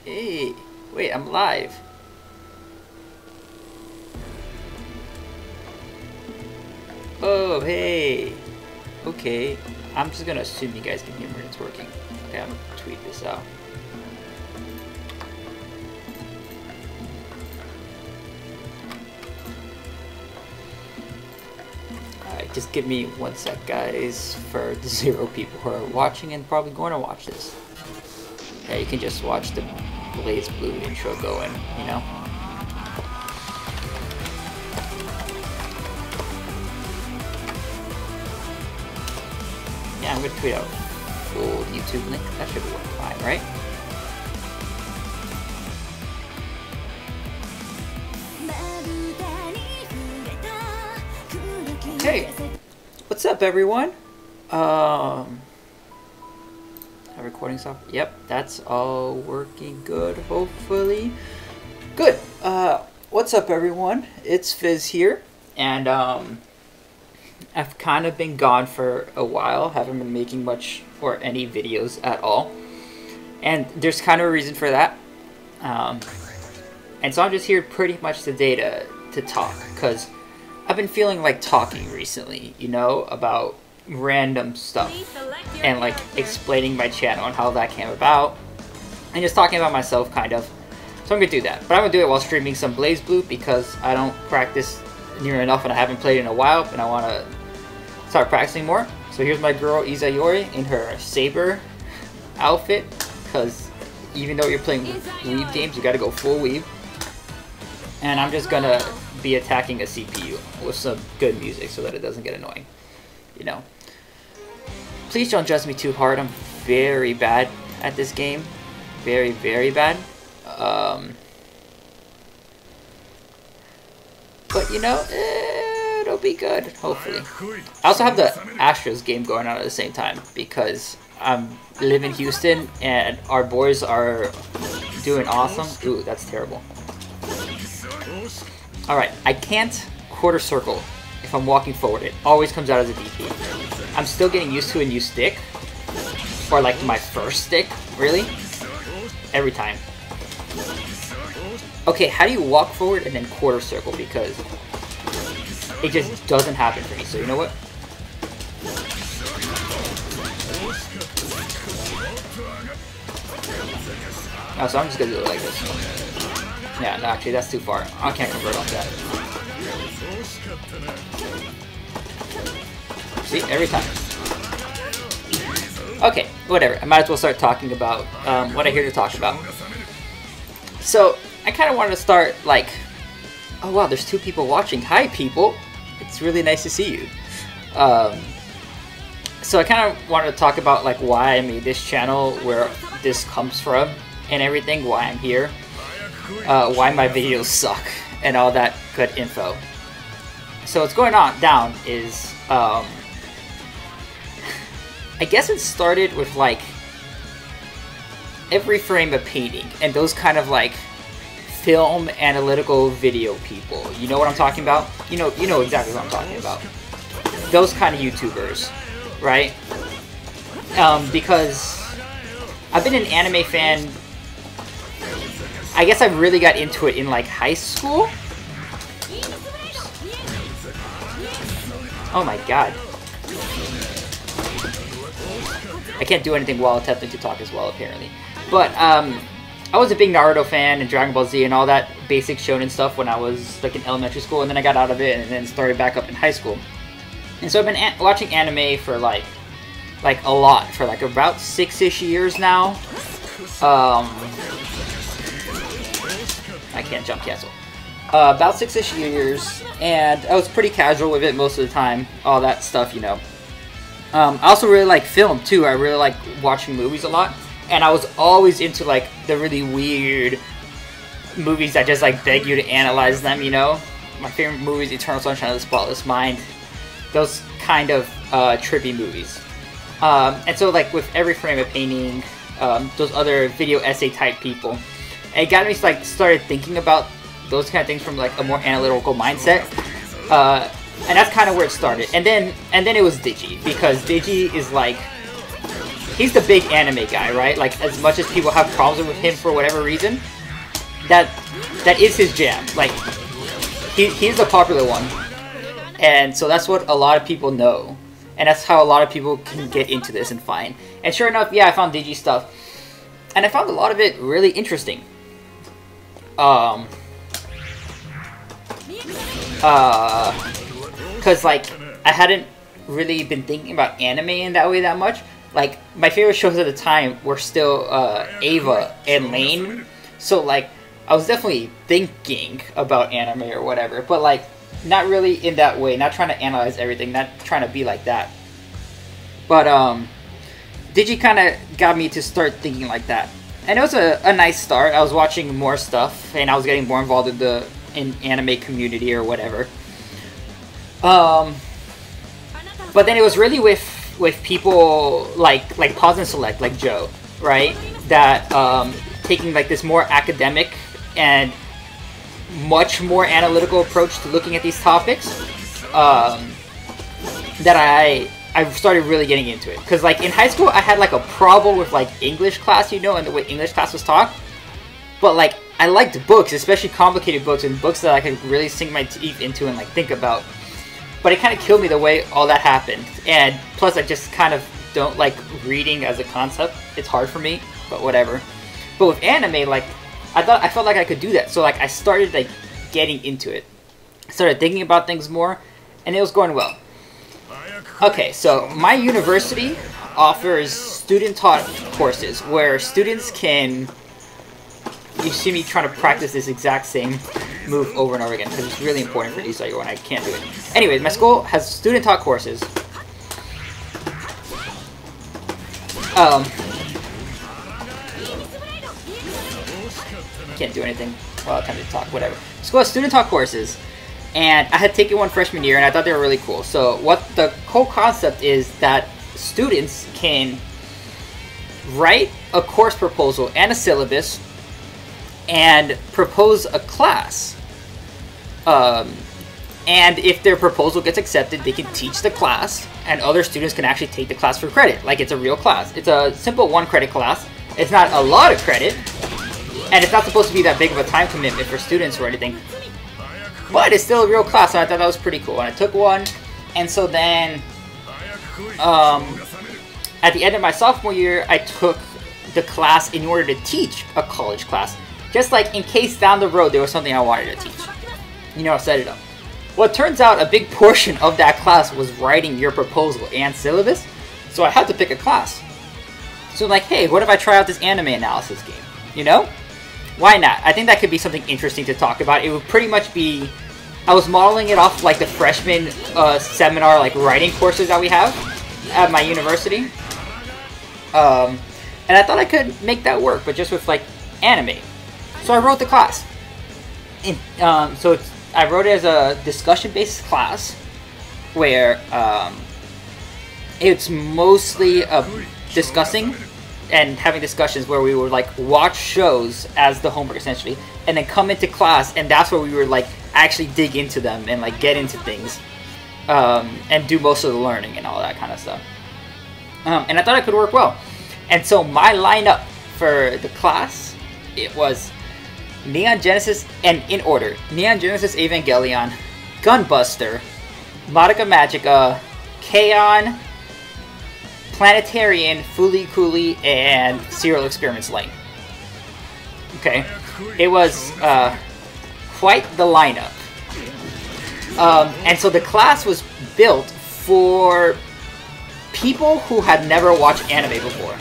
Hey, wait, I'm live. Oh, hey. Okay, I'm just gonna assume you guys can hear me when it's working. Okay, I'm gonna tweet this out. Alright, just give me 1 sec, guys, for the 0 people who are watching and probably going to watch this. Yeah, you can just watch the Blaze Blue intro going, you know? Yeah, I'm gonna tweet out full YouTube link. That should work fine, right? Okay, what's up, everyone? Recording software. Yep, that's all working good. Hopefully, good. What's up, everyone? It's Fizz here, and I've kind of been gone for a while. Haven't been making much or any videos at all, and there's kind of a reason for that. And so I'm just here pretty much today to talk, because I've been feeling like talking recently, you know, about random stuff and like explaining my channel and how that came about and just talking about myself, kind of. So I'm gonna do that, but I'm gonna do it while streaming some Blaze Blue because I don't practice near enough and I haven't played in a while and I want to start practicing more. So here's my girl Izayori in her Saber outfit, because even though you're playing weave games, you gotta go full weave. And I'm just gonna be attacking a CPU with some good music so that it doesn't get annoying, you know. Please don't judge me too hard. I'm very bad at this game. Very, very bad. But, you know, it'll be good, hopefully. I also have the Astros game going on at the same time because I live in Houston and our boys are doing awesome. Ooh, that's terrible. Alright, I can't quarter circle if I'm walking forward. It always comes out as a DP. I'm still getting used to a new stick. Or like my first stick, really. Every time. Okay, how do you walk forward and then quarter circle? Because it just doesn't happen for me. So you know what? Oh, so I'm just gonna do it like this. Yeah, no, actually that's too far. I can't convert off that. See, every time. Okay, whatever. I might as well start talking about what I'm here to talk about. So, I kind of wanted to start like, oh wow, there's 2 people watching. Hi, people. It's really nice to see you. So I kind of wanted to talk about like why I made this channel, where this comes from, and everything. Why I'm here. Why my videos suck, and all that good info. So what's going on down is, I guess it started with like every frame of painting and those kind of like film analytical video people. You know what I'm talking about? You know exactly what I'm talking about. Those kind of YouTubers, right? Because I've been an anime fan. I guess I really got into it in like high school. Oh my god. I can't do anything while attempting to talk as well, apparently. But I was a big Naruto fan and Dragon Ball Z and all that basic shonen stuff when I was like in elementary school, and then I got out of it and then started back up in high school. And so I've been watching anime for like a lot, for like about 6-ish years now. I can't jump cancel. About 6-ish years, and I was pretty casual with it most of the time, all that stuff, you know. I also really like film, too. I really like watching movies a lot, and I was always into, like, the really weird movies that just, like, beg you to analyze them, you know. My favorite movie is Eternal Sunshine of the Spotless Mind. Those kind of trippy movies. And so, like, with every frame of painting, those other video essay type people, it got me like started thinking about those kind of things from like a more analytical mindset, and that's kind of where it started. And then it was Digi, because Digi is like he's the big anime guy, right? Like, as much as people have problems with him for whatever reason, that is his jam. Like, he's the popular one. And so that's what a lot of people know. And that's how a lot of people can get into this and find. And sure enough, yeah, I found Digi stuff. And I found a lot of it really interesting. Cause like, I hadn't really been thinking about anime in that way that much. Like, my favorite shows at the time were still, Ava and Lane. So like, I was definitely thinking about anime or whatever, but like, not really in that way, not trying to analyze everything, not trying to be like that. But, Digi kind of got me to start thinking like that. And it was a nice start. I was watching more stuff, and I was getting more involved in the anime community or whatever. But then it was really with people like Pause and Select, like Joe, right? That, taking like this more academic and much more analytical approach to looking at these topics, that I started really getting into it. Because like in high school, I had like a problem with like English class, you know, and the way English class was taught. But like, I liked books, especially complicated books, and books that I could really sink my teeth into and like think about. But it kind of killed me the way all that happened. And plus, I just kind of don't like reading as a concept. It's hard for me, but whatever. But with anime, like, I felt like I could do that. So like, I started like getting into it. I started thinking about things more, and it was going well. Okay, so my university offers student-taught courses where students can... You see me trying to practice this exact same move over and over again because it's really important for Isaigo and I can't do it. Anyways, my school has student-taught courses. Can't do anything. Well, time to talk, whatever. School has student-taught courses. And I had taken one freshman year, and I thought they were really cool. So what the whole concept is that students can write a course proposal and a syllabus and propose a class. And if their proposal gets accepted, they can teach the class, and other students can actually take the class for credit, like it's a real class. It's a simple 1-credit class. It's not a lot of credit, and it's not supposed to be that big of a time commitment for students or anything. But it's still a real class, so I thought that was pretty cool. And I took one, and so then, at the end of my sophomore year, I took the class in order to teach a college class. Just like in case down the road there was something I wanted to teach. You know, set it up. Well, it turns out a big portion of that class was writing your proposal and syllabus, so I had to pick a class. So I'm like, hey, what if I try out this anime analysis game? You know? Why not? I think that could be something interesting to talk about. It would pretty much be... I was modeling it off like the freshman seminar like writing courses that we have at my university. And I thought I could make that work, but just with like anime. So I wrote the class. I wrote it as a discussion-based class where it's mostly discussing and having discussions where we would like watch shows as the homework essentially, and then come into class, and that's where we would like actually dig into them and like get into things, and do most of the learning and all that kind of stuff. And I thought it could work well. And so my lineup for the class, it was Neon Genesis, and in order, Neon Genesis Evangelion, Gunbuster, Madoka Magica, K-On!, Planetarian, Fooly Cooly, and Serial Experiments Lane. Okay, it was quite the lineup. And so the class was built for people who had never watched anime before.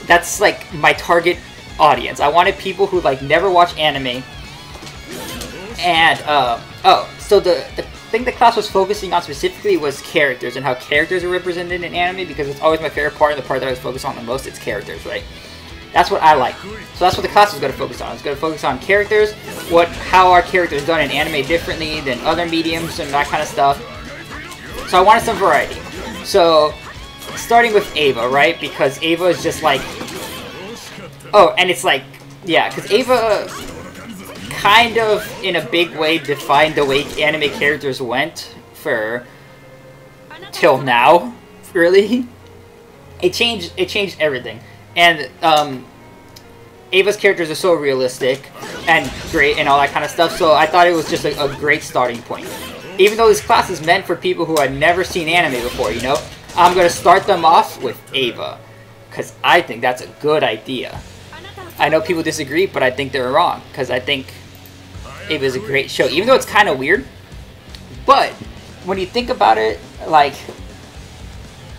That's like my target audience. I wanted people who like never watched anime. And so the thing the class was focusing on specifically was characters and how characters are represented in anime, because it's always my favorite part, and the part that I was focused on the most, it's characters, right? That's what I like. So that's what the class was going to focus on. It's going to focus on characters, how are characters done in anime differently than other mediums and that kind of stuff. So I wanted some variety. So starting with Ava, right? Because Ava is just like... Oh, and it's like... Yeah, because Ava kind of, in a big way, defined the way anime characters went for... till now, really. it changed everything. And Ava's characters are so realistic and great and all that kind of stuff, so I thought it was just a great starting point. Even though this class is meant for people who had never seen anime before, you know, I'm going to start them off with Ava, because I think that's a good idea. I know people disagree, but I think they're wrong, because I think Ava is a great show, even though it's kind of weird. But when you think about it, like,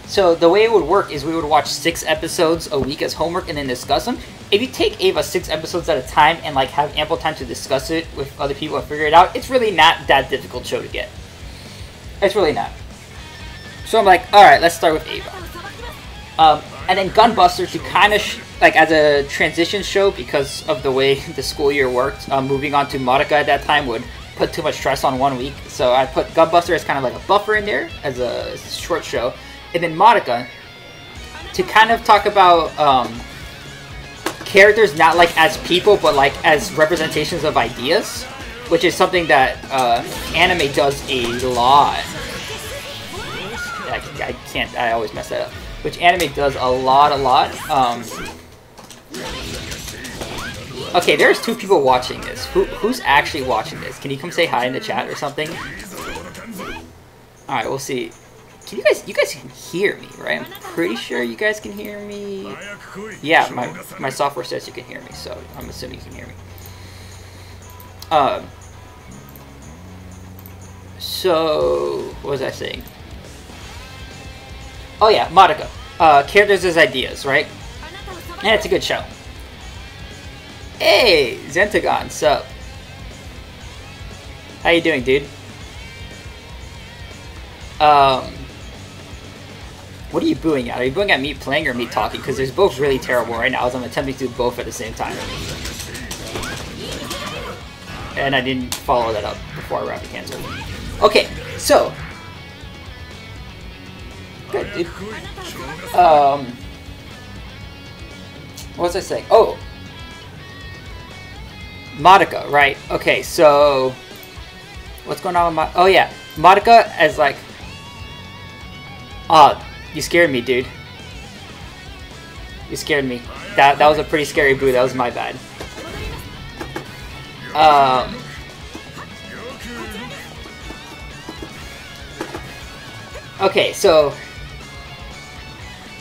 so the way it would work is we would watch 6 episodes a week as homework and then discuss them. If you take Ava 6 episodes at a time and like have ample time to discuss it with other people and figure it out, it's really not that difficult show to get. It's really not. So I'm like, all right, let's start with Ava. And then Gunbuster to kind of like as a transition show because of the way the school year worked. Moving on to Madoka at that time would put too much stress on one week, so I put Gunbuster as kind of like a buffer in there as a short show, and then Madoka to kind of talk about characters not like as people but like as representations of ideas, which is something that anime does a lot. I always mess that up. Which anime does a lot. Okay, there's 2 people watching this. Who's actually watching this? Can you come say hi in the chat or something? Alright, we'll see. Can you guys can hear me, right? I'm pretty sure you guys can hear me. Yeah, my software says you can hear me, so I'm assuming you can hear me. So what was I saying? Oh yeah, Madoka. Characters as ideas, right? And it's a good show. Hey, Zentagon, sup? How you doing, dude? What are you booing at? Are you booing at me playing or me talking? Because there's both really terrible right now as I'm attempting to do both at the same time. And I didn't follow that up before I rapid canceled. Okay, so... Good, dude. What was I saying? Oh! Madoka, right. Okay, so... What's going on with Madoka? Oh yeah, Madoka as like... Oh, you scared me, dude. You scared me. That was a pretty scary boo, that was my bad. Okay, so...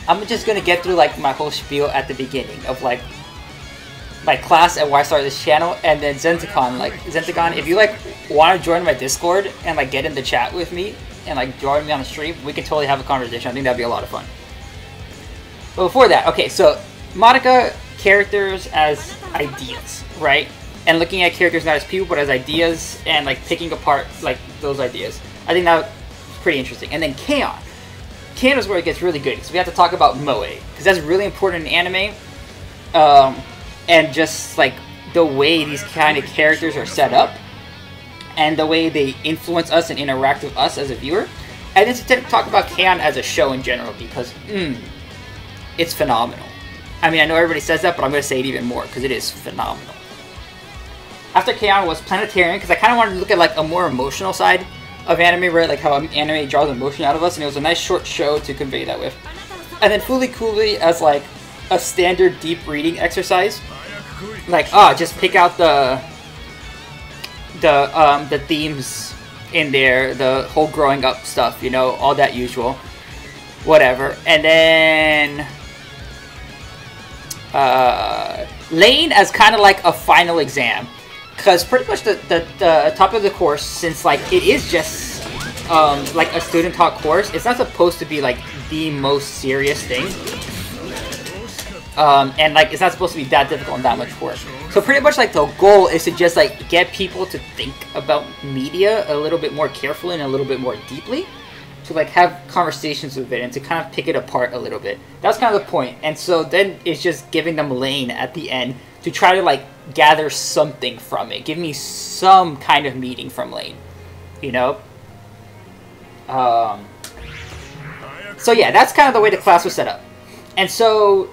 I'm just gonna get through like my whole spiel at the beginning of like my class and why I started this channel, and then Zentagon, if you like want to join my Discord and like get in the chat with me and like join me on the stream, we can totally have a conversation. I think that'd be a lot of fun. But before that, okay, so Madoka characters as ideas, right? And looking at characters not as people but as ideas and like picking apart like those ideas. I think that was pretty interesting. And then K-On! K-On! Is where it gets really good because we have to talk about Moe because that's really important in anime. And just like the way these kind of characters are set up and the way they influence us and interact with us as a viewer. And then to talk about K-On! As a show in general because it's phenomenal. I mean, I know everybody says that, but I'm going to say it even more because it is phenomenal. After K-On! Was Planetarian because I kind of wanted to look at like a more emotional side of anime, right? Like how anime draws emotion out of us, and it was a nice short show to convey that with. And then Fooly Cooly as like a standard deep reading exercise. Like, just pick out the themes in there, the whole growing up stuff, you know, all that usual, whatever. And then Lane as kind of like a final exam. Because pretty much the top of the course, since like it is just like a student taught course, it's not supposed to be like the most serious thing. And like it's not supposed to be that difficult and that much work. So pretty much like the goal is to just like get people to think about media a little bit more carefully and a little bit more deeply. To like have conversations with it and to kind of pick it apart a little bit. That's kind of the point. And so then it's just giving them Lane at the end to try to like gather something from it. Give me some kind of meaning from Lane, you know? So yeah, that's kind of the way the class was set up. And so,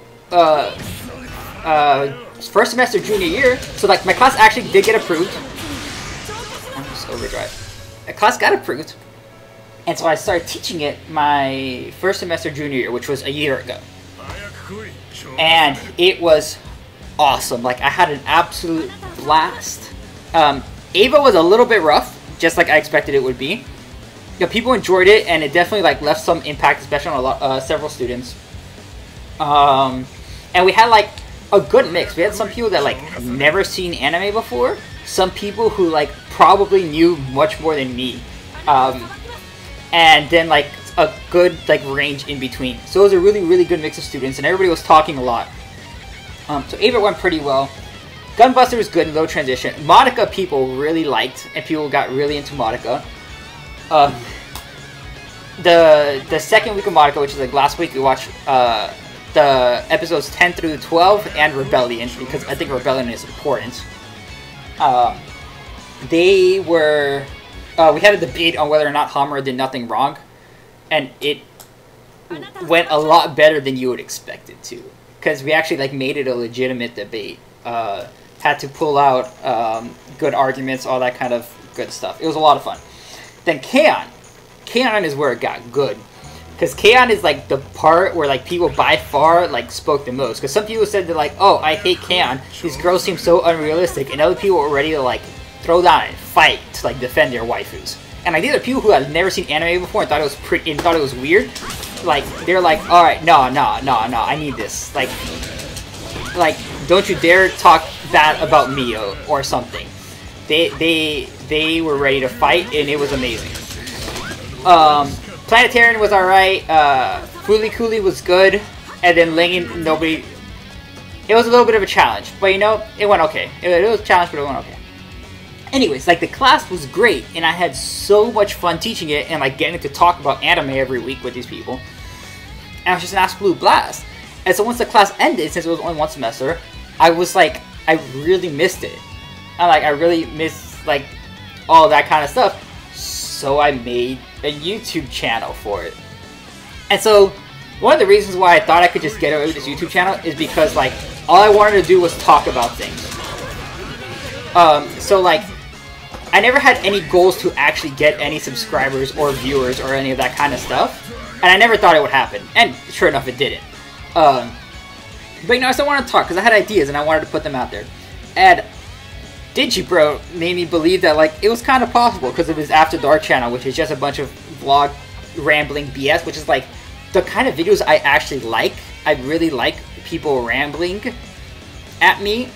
first semester junior year, so like my class actually did get approved. I'm just overdrive. The class got approved. And so I started teaching it my first semester junior year, which was a year ago. and it was awesome. Like, I had an absolute blast. Ava was a little bit rough, just like I expected it would be. You know, people enjoyed it, and it definitely like left some impact, especially on several students. And we had like a good mix. We had some people that like never seen anime before, some people who like probably knew much more than me, and then like a good like range in between. So it was a really good mix of students, and everybody was talking a lot. So Ava went pretty well. Gunbuster was good, low transition. Madoka people really liked, and people got really into Madoka. The second week of Madoka, which is like last week, we watched the episodes 10 through 12 and Rebellion, because I think Rebellion is important. They were... we had a debate on whether or not Hamura did nothing wrong, and it went a lot better than you would expect it to, because we actually like made it a legitimate debate. Had to pull out good arguments, all that kind of good stuff. It was a lot of fun. Then K-On! K-On! Is where it got good, because K-On! Is like the part where like people by far like spoke the most, because some people said that like, oh, I hate K-On!, these girls seem so unrealistic, and other people were ready to like throw down and fight to like defend their waifus. And like these are people who had never seen anime before and thought it was pretty and thought it was weird. Like they're like, all right, no, I need this. Like don't you dare talk bad about me or something. They were ready to fight, and it was amazing. Planetarian was alright. Fooly Cooly was good, and then Lingin, nobody. It was a little bit of a challenge, but you know, it went okay. It was a challenge, but it went okay. Anyways, like the class was great, and I had so much fun teaching it and like getting to talk about anime every week with these people. And it was just an absolute blast. And so once the class ended, since it was only one semester, I was like, I really missed it. I really missed like all that kind of stuff. So I made a YouTube channel for it. And so one of the reasons why I thought I could just get away with this YouTube channel is because like all I wanted to do was talk about things. So like I never had any goals to actually get any subscribers or viewers or any of that kind of stuff. And I never thought it would happen. And sure enough, it didn't. But you know, I still wanted to talk because I had ideas and I wanted to put them out there. And Digibro made me believe that like it was kind of possible because of his After Dark channel, which is just a bunch of vlog rambling BS, which is like the kind of videos I actually like. I really like people rambling at me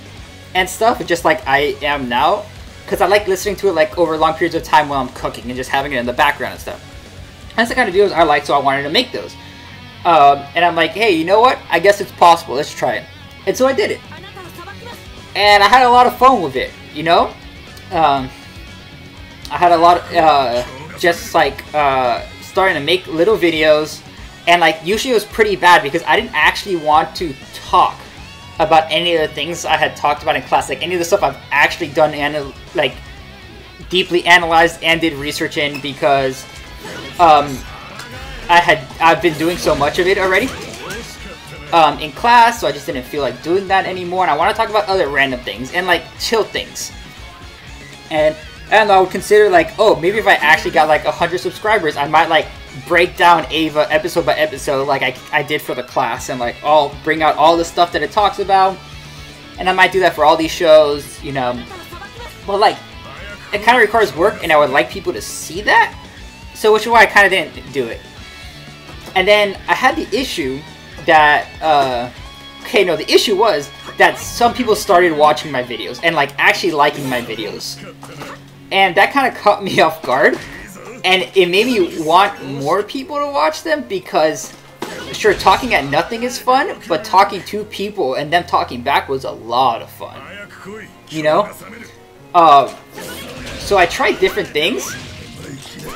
and stuff, just like I am now, because I like listening to it like over long periods of time while I'm cooking and just having it in the background and stuff. That's the kind of videos I like, so I wanted to make those. And I'm like, hey, you know what? I guess it's possible. Let's try it. And so I did it. And I had a lot of fun with it, you know? I had a lot of, just like, starting to make little videos. And like, usually it was pretty bad because I didn't actually want to talk about any of the things I had talked about in class. Like, any of the stuff I've actually done and, like, deeply analyzed and did research in because, I've been doing so much of it already in class, so I just didn't feel like doing that anymore. And I want to talk about other random things and like chill things. And I would consider like, oh, maybe if I actually got like 100 subscribers, I might like break down Ava episode by episode like I did for the class, and like I'll bring out all the stuff that it talks about. And I might do that for all these shows, you know. But like, it kind of requires work, and I would like people to see that. So which is why I kind of didn't do it. And then I had the issue that, the issue was that some people started watching my videos and like actually liking my videos. And that kind of caught me off guard. And it made me want more people to watch them because, sure, talking at nothing is fun, but talking to people and them talking back was a lot of fun. You know? So I tried different things.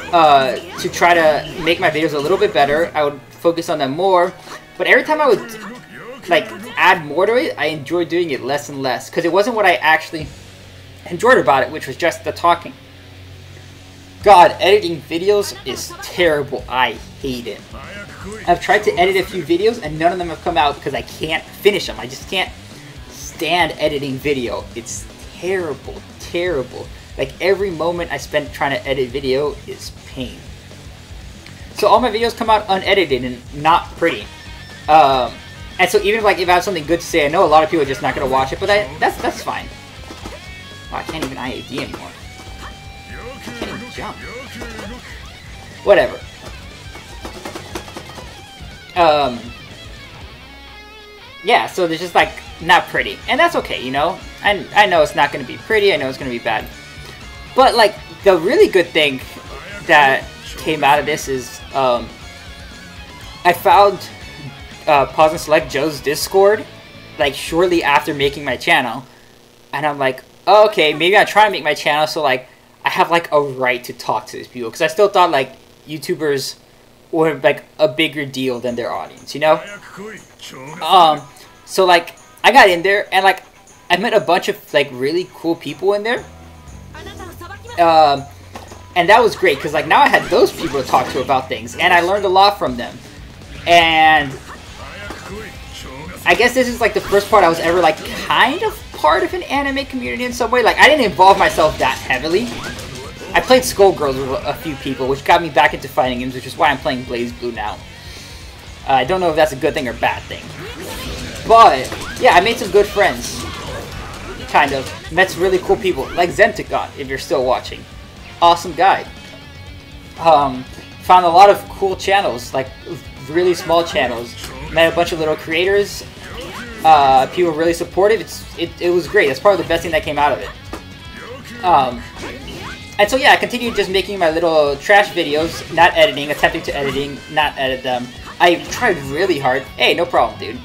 To try to make my videos a little bit better. I would focus on them more, but every time I would like add more to it, I enjoyed doing it less and less because it wasn't what I actually enjoyed about it, which was just the talking. God, editing videos is terrible. I hate it. I've tried to edit a few videos and none of them have come out because I can't finish them. I just can't stand editing video. It's terrible, terrible. Like, every moment I spend trying to edit video is pain. So all my videos come out unedited and not pretty. And so even like if I have something good to say, I know a lot of people are just not gonna watch it, but that's fine. Oh, I can't even IAD anymore. I can't even jump. Whatever. Yeah, so they're just like not pretty, and that's okay, you know. And I know it's not gonna be pretty. I know it's gonna be bad, but like the really good thing that came out of this is I found Pause and Select Joe's Discord like shortly after making my channel, and I'm like, oh, okay, maybe I'll try to make my channel so like I have like a right to talk to these people, because I still thought like YouTubers were like a bigger deal than their audience, you know. So like I got in there and like I met a bunch of like really cool people in there, and that was great because like now I had those people to talk to about things, and I learned a lot from them. And I guess this is like the first part I was ever like kind of part of an anime community in some way. Like I didn't involve myself that heavily. I played Skullgirls with a few people, which got me back into fighting games, which is why I'm playing BlazBlue now. I don't know if that's a good thing or bad thing. But yeah, I made some good friends. Kind of. Met some really cool people, like Zentagon, if you're still watching. Awesome guy. Found a lot of cool channels, like really small channels. Met a bunch of little creators. People were really supportive. It was great. That's probably the best thing that came out of it. And so yeah, I continued just making my little trash videos, not editing, attempting to not edit them. I tried really hard. Hey, no problem, dude.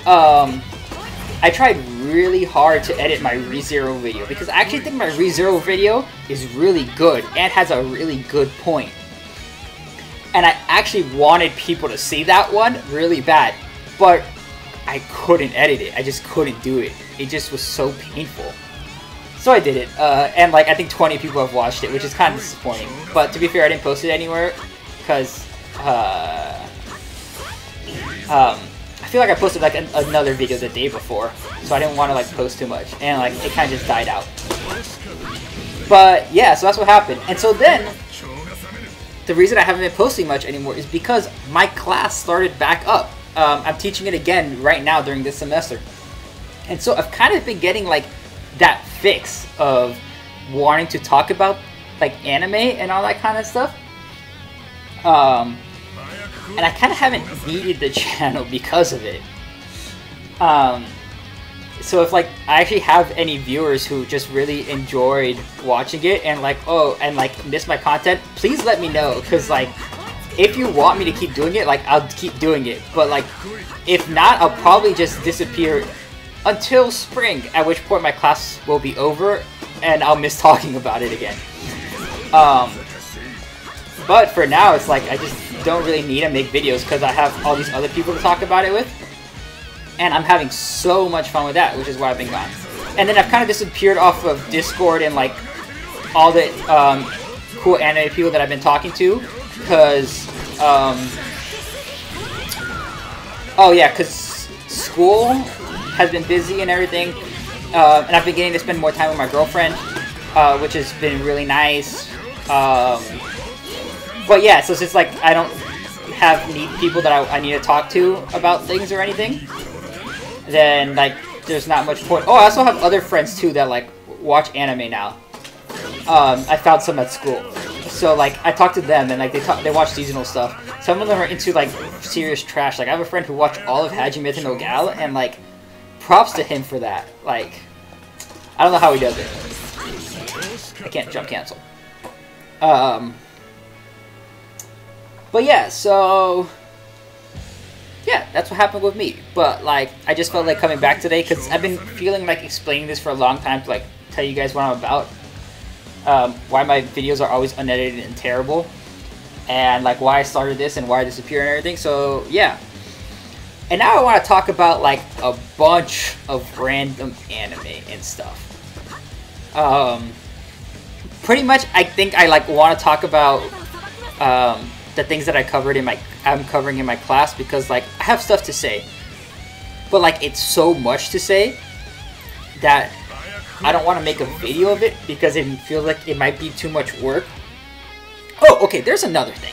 I tried really hard to edit my ReZero video because I actually think my ReZero video is really good and has a really good point. And I actually wanted people to see that one really bad, but I couldn't edit it. I just couldn't do it. It just was so painful. So I did it, and like I think 20 people have watched it, which is kind of disappointing. But to be fair, I didn't post it anywhere because I feel like I posted like another video the day before, so I didn't want to like post too much, and like it kind of just died out. But yeah, so that's what happened. And so then the reason I haven't been posting much anymore is because my class started back up. I'm teaching it again right now during this semester, and so I've kind of been getting like that fix of wanting to talk about like anime and all that kind of stuff. And I kind of haven't needed the channel because of it. So if like I actually have any viewers who just really enjoyed watching it and like miss my content, please let me know, because like if you want me to keep doing it, like I'll keep doing it. But like if not, I'll probably just disappear until spring, at which point my class will be over and I'll miss talking about it again. But for now, it's like I just don't really need to make videos because I have all these other people to talk about it with. And I'm having so much fun with that, which is why I've been gone. And then I've kind of disappeared off of Discord and like all the cool anime people that I've been talking to. Because, oh yeah, because school has been busy and everything. And I've been getting to spend more time with my girlfriend, which has been really nice. But yeah, so it's just like I don't need people that I need to talk to about things or anything, then like there's not much point. Oh, I also have other friends too that like watch anime now. I found some at school, so like I talk to them and like they watch seasonal stuff. Some of them are into like serious trash. Like I have a friend who watched all of Hajime no Gal, and like props to him for that. Like I don't know how he does it. I can't jump cancel. But yeah, so yeah, that's what happened with me. But like, I just felt like coming back today because I've been feeling like explaining this for a long time to like tell you guys what I'm about, why my videos are always unedited and terrible, and like why I started this and why I disappeared and everything. So yeah, and now I want to talk about like a bunch of random anime and stuff. Pretty much, I think I like want to talk about the things that I'm covering in my class, because like I have stuff to say, but like it's so much to say that I don't want to make a video of it because it feels like it might be too much work. Oh, okay, there's another thing.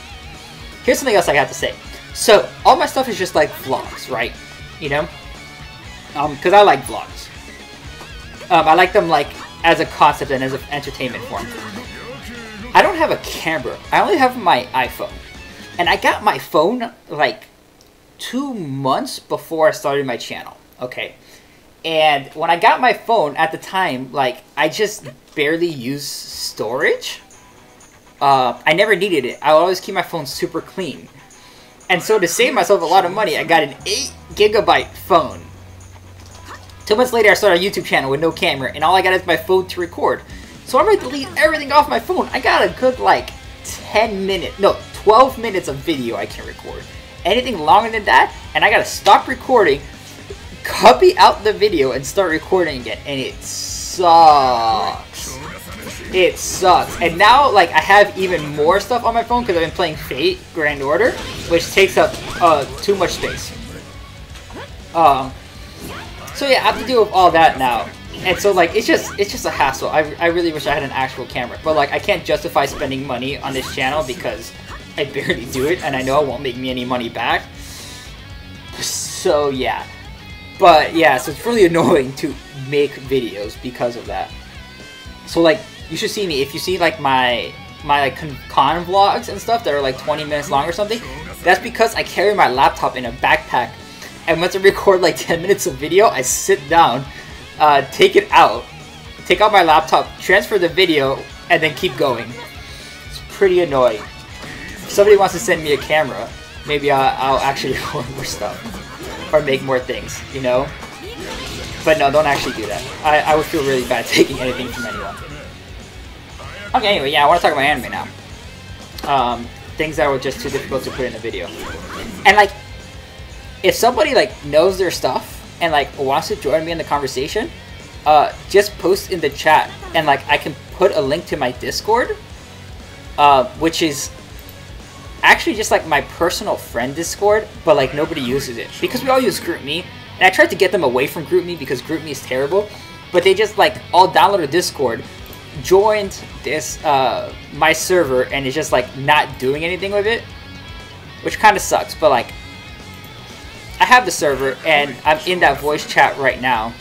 Here's something else I have to say. So all my stuff is just like vlogs, right? you know? Because I like vlogs. I like them like as a concept and as an entertainment form. I don't have a camera. I only have my iPhone. And I got my phone like 2 months before I started my channel. Okay. And when I got my phone at the time, like I just barely used storage. I never needed it. I always keep my phone super clean. And so to save myself a lot of money, I got an 8 GB phone. 2 months later, I started a YouTube channel with no camera, and all I got is my phone to record. So I'm going to delete everything off my phone. I got a good, like, 12 minutes of video I can record. Anything longer than that, and I got to stop recording, copy out the video, and start recording again. And it sucks. It sucks. And now, like, I have even more stuff on my phone because I've been playing Fate Grand Order, which takes up too much space. So yeah, I have to deal with all that now. And so, like, it's just a hassle. I really wish I had an actual camera. But, like, I can't justify spending money on this channel because I barely do it, and I know it won't make me any money back. So, yeah. But, yeah, so it's really annoying to make videos because of that. So, like, you should see me. If you see, like, my like, con vlogs and stuff that are, like, 20 minutes long or something, that's because I carry my laptop in a backpack. And once I record, like, 10 minutes of video, I sit down, take it out, take out my laptop, transfer the video, and then keep going. It's pretty annoying. If somebody wants to send me a camera, maybe I'll actually record more stuff. Or make more things, you know? But no, don't actually do that. I would feel really bad taking anything from anyone. Okay, anyway, yeah, I want to talk about anime now. Things that were just too difficult to put in a video. And, like, if somebody, like, knows their stuff and, like, wants to join me in the conversation, just post in the chat, and, like, I can put a link to my Discord, which is actually just, like, my personal friend Discord, but, like, nobody uses it. Because we all use GroupMe, and I tried to get them away from GroupMe because GroupMe is terrible, but they just, like, all downloaded Discord, joined this, my server, and is just, like, not doing anything with it, which kind of sucks, but, like, I have the server, and I'm in that voice chat right now.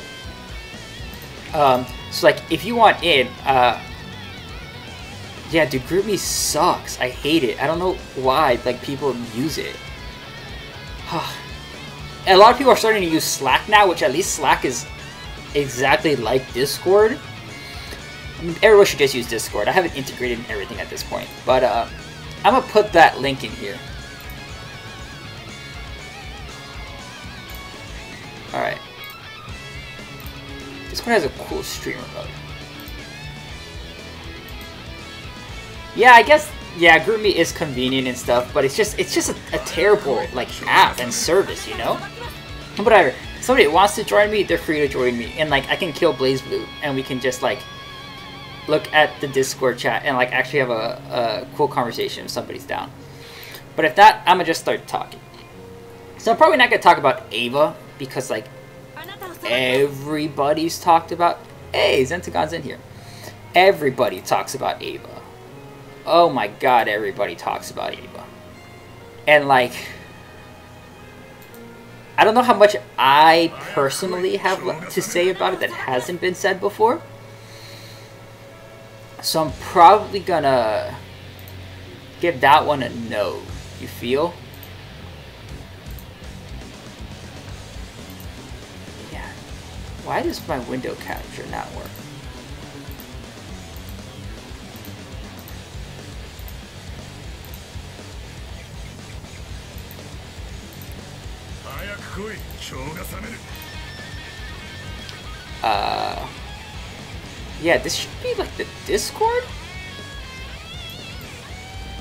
So, like, if you want in, yeah, dude, GroupMe sucks. I hate it. I don't know why, like, people use it. And a lot of people are starting to use Slack now, which at least Slack is exactly like Discord. I mean, everyone should just use Discord. I haven't integrated everything at this point. But, I'm gonna put that link in here. Alright. This one has a cool streamer mode. Yeah, I guess, yeah, GroupMe is convenient and stuff, but it's just a terrible, like, app and service, you know? But whatever. Somebody wants to join me, they're free to join me. And, like, I can kill BlazBlue, and we can just, like, look at the Discord chat and, like, actually have a cool conversation if somebody's down. But if not, I'm gonna just start talking. So I'm probably not gonna talk about Ava, because, like, everybody's talked about... Hey, Zentagon's in here. Everybody talks about Ava. Oh my god, everybody talks about Ava. And, like, I don't know how much I personally have to say about it that hasn't been said before. So I'm probably gonna give that one a no. You feel? Yeah. Why does my window capture not work? Yeah, this should be like the Discord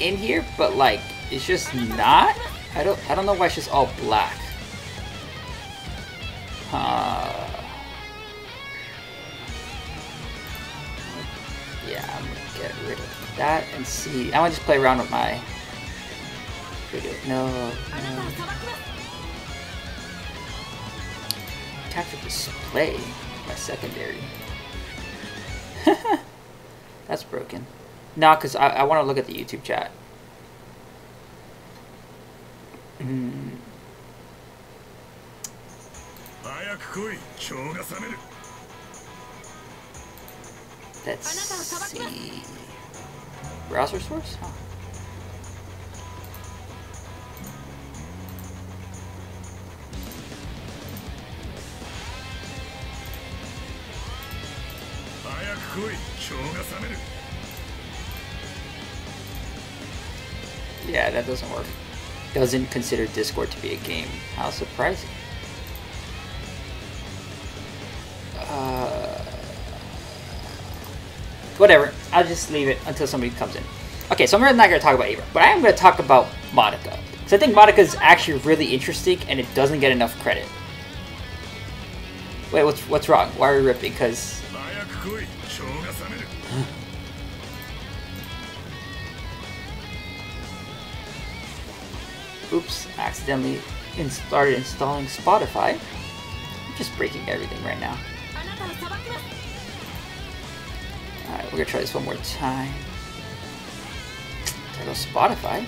in here, but like it's just not. I don't know why it's just all black. Yeah, I'm gonna get rid of that and see. I'm gonna just play around with my video. No. Capture display, my secondary. That's broken. No, because I want to look at the YouTube chat. Let's see. Browser source? Huh. Yeah, that doesn't work. Doesn't consider Discord to be a game. How surprising. Whatever. I'll just leave it until somebody comes in. Okay, so I'm really not going to talk about Ava, but I am going to talk about Monica. Because I think Monica is actually really interesting, and it doesn't get enough credit. Wait, what's wrong? Why are we ripping? Because... Oops, accidentally started installing Spotify. I'm just breaking everything right now. Alright, we're gonna try this one more time. There goes Spotify.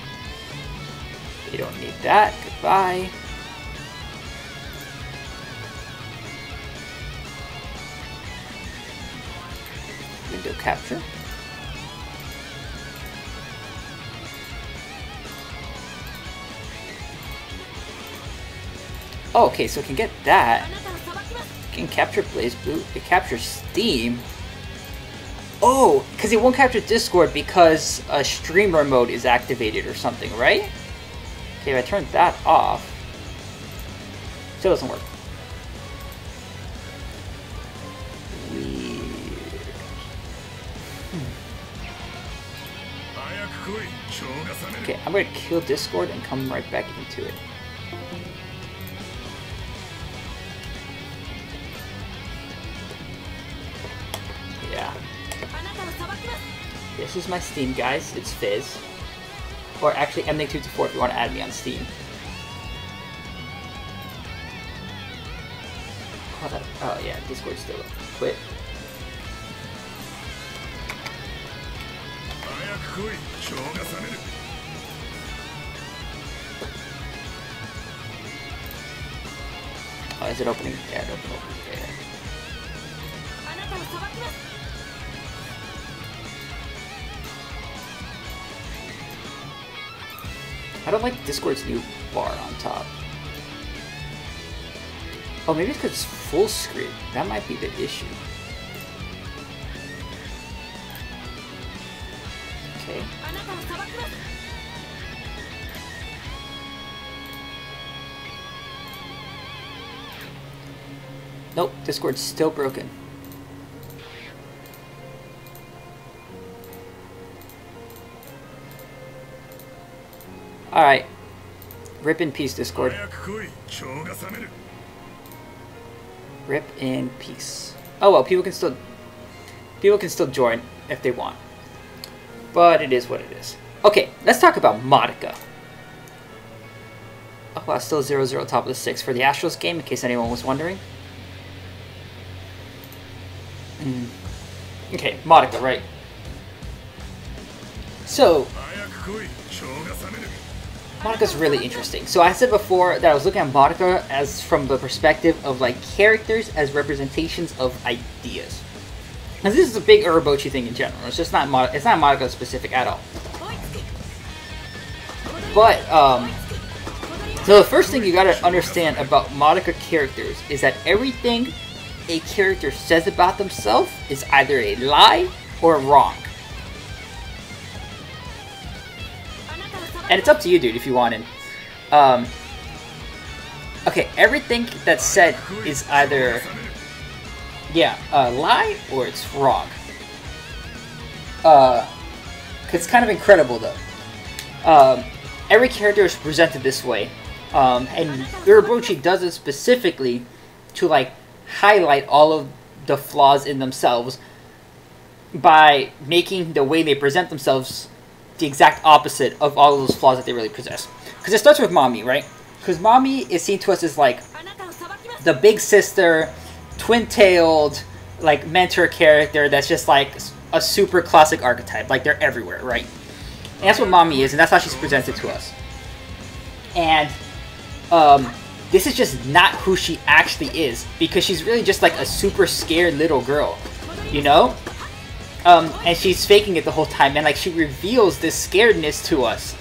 You don't need that. Goodbye. Window capture. Oh, okay, so it can get that. It can capture BlazBlue. It captures Steam. Oh, because it won't capture Discord because a streamer mode is activated or something, right? Okay, if I turn that off, still doesn't work. Weird. Okay, I'm going to kill Discord and come right back into it. Yeah. This is my Steam, guys. It's Fizz. Or actually, MNIC224 if you want to add me on Steam. Oh yeah, Discord's still up. Quit. Oh, is it opening? Yeah, it opened. Yeah. I don't like Discord's new bar on top. Oh, maybe it's because it's full screen. That might be the issue. Okay. Nope, Discord's still broken. Alright. Rip in peace, Discord. Rip in peace. Oh well, people can still join if they want. But it is what it is. Okay, let's talk about Monica. Oh wow, still 0-0 top of the 6 for the Astros game, in case anyone was wondering. Okay, Monica, right. So, Monica's really interesting. So I said before that I was looking at Monica as from the perspective of like characters as representations of ideas. And this is a big Urobuchi thing in general. It's just not it's not Monica specific at all. But so the first thing you gotta understand about Monica characters is that everything a character says about themselves is either a lie or wrong. And it's up to you, dude, if you want it. Okay, everything that's said is either, yeah, a lie or it's wrong. It's kind of incredible, though. Every character is presented this way. And Urobuchi does it specifically to, like, highlight all of the flaws in themselves by making the way they present themselves the exact opposite of all of those flaws that they really possess. Because it starts with Mommy, right? Because Mommy is seen to us as like the big sister, twin-tailed, like mentor character that's just like a super classic archetype. Like they're everywhere, right? And that's what Mommy is, and that's how she's presented to us. And this is just not who she actually is, because she's really just like a super scared little girl, you know? And she's faking it the whole time, and like she reveals this scaredness to us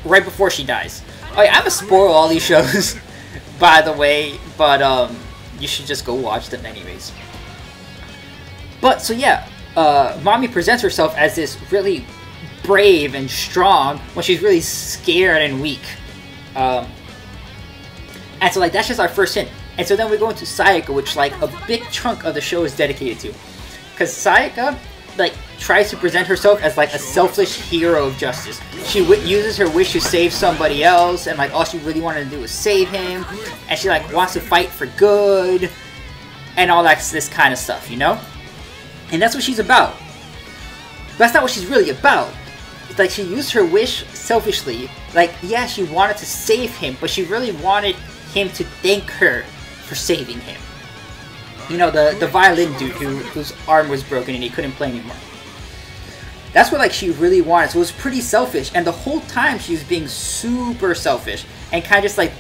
right before she dies. Oh yeah, I'm gonna spoil all these shows, by the way, but you should just go watch them anyways. But so yeah, Mommy presents herself as this really brave and strong when she's really scared and weak. And so like that's just our first hint. And so then we go into Sayaka, which like a big chunk of the show is dedicated to. Because Sayaka like tries to present herself as like a selfless hero of justice. She uses her wish to save somebody else, and like all she really wanted to do was save him. And she like wants to fight for good and all that this kind of stuff, you know? And that's what she's about. But that's not what she's really about. It's like she used her wish selfishly. Like, yeah, she wanted to save him, but she really wanted him to thank her for saving him. You know, the violin dude whose arm was broken and he couldn't play anymore. That's what like she really wanted. So it was pretty selfish, and the whole time she was being super selfish and kind of just like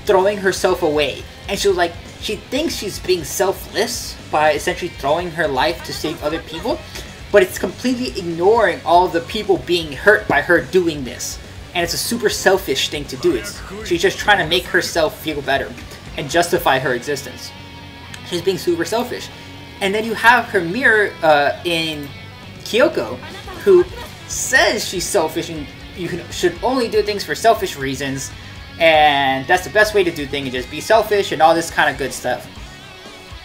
throwing herself away. And she was like, she thinks she's being selfless by essentially throwing her life to save other people, but it's completely ignoring all of the people being hurt by her doing this. And it's a super selfish thing to do. She's just trying to make herself feel better and justify her existence. She's being super selfish. And then you have her mirror in Kyoko, who says she's selfish and should only do things for selfish reasons, and that's the best way to do things, and just be selfish and all this kind of good stuff.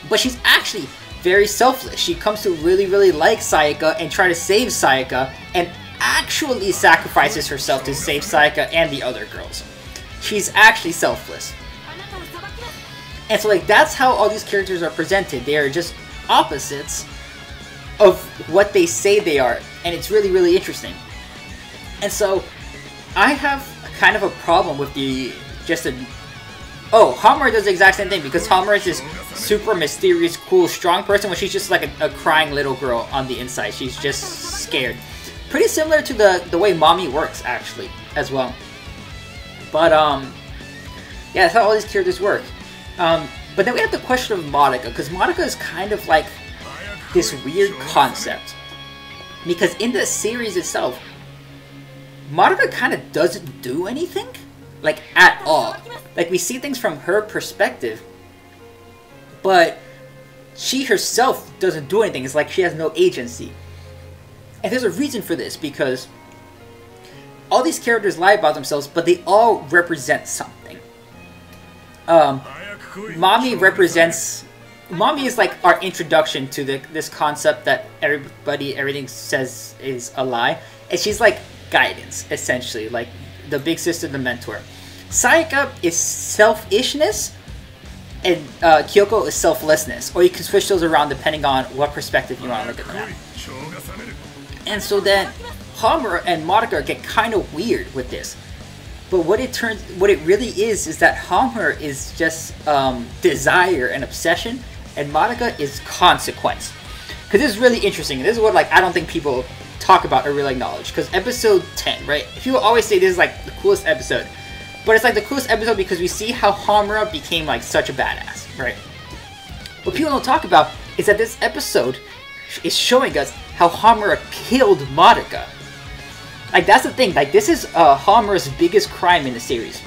But she's actually very selfless. She comes to really, really like Sayaka and try to save Sayaka, and actually sacrifices herself to save Sayaka and the other girls. She's actually selfless. And so like that's how all these characters are presented. They are just opposites of what they say they are, and it's really, really interesting. And so I have kind of a problem with Hamura does the exact same thing, because Hamura is this super mysterious, cool, strong person when she's just like a crying little girl on the inside. She's just scared. Pretty similar to the way Mommy works, actually, as well. But, yeah, that's how all these characters work. But then we have the question of Madoka, because Madoka is kind of like this weird concept. Because in the series itself, Madoka kind of doesn't do anything, like, at all. Like, we see things from her perspective, but she herself doesn't do anything. It's like she has no agency. And there's a reason for this, because all these characters lie about themselves, but they all represent something. Mommy is like our introduction to this concept that everything says is a lie. And she's like guidance, essentially, like the big sister, the mentor. Sayaka is selfishness, and Kyoko is selflessness. Or you can switch those around depending on what perspective you want to look at them at. And so then Hamura and Madoka get kind of weird with this. But what it really is that Hamura is just desire and obsession, and Madoka is consequence. Because this is really interesting, and this is what like I don't think people talk about or really acknowledge. Because episode 10, right? People always say this is like the coolest episode, but it's like the coolest episode because we see how Hamura became like such a badass, right? What people don't talk about is that this episode is showing us how Hamura killed Madoka. Like, that's the thing. Like, this is Hamura's biggest crime in the series.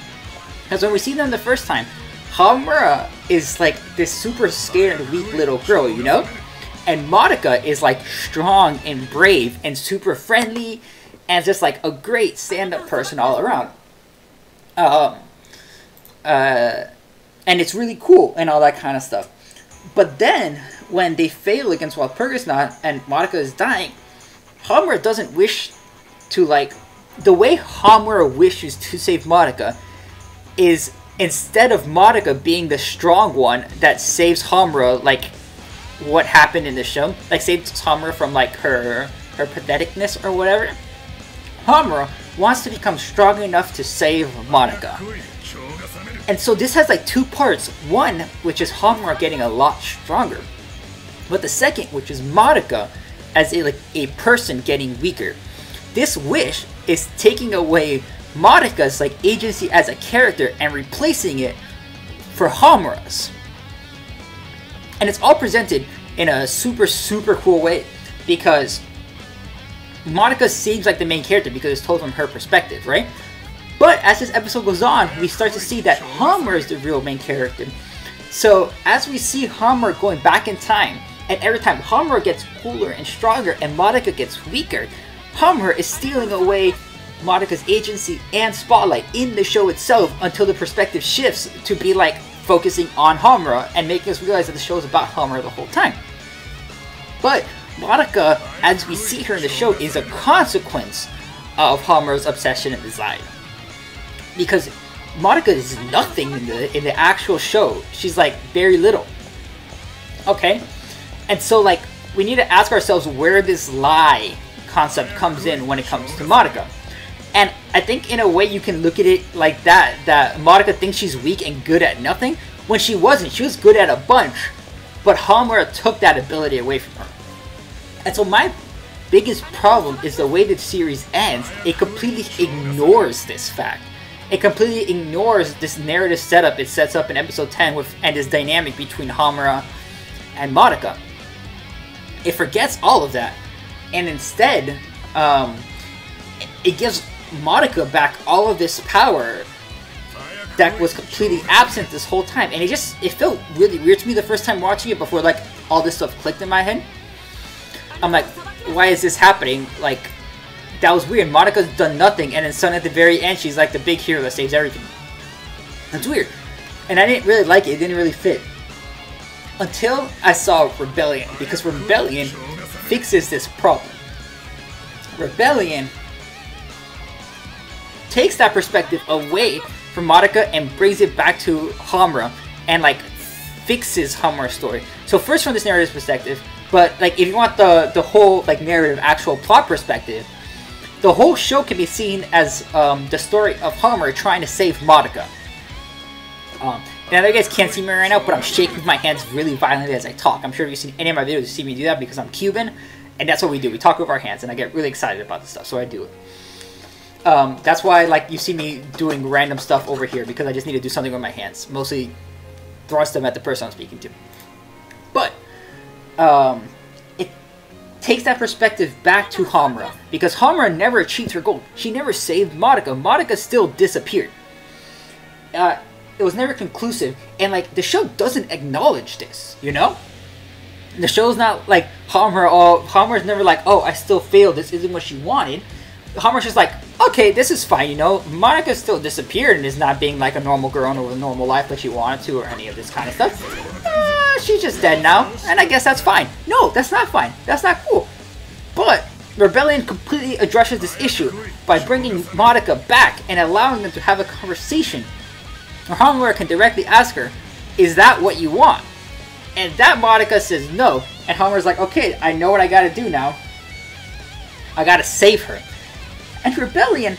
Because when we see them the first time, Hamura is like this super scared, weak little girl, you know? And Madoka is like strong and brave and super friendly and just like a great stand-up person all around. And it's really cool and all that kind of stuff. But then, when they fail against Walpurgisnacht and Madoka is dying, Hamura doesn't wish to, like, the way Hamura wishes to save Madoka is, instead of Madoka being the strong one that saves Hamura, like what happened in the show, like saves Hamura from like her patheticness or whatever, Hamura wants to become strong enough to save Madoka. And so this has like two parts. One, which is Hamura getting a lot stronger, but the second, which is Madoka as a person getting weaker. This wish is taking away Monika's like agency as a character and replacing it for Homura's. And it's all presented in a super cool way, because Monika seems like the main character because it's told from her perspective, right? But as this episode goes on, we start to see that Homura is the real main character. So as we see Homura going back in time, and every time Homura gets cooler and stronger and Monika gets weaker, Homura is stealing away Monika's agency and spotlight in the show itself until the perspective shifts to be like focusing on Homura and making us realize that the show is about Homura the whole time. But Monika, as we see her in the show, is a consequence of Homura's obsession and desire. Because Monika is nothing in the actual show. She's like very little. Okay? And so like we need to ask ourselves where this lie concept comes in when it comes to Monika. And I think in a way you can look at it like that Monika thinks she's weak and good at nothing, when she wasn't. She was good at a bunch, but Homura took that ability away from her. And so my biggest problem is the way the series ends. It completely ignores this fact. It completely ignores this narrative setup it sets up in episode 10 and this dynamic between Homura and Monika. It forgets all of that, and instead it gives Monika back all of this power that was completely absent this whole time. And it felt really weird to me the first time watching it, before like all this stuff clicked in my head. I'm like, why is this happening? Like, that was weird. Monika's done nothing, and then suddenly at the very end she's like the big hero that saves everything. That's weird. And I didn't really like it. It didn't really fit. Until I saw Rebellion, because Rebellion fixes this problem. Rebellion takes that perspective away from Monika and brings it back to Homura and like fixes Homura's story. So first from this narrative perspective, but like if you want the whole like narrative actual plot perspective, the whole show can be seen as the story of Homura trying to save Monika. Now you guys can't see me right now, but I'm shaking my hands really violently as I talk. I'm sure if you've seen any of my videos, you see me do that because I'm Cuban, and that's what we do. We talk with our hands, and I get really excited about this stuff, so I do it. That's why like you see me doing random stuff over here, because I just need to do something with my hands. Mostly thrust them at the person I'm speaking to. But it takes that perspective back to Homura, because Homura never achieved her goal. She never saved Monika. Monika still disappeared. It was never conclusive, and like the show doesn't acknowledge this, you know? The show's not like Homura's never like, oh, I still failed, this isn't what she wanted. Homura's just like, okay, this is fine, you know? Monika still disappeared and is not being like a normal girl with a normal life like she wanted to, or any of this kind of stuff. She's just dead now, and I guess that's fine. No, that's not fine. That's not cool. But Rebellion completely addresses this issue by bringing Monika back and allowing them to have a conversation where Homura can directly ask her, is that what you want? And that Monika says no, and Homura's like, okay, I know what I gotta do now. I gotta save her. And Rebellion,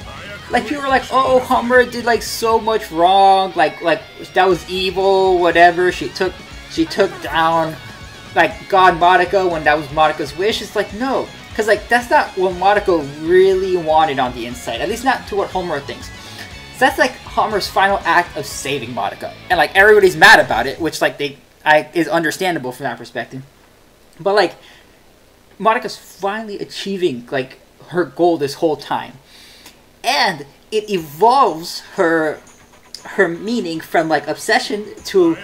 like people were like, oh, Homura did like so much wrong, like that was evil, whatever. She took down like God Monika when that was Monika's wish. It's like, no, because like that's not what Monika really wanted on the inside, at least not to what Homura thinks. So that's like Homura's final act of saving Monika, and like everybody's mad about it, which like is understandable from that perspective. But like Monika's finally achieving like her goal this whole time, and it evolves her meaning from like obsession to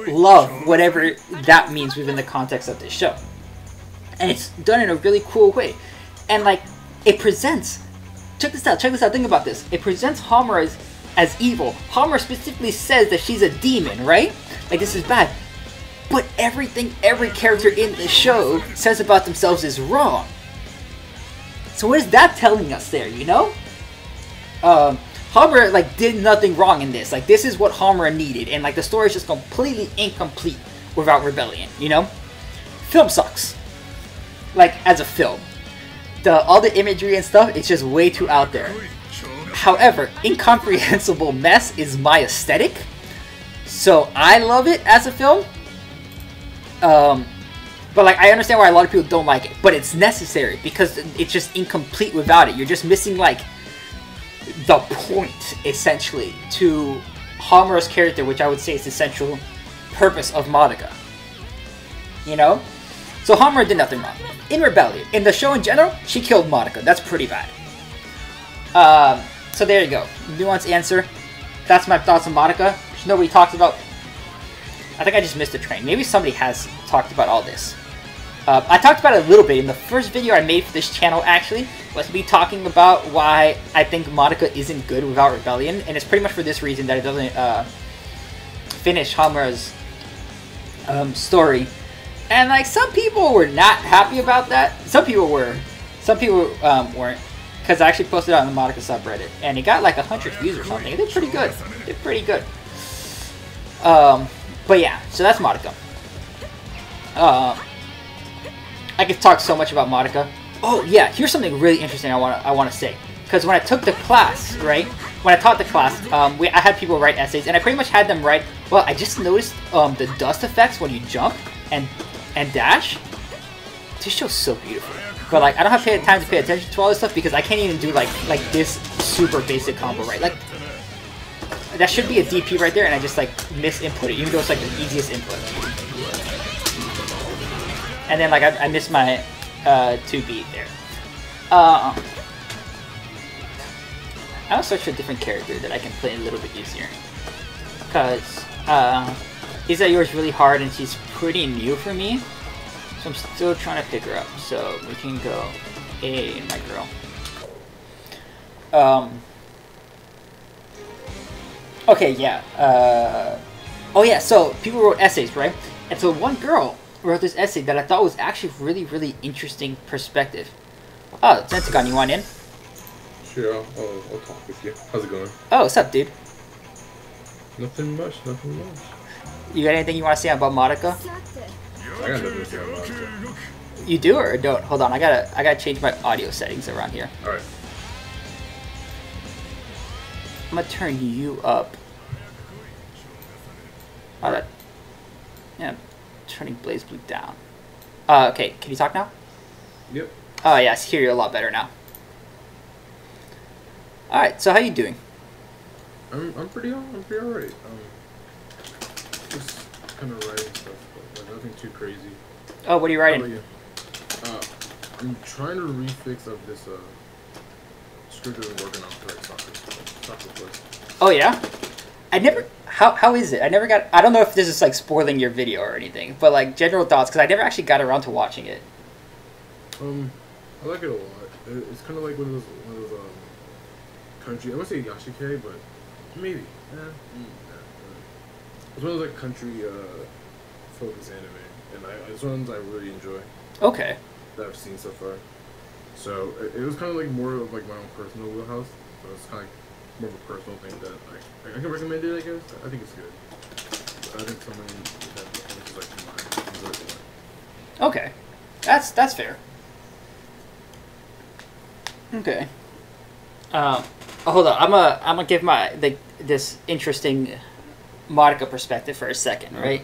love, whatever that means within the context of this show. And it's done in a really cool way, and like it presents. Check this out, think about this. It presents Homura as evil. Homura specifically says that she's a demon, right? Like, this is bad. But everything every character in the show says about themselves is wrong. So what is that telling us there, you know? Homura, like, did nothing wrong in this. Like, this is what Homura needed, and, like, the story is just completely incomplete without Rebellion, you know? Film sucks. Like, as a film. All the imagery and stuff, it's just way too out there. However, Incomprehensible Mess is my aesthetic, so I love it as a film. But like, I understand why a lot of people don't like it, but it's necessary because it's just incomplete without it. You're just missing like the point, essentially, to Hamura's character, which I would say is the central purpose of Madoka. You know? So Hamura did nothing wrong. In Rebellion, in the show in general, she killed Madoka. That's pretty bad. So there you go. Nuanced answer. That's my thoughts on Madoka. Nobody talked about... I think I just missed a train. Maybe somebody has talked about all this. I talked about it a little bit in the first video I made for this channel, actually, was me talking about why I think Madoka isn't good without Rebellion, and it's pretty much for this reason that it doesn't finish Hamura's story. And like, some people were not happy about that. Some people were. Some people weren't. Because I actually posted it on the Madoka subreddit, and it got like 100 views or something. It did pretty good. It did pretty good. But yeah, so that's Madoka. I could talk so much about Madoka. Oh yeah, here's something really interesting I want to say. Because when I took the class, right? When I taught the class, I had people write essays, and I pretty much had them write. Well, I just noticed the dust effects when you jump and dash. This show's so beautiful. But like, I don't have time to pay attention to all this stuff because I can't even do like this super basic combo, right? Like, that should be a DP right there, and I just like misinput it, even though it's like the easiest input. And then like I missed my 2-beat there. I'll search for a different character that I can play a little bit easier. Because Izayori is really hard and she's pretty new for me. So I'm still trying to pick her up. So we can go A, my girl. Okay, yeah. Oh yeah, so people wrote essays, right? And so one girl wrote this essay that I thought was actually really, really interesting perspective. Oh, Zentugan, you want in? Sure, I'll talk with you. How's it going? Oh, what's up, dude? Nothing much, nothing much. You got anything you want to say about Madoka? I got nothing to say about Madoka. You do or don't? Hold on, I gotta change my audio settings around here. Alright. I'm gonna turn you up. Oh, that... Yeah, turning Blaze Blue down. Okay, can you talk now? Yep. Oh yeah, I hear you a lot better now. Alright, so how you doing? I'm pretty alright. Just kind of writing stuff, but like nothing too crazy. Oh, what are you writing? How about you? I'm trying to refix of this script that I'm working on for like soccer place. Oh yeah? I never... How is it? I never got... I don't know if this is like spoiling your video or anything, but like general thoughts, because I never actually got around to watching it. I like it a lot. It's kind of like one of those country... I wouldn't say yashikei, but maybe. It's one of those like country focused anime, and it's ones I really enjoy. Okay. That I've seen so far. So it was kind of like more of like my own personal wheelhouse. So it's kind of like more of a personal thing that I can recommend it. I guess I think it's good. I think someone that is like mine. Okay, that's fair. Okay. Hold on. I'm gonna give my this interesting Madoka perspective for a second, right?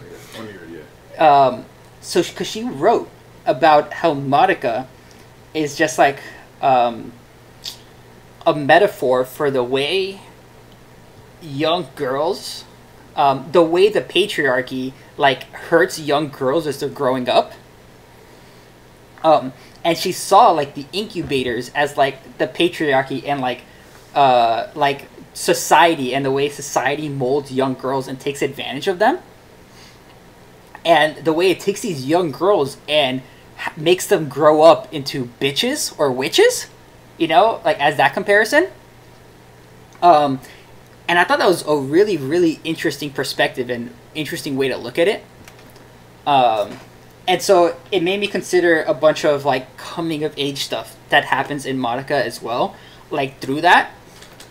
So because she wrote about how Madoka is just like a metaphor for the way young girls, the way the patriarchy like hurts young girls as they're growing up. And she saw like the incubators as like the patriarchy and like society and the way society molds young girls and takes advantage of them. And the way it takes these young girls and makes them grow up into bitches or witches, you know, like as that comparison. And I thought that was a really, really interesting perspective and interesting way to look at it. And so it made me consider a bunch of like coming of age stuff that happens in Madoka as well, like through that,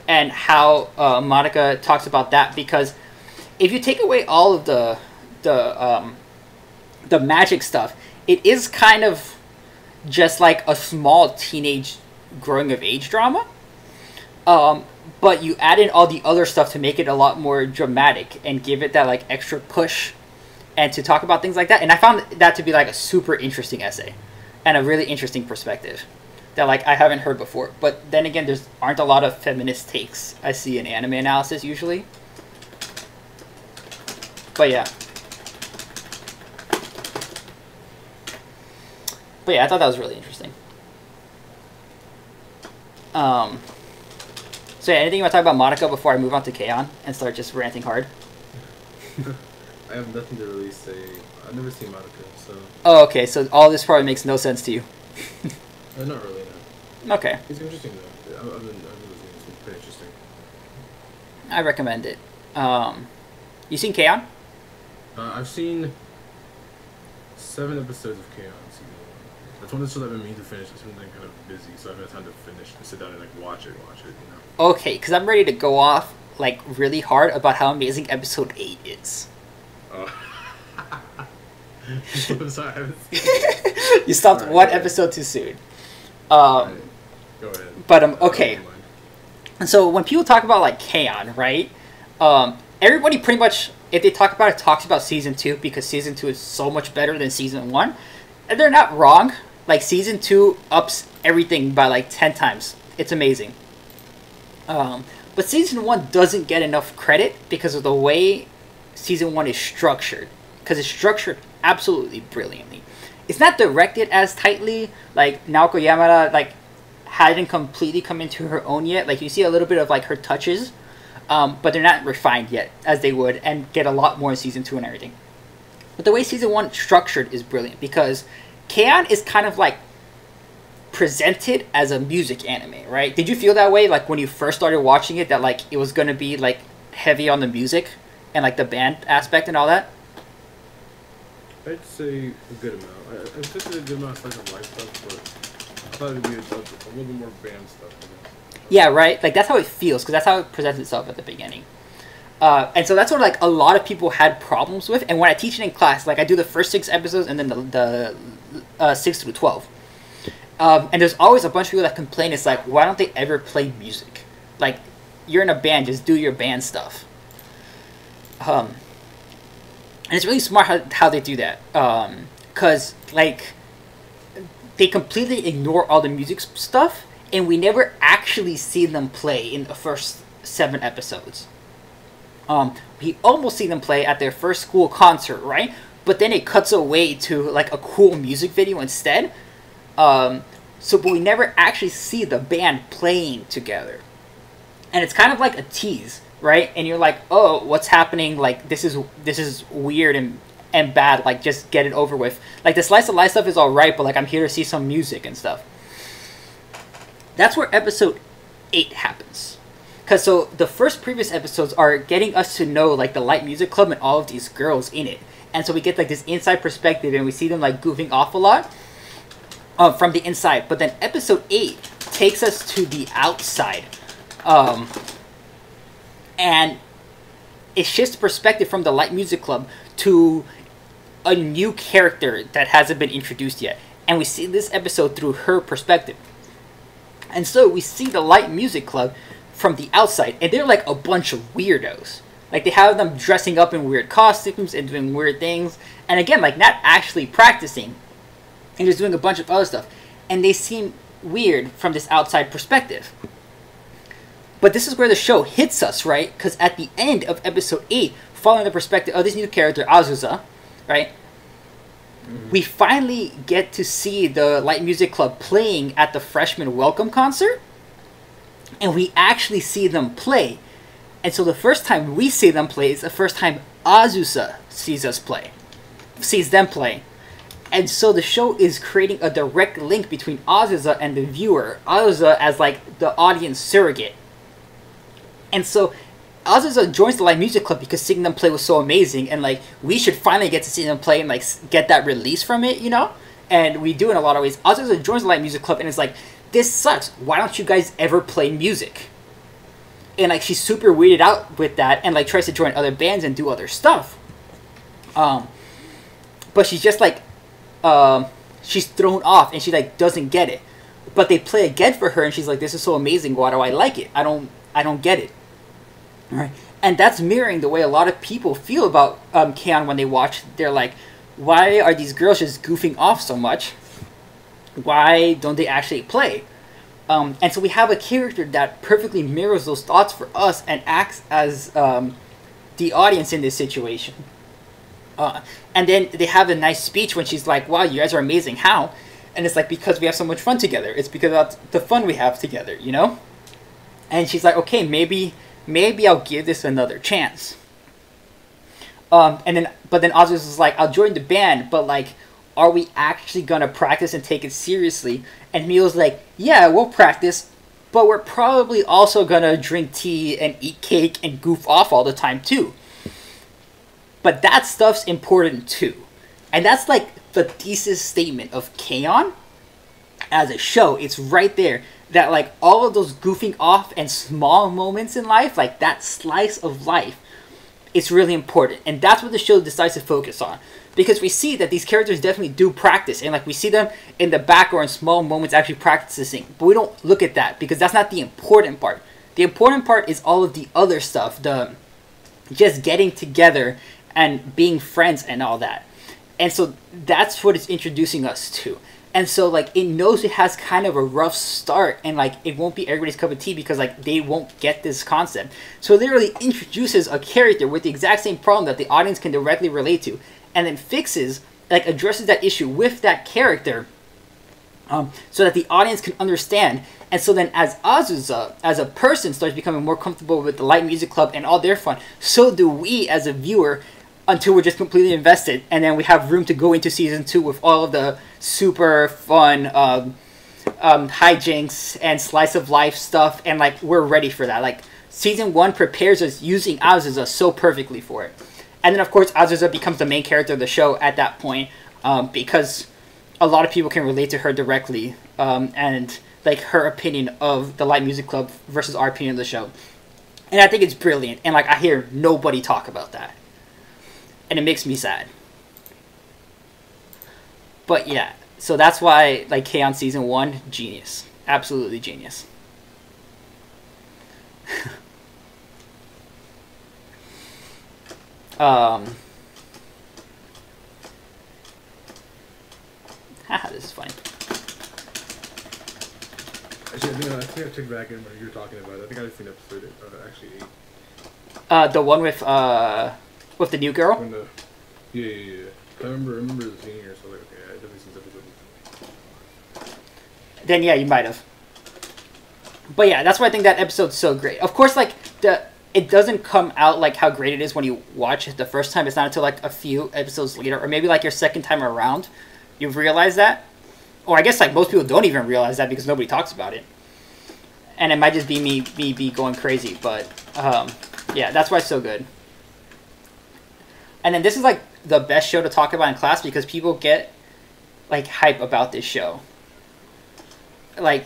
and how Madoka talks about that. Because if you take away all of the magic stuff, it is kind of just like a small teenage growing of age drama. But you add in all the other stuff to make it a lot more dramatic and give it that like extra push and to talk about things like that. And I found that to be like a super interesting essay and a really interesting perspective. that like I haven't heard before. But then again, there's aren't a lot of feminist takes I see in anime analysis usually. But yeah. But yeah, I thought that was really interesting. So yeah, anything you want to talk about Monica before I move on to K-On! And start just ranting hard? I have nothing to really say. I've never seen Monica, so... Oh, okay, so all this probably makes no sense to you. Not really, no. Okay. It's interesting, though. I've been listening. It's pretty interesting. I recommend it. You seen K-On!? I've seen 7 episodes of K-On! Season 1. That's one of the shows I've been meaning to finish. It's been like, kind of busy, so I've had time to finish and sit down and like watch it, you know? Okay, because I'm ready to go off like really hard about how amazing episode 8 is. Oh. I'm sorry, I haven't seen it. You stopped Right, one okay. episode too soon. Right. Go ahead. But okay. And so when people talk about like K-On!, right? Everybody pretty much, if they talk about it, talks about season 2 because season 2 is so much better than season 1. And they're not wrong. Like season 2 ups everything by like 10 times. It's amazing. But season 1 doesn't get enough credit because of the way season 1 is structured. Because it's structured absolutely brilliantly. It's not directed as tightly. Like Naoko Yamada like hadn't completely come into her own yet. Like you see a little bit of like her touches. But they're not refined yet as they would and get a lot more in season 2 and everything. But the way season 1 structured is brilliant because K-On! Is kind of like presented as a music anime, right? Did you feel that way like when you first started watching it that like it was going to be like heavy on the music and like the band aspect and all that? I'd say a good amount. I took a good amount of slice of life stuff, but I thought it would be a little bit more band stuff. Yeah, right? Like that's how it feels because that's how it presents itself at the beginning. And so that's what like a lot of people had problems with. And when I teach it in class, like I do the first 6 episodes and then the 6 through 12. And there's always a bunch of people that complain. It's like, why don't they ever play music? Like, you're in a band, just do your band stuff. And it's really smart how they do that. Because, like, they completely ignore all the music stuff. And we never actually see them play in the first 7 episodes. We almost see them play at their first school concert, right? But then it cuts away to like a cool music video instead. But we never actually see the band playing together. And it's kind of like a tease, right? And you're like, oh, what's happening? Like this is weird and bad. Like just get it over with. Like the slice of life stuff is alright, but like I'm here to see some music and stuff. That's where episode 8 happens. Because so the first previous episodes are getting us to know like the Light Music Club and all of these girls in it. And so we get like this inside perspective and we see them like goofing off a lot from the inside. But then episode 8 takes us to the outside. And it shifts the perspective from the Light Music Club to a new character that hasn't been introduced yet. And we see this episode through her perspective. And so we see the Light Music Club from the outside, and they're like a bunch of weirdos. Like they have them dressing up in weird costumes and doing weird things, and again, like not actually practicing, and just doing a bunch of other stuff. And they seem weird from this outside perspective. But this is where the show hits us, right? Because at the end of episode 8, following the perspective of this new character, Azusa, right? Mm-hmm. We finally get to see the Light Music Club playing at the freshman welcome concert. And we actually see them play. And so the first time we see them play is the first time Azusa sees them play. And so the show is creating a direct link between Azusa and the viewer. Azusa as like the audience surrogate. And so Azusa joins the Light Music Club because seeing them play was so amazing. And like we should finally get to see them play and like get that release from it, you know? And we do in a lot of ways. Azusa joins the Light Music Club and is like, this sucks. Why don't you guys ever play music? And like she's super weirded out with that and like tries to join other bands and do other stuff. But she's just like she's thrown off and she like doesn't get it. But they play again for her and she's like, this is so amazing. Why do I like it? I don't get it. All right. And that's mirroring the way a lot of people feel about K-On! When they watch. They're like, why are these girls just goofing off so much? Why don't they actually play? And so we have a character that perfectly mirrors those thoughts for us and acts as the audience in this situation. And then they have a nice speech when she's like, wow, you guys are amazing. How? And it's like, because we have so much fun together. It's because of the fun we have together, you know? And she's like, okay, maybe I'll give this another chance. But then Azus is like, I'll join the band, but like, are we actually gonna practice and take it seriously? And Mio's like, yeah, we'll practice, but we're probably also gonna drink tea and eat cake and goof off all the time too. But that stuff's important too. And that's like the thesis statement of K-On! As a show. It's right there. That like all of those goofing off and small moments in life, like that slice of life, it's really important. And that's what the show decides to focus on. Because we see that these characters definitely do practice. And like we see them in the back or in small moments actually practicing. But we don't look at that because that's not the important part. The important part is all of the other stuff. The just getting together and being friends and all that. And so that's what it's introducing us to. And so like it knows it has kind of a rough start and like it won't be everybody's cup of tea because like they won't get this concept. So it literally introduces a character with the exact same problem that the audience can directly relate to. And then fixes, like addresses that issue with that character so that the audience can understand. And so then as Azusa, as a person, starts becoming more comfortable with the Light Music Club and all their fun, so do we as a viewer until we're just completely invested. And then we have room to go into season 2 with all of the super fun hijinks and slice of life stuff. And like we're ready for that. Like season 1 prepares us using Azusa so perfectly for it. And then, of course, Azusa becomes the main character of the show at that point because a lot of people can relate to her directly and, like, her opinion of the Light Music Club versus our opinion of the show. And I think it's brilliant. And, like, I hear nobody talk about that. And it makes me sad. But, yeah. So that's why, like, K-On! Season 1, genius. Absolutely genius. Haha, this is fine. Actually, I think I checked back in when you were talking about it. I think I've seen episode actually 8. The one with the new girl? Yeah. I remember the senior, so like, okay, I definitely seen episode. Then yeah, you might have. But yeah, that's why I think that episode's so great. Of course, like it doesn't come out like how great it is when you watch it the first time. It's not until like a few episodes later, or maybe like your second time around, you realize that. Or I guess like most people don't even realize that because nobody talks about it. And it might just be me going crazy, but yeah, that's why it's so good. And then this is like the best show to talk about in class because people get like hype about this show. Like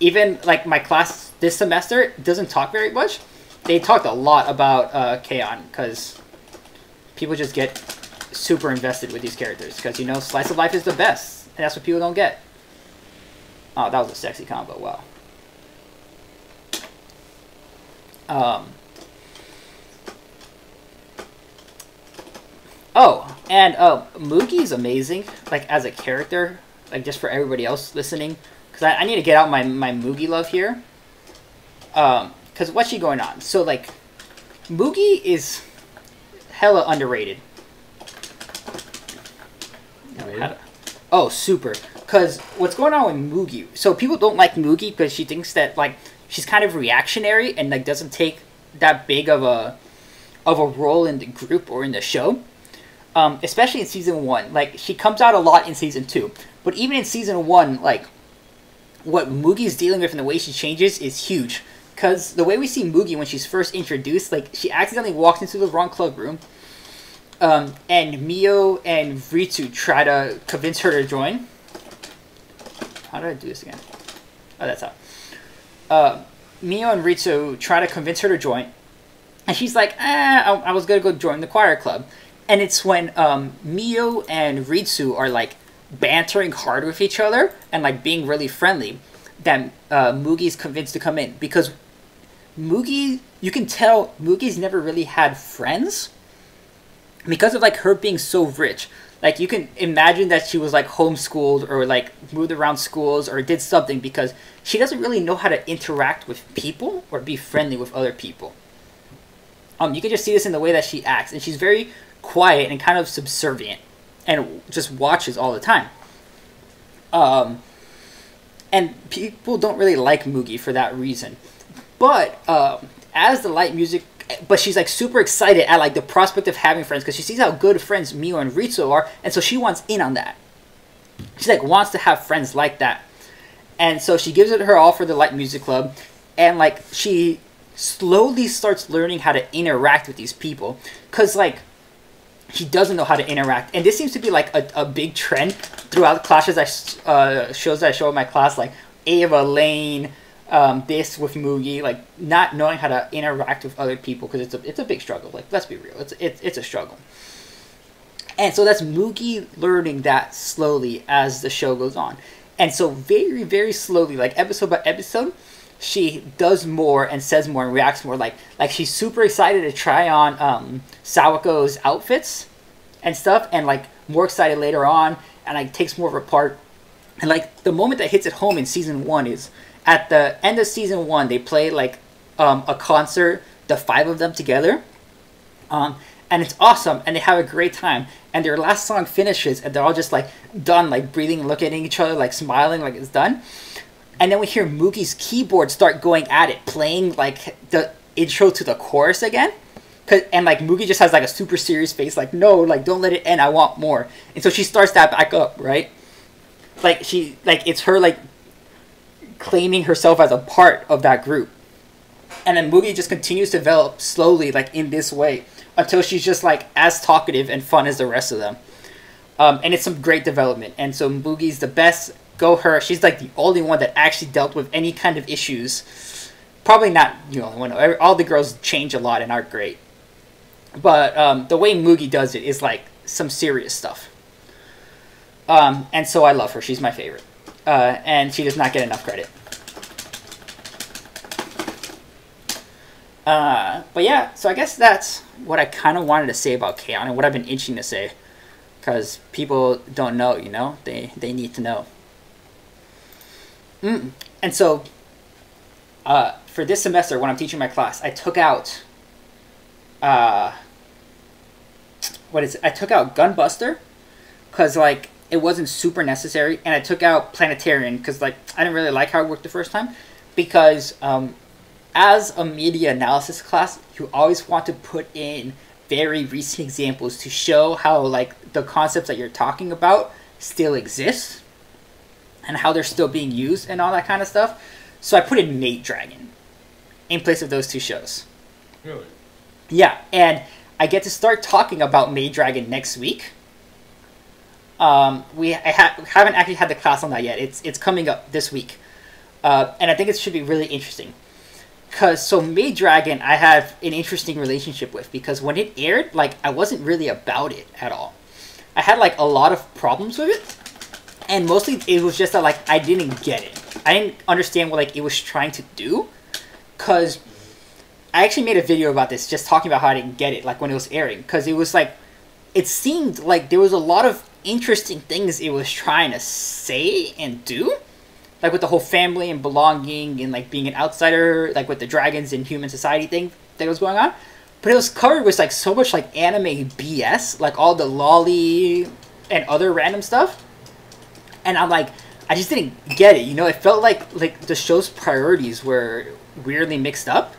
even like my class this semester doesn't talk very much. They talked a lot about K-On! Because people just get super invested with these characters. Because, you know, Slice of Life is the best. And that's what people don't get. Oh, that was a sexy combo. Wow. Oh, and Moogie's amazing. Like, as a character. Like, just for everybody else listening. Because I need to get out my Moogie love here. Because what's she going on? So, like, Moogie is hella underrated. Oh, super. Because what's going on with Moogie? So, people don't like Moogie because she thinks that, like, she's kind of reactionary and, like, doesn't take that big of a role in the group or in the show. Especially in Season 1. Like, she comes out a lot in Season 2. But even in Season 1, like, what Moogie's dealing with and the way she changes is huge. Because the way we see Moogie when she's first introduced, like, she accidentally walks into the wrong club room. And Mio and Ritsu try to convince her to join. How did I do this again? Oh, that's how. Mio and Ritsu try to convince her to join. And she's like, I was going to go join the choir club. And it's when Mio and Ritsu are, like, bantering hard with each other and, like, being really friendly that Moogie's convinced to come in. Because Moogie, you can tell Moogie's never really had friends because of, like, her being so rich. Like, you can imagine that she was, like, homeschooled or, like, moved around schools or did something because she doesn't really know how to interact with people or be friendly with other people. You can just see this in the way that she acts. And she's very quiet and kind of subservient and just watches all the time. And people don't really like Mugi for that reason. But as the light music... But she's, like, super excited at, like, the prospect of having friends because she sees how good friends Mio and Ritsu are, and so she wants in on that. She, like, wants to have friends like that. And so she gives it her all for the light music club, and, like, she slowly starts learning how to interact with these people because, like, she doesn't know how to interact. And this seems to be, like, a big trend throughout the classes shows that I show in my class, like Ava, Lane... this with Mugi, like, not knowing how to interact with other people because it's a big struggle. Like, let's be real, it's a struggle. And so that's Mugi learning that slowly as the show goes on. And so very, very slowly, like episode by episode, she does more and says more and reacts more. Like she's super excited to try on Sawako's outfits and stuff, and like more excited later on, and like takes more of a part. And like the moment that hits it home in season 1 is at the end of season 1, they play like a concert, the 5 of them together, and it's awesome, and they have a great time. And their last song finishes, and they're all just like done, like breathing, looking at each other, like smiling, like it's done. And then we hear Mugi's keyboard start going at it, playing like the intro to the chorus again. And like Mugi just has like a super serious face, like, no, like don't let it end, I want more. And so she starts that back up, right? Like it's her like claiming herself as a part of that group. And then Mugi just continues to develop slowly, like in this way, until she's just like as talkative and fun as the rest of them. And it's some great development. And so Mugi's the best. Go her. She's like the only one that actually dealt with any kind of issues. Probably not the only one. All the girls change a lot and aren't great. But the way Mugi does it is like some serious stuff. And so I love her. She's my favorite. And she does not get enough credit. But yeah, so I guess that's what I kind of wanted to say about K-On! And what I've been itching to say. Because people don't know, you know? They need to know. And so, for this semester, when I'm teaching my class, I took out... I took out Gunbuster. Because, like, it wasn't super necessary. And I took out Planetarian. Because, like, I didn't really like how it worked the first time. Because, as a media analysis class, you always want to put in very recent examples to show how, like, the concepts that you're talking about still exist and how they're still being used and all that kind of stuff. So I put in Maid Dragon in place of those two shows. Really? Yeah, and I get to start talking about Maid Dragon next week. I haven't actually had the class on that yet. It's coming up this week. And I think it should be really interesting. So Maid Dragon, I have an interesting relationship with, because when it aired, like, I wasn't really about it at all. I had, like, a lot of problems with it, and mostly it was just that, like, I didn't get it. I didn't understand what, like, it was trying to do, because I actually made a video about this, just talking about how I didn't get it, like, when it was airing, because it was, like, it seemed like there was a lot of interesting things it was trying to say and do. Like, with the whole family and belonging and, like, being an outsider, like, with the dragons and human society thing that was going on. But it was covered with, like, so much, like, anime BS. Like, all the lolly and other random stuff. And I'm like, I just didn't get it, you know? It felt like the show's priorities were weirdly mixed up.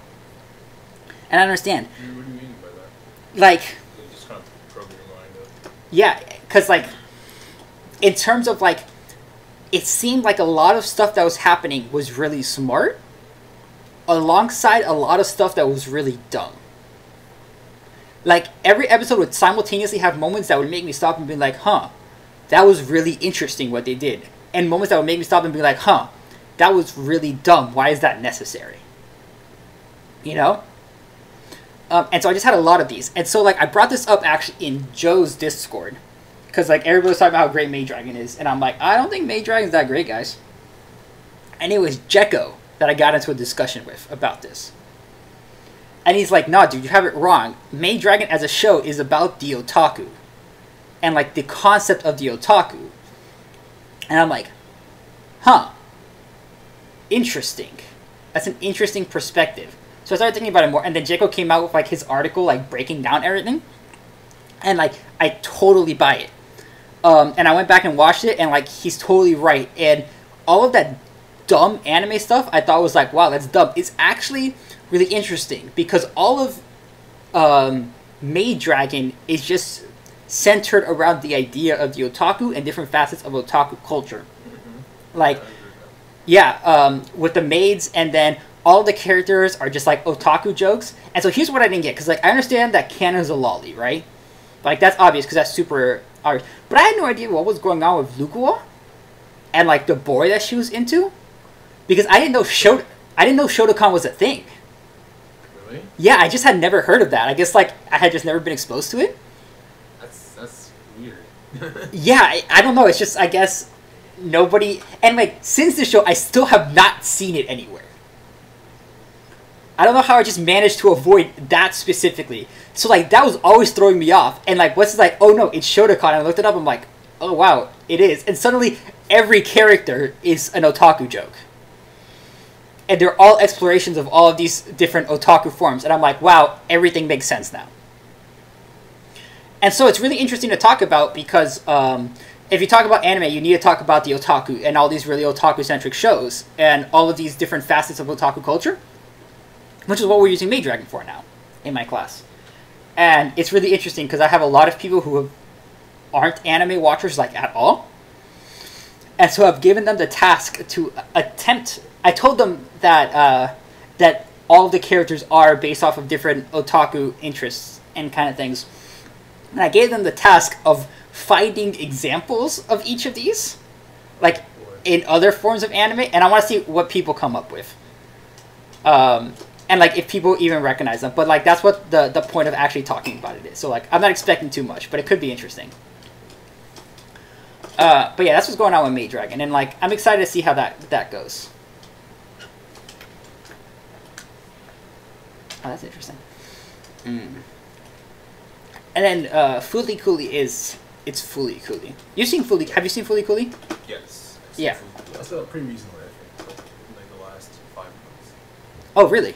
And I understand. What do you mean by that? Like... It just kind of broke your mind up. Yeah, because, like, in terms of, like... It seemed like a lot of stuff that was happening was really smart, alongside a lot of stuff that was really dumb. Like, every episode would simultaneously have moments that would make me stop and be like, huh, that was really interesting what they did. And moments that would make me stop and be like, huh, that was really dumb. Why is that necessary? You know? And so I just had a lot of these. And so, like, I brought this up actually in Joe's Discord. Because, like, everybody was talking about how great Maid Dragon is. And I'm like, I don't think Maid Dragon's that great, guys. And it was Jekko that I got into a discussion with about this. And he's like, nah, dude, you have it wrong. Maid Dragon as a show is about the otaku. and like the concept of the otaku. And I'm like, huh, interesting. That's an interesting perspective. So I started thinking about it more, and then Jacob came out with like his article, like breaking down everything, and like I totally buy it. And I went back and watched it, and like he's totally right. And all of that dumb anime stuff, I thought was like, wow, that's dumb. It's actually really interesting because all of Maid Dragon is just centered around the idea of the otaku and different facets of otaku culture. Like, yeah, with the maids, and then all the characters are just like otaku jokes. And so here's what I didn't get, because like I understand that Kanna's a lolly, right? Like that's obvious because that's super art. But I had no idea what was going on with Lukuwa and like the boy that she was into, because I didn't know Shotokan was a thing. Really? Yeah, I just had never heard of that. I guess like I had just never been exposed to it. That's weird. Yeah, I don't know. It's just I guess nobody, and like since the show, I still have not seen it anywhere. I don't know how I just managed to avoid that specifically. So like that was always throwing me off. And like what's like, oh no, it's Shotokan. And I looked it up. I'm like, oh wow, it is. And suddenly every character is an otaku joke. And they're all explorations of all of these different otaku forms. And I'm like, wow, everything makes sense now. And so it's really interesting to talk about because if you talk about anime, you need to talk about the otaku and all these really otaku-centric shows and all of these different facets of otaku culture, which is what we're using Maid Dragon for now in my class. And it's really interesting because I have a lot of people who aren't anime watchers like at all. And so I've given them the task to attempt. I told them that that all of the characters are based off of different otaku interests and kind of things. And I gave them the task of finding examples of each of these, like in other forms of anime, and I want to see what people come up with. And like if people even recognize them. But like that's what the point of actually talking about it is. So like I'm not expecting too much, but it could be interesting. But yeah, that's what's going on with Maid Dragon, and like I'm excited to see how that goes. Oh, that's interesting. And then Fooly Cooly it's Fooly Cooly. Have you seen Fooly Cooly? Yes. Yeah. I saw it pretty recently, I think. Like the last 5 months. Oh, really?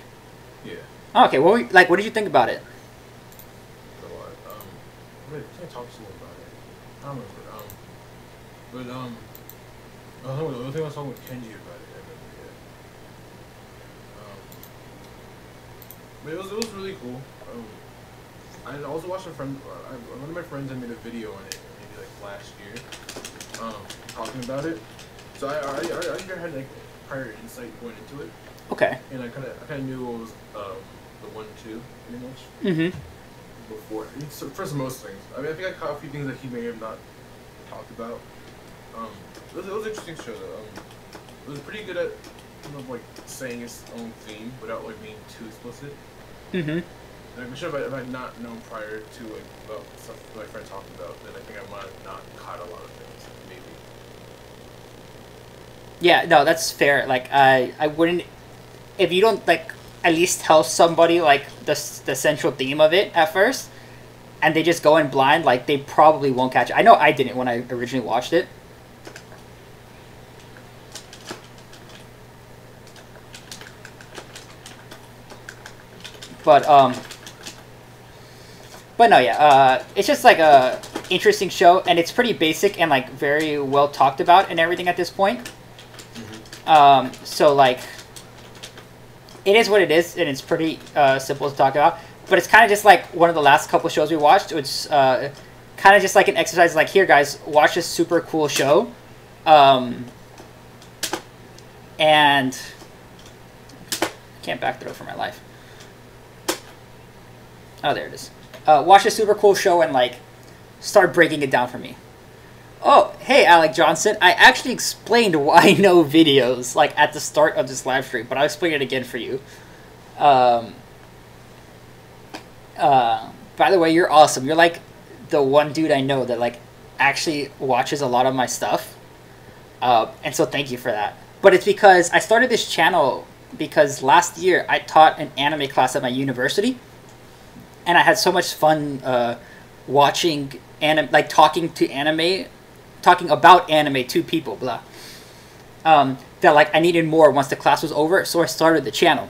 Yeah. Oh, okay. What did you think about it? So what? Wait, can I talk to you about it? I don't remember. I think I was talking with Kenji about it. I remember, yeah. But it was really cool. I also watched one of my friends had made a video on it maybe like last year, talking about it. So I think I had like prior insight going into it. Okay. And I kind of knew what was the 1-2 pretty much. Mm-hmm. Before, so for most things. I mean, I think I caught a few things that he may have not talked about. It was an interesting show though. It was pretty good at kind of like saying its own theme without like being too explicit. Mm-hmm. I'm sure if I had not known prior to like about stuff that my friend talked about, then I think I might have not caught a lot of things. Maybe. Yeah, no, that's fair. Like I wouldn't, if you don't like at least tell somebody like the central theme of it at first, and they just go in blind, like they probably won't catch it. I know I didn't when I originally watched it. But no, yeah, it's just like a interesting show, and it's pretty basic and like very well talked about and everything at this point. Mm-hmm. So like, it is what it is, and it's pretty simple to talk about. But it's kind of just like one of the last couple shows we watched. It's kind of just like an exercise, like here, guys, watch this super cool show, and I can't back throw for my life. Oh, there it is. Watch a super cool show and like start breaking it down for me. Oh, hey, Alec Johnson. I actually explained why no videos like at the start of this live stream, but I'll explain it again for you. By the way, you're awesome. You're like the one dude I know that like actually watches a lot of my stuff, and so thank you for that. But it's because I started this channel because last year I taught an anime class at my university. And I had so much fun watching like talking about anime to people, blah. That like I needed more once the class was over, so I started the channel.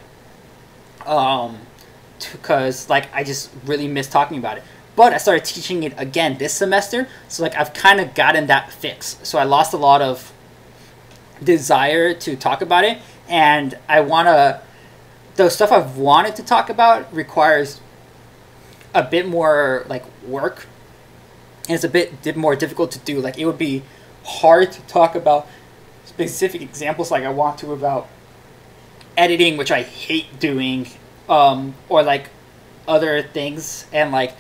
Because like I just really missed talking about it. But I started teaching it again this semester, so like I've kind of gotten that fix. So I lost a lot of desire to talk about it, and I wanna. The stuff I've wanted to talk about requires a bit more like work, and it's a bit more difficult to do. Like it would be hard to talk about specific examples like I want to about editing, which I hate doing, or like other things, and like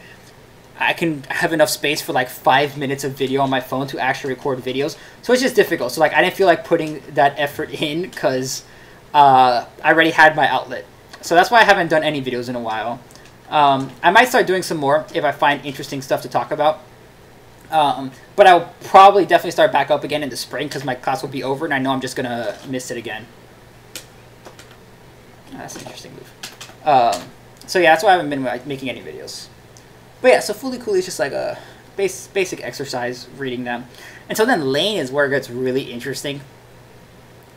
I can have enough space for like 5 minutes of video on my phone to actually record videos. So it's just difficult. So like I didn't feel like putting that effort in because I already had my outlet. So that's why I haven't done any videos in a while. I might start doing some more if I find interesting stuff to talk about. But I'll probably definitely start back up again in the spring because my class will be over and I know I'm just going to miss it again. That's an interesting move. So yeah, that's why I haven't been making any videos. But yeah, so Fooly Cooly is just like a basic exercise, reading them. And so then Lane is where it gets really interesting.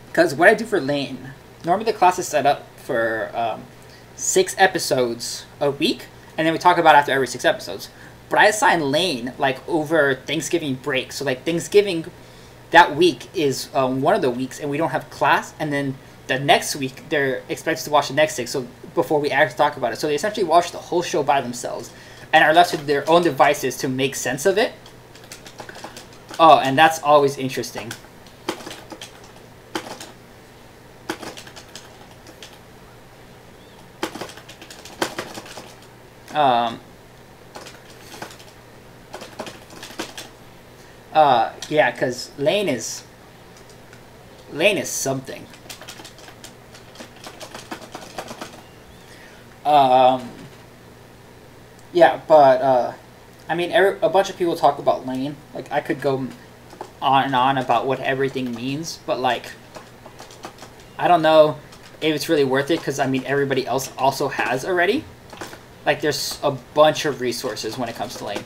Because what I do for Lane, normally the class is set up for 6 episodes a week, and then we talk about after every 6 episodes. But I assign Lane like over Thanksgiving break. So like Thanksgiving that week is one of the weeks, and we don't have class, and then the next week they're expected to watch the next 6. So before we actually talk about it, so they essentially watch the whole show by themselves and are left with their own devices to make sense of it. Oh, and that's always interesting. Yeah, because Lane is something. Yeah, but I mean, a bunch of people talk about Lane. Like, I could go on and on about what everything means, but like, I don't know if it's really worth it because I mean, everybody else also has already. Like, there's a bunch of resources when it comes to Lane,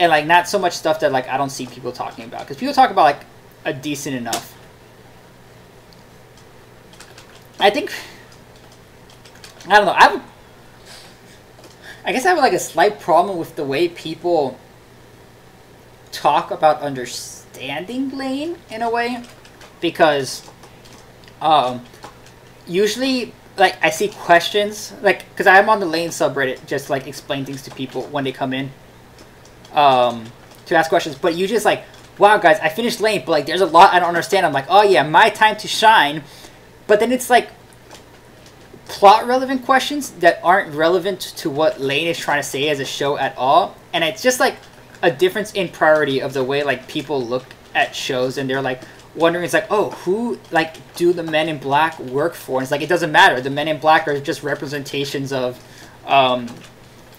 and like, not so much stuff that like I don't see people talking about, because people talk about like a decent enough. I think, I don't know. I guess I have like a slight problem with the way people talk about understanding Lane in a way, because usually like I see questions like, because I'm on the Lane subreddit just like explain things to people when they come in to ask questions, but you just like, wow guys, I finished Lane, but like there's a lot I don't understand. I'm like, oh yeah, my time to shine. But then it's like plot relevant questions that aren't relevant to what Lane is trying to say as a show at all, and it's just like a difference in priority of the way like people look at shows, and they're like wondering, it's like, oh, who like do the Men in Black work for? And it's like, it doesn't matter. The Men in Black are just representations of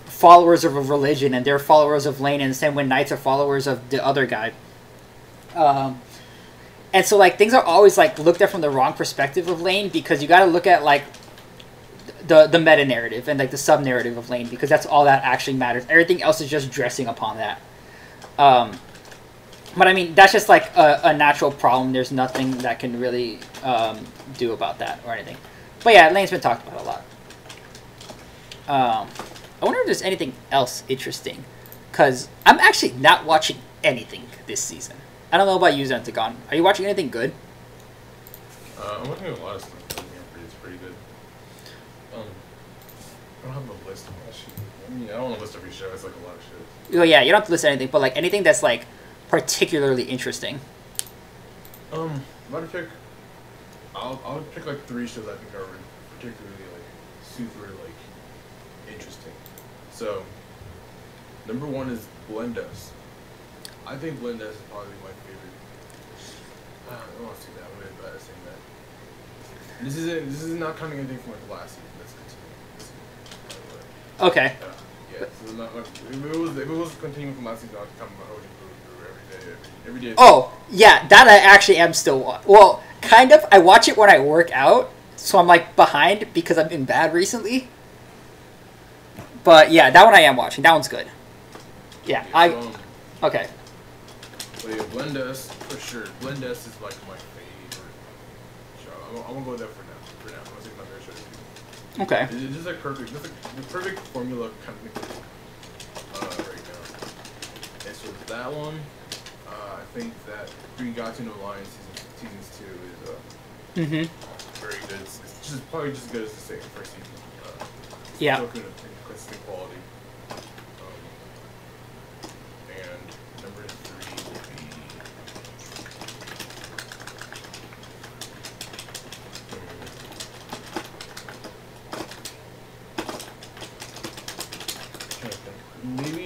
followers of a religion, and they're followers of Lane, and the same way Knights are followers of the other guy. And so like things are always like looked at from the wrong perspective of Lane, because you got to look at like the meta narrative and like the sub narrative of Lane, because that's all that actually matters. Everything else is just dressing upon that. But I mean, that's just like a natural problem. There's nothing that can really do about that or anything. But yeah, Lane's been talked about a lot. I wonder if there's anything else interesting, because I'm actually not watching anything this season. I don't know about you, Zentagon. Are you watching anything good? I'm watching a lot of stuff. It's pretty good. I don't have a list of all shit. I mean, I don't want to list every show. It's like a lot of shit. Well, yeah, you don't have to list anything, but like anything that's like particularly interesting. I'm about to pick. I'll pick like 3 shows I think are particularly like super like interesting. So, number 1 is Blendos. I think Blendos is probably my favorite. I don't want to say that. I'm really bad at saying that. This is not counting anything from like last season. Let's continue. Okay. Yeah. So not like, if it was continuing from last season, I'd come about Holy every day. Oh yeah, that I actually am still. Well, kind of. I watch it when I work out, so I'm like behind because I've been bad recently. But yeah, that one I am watching. That one's good. Yeah, okay. So yeah, Blendes for sure. Blendes is like my favorite show. I'm gonna go there for now. I'm gonna take my favorite show. Okay. It's just like perfect. It's like the perfect formula kind of thing right now. And so that one, I think that Three Gods No Lions seasons 2 is very good. It's just probably just as good as the second first season. Yeah. Still good at consistent quality. And number 3 will be. Maybe.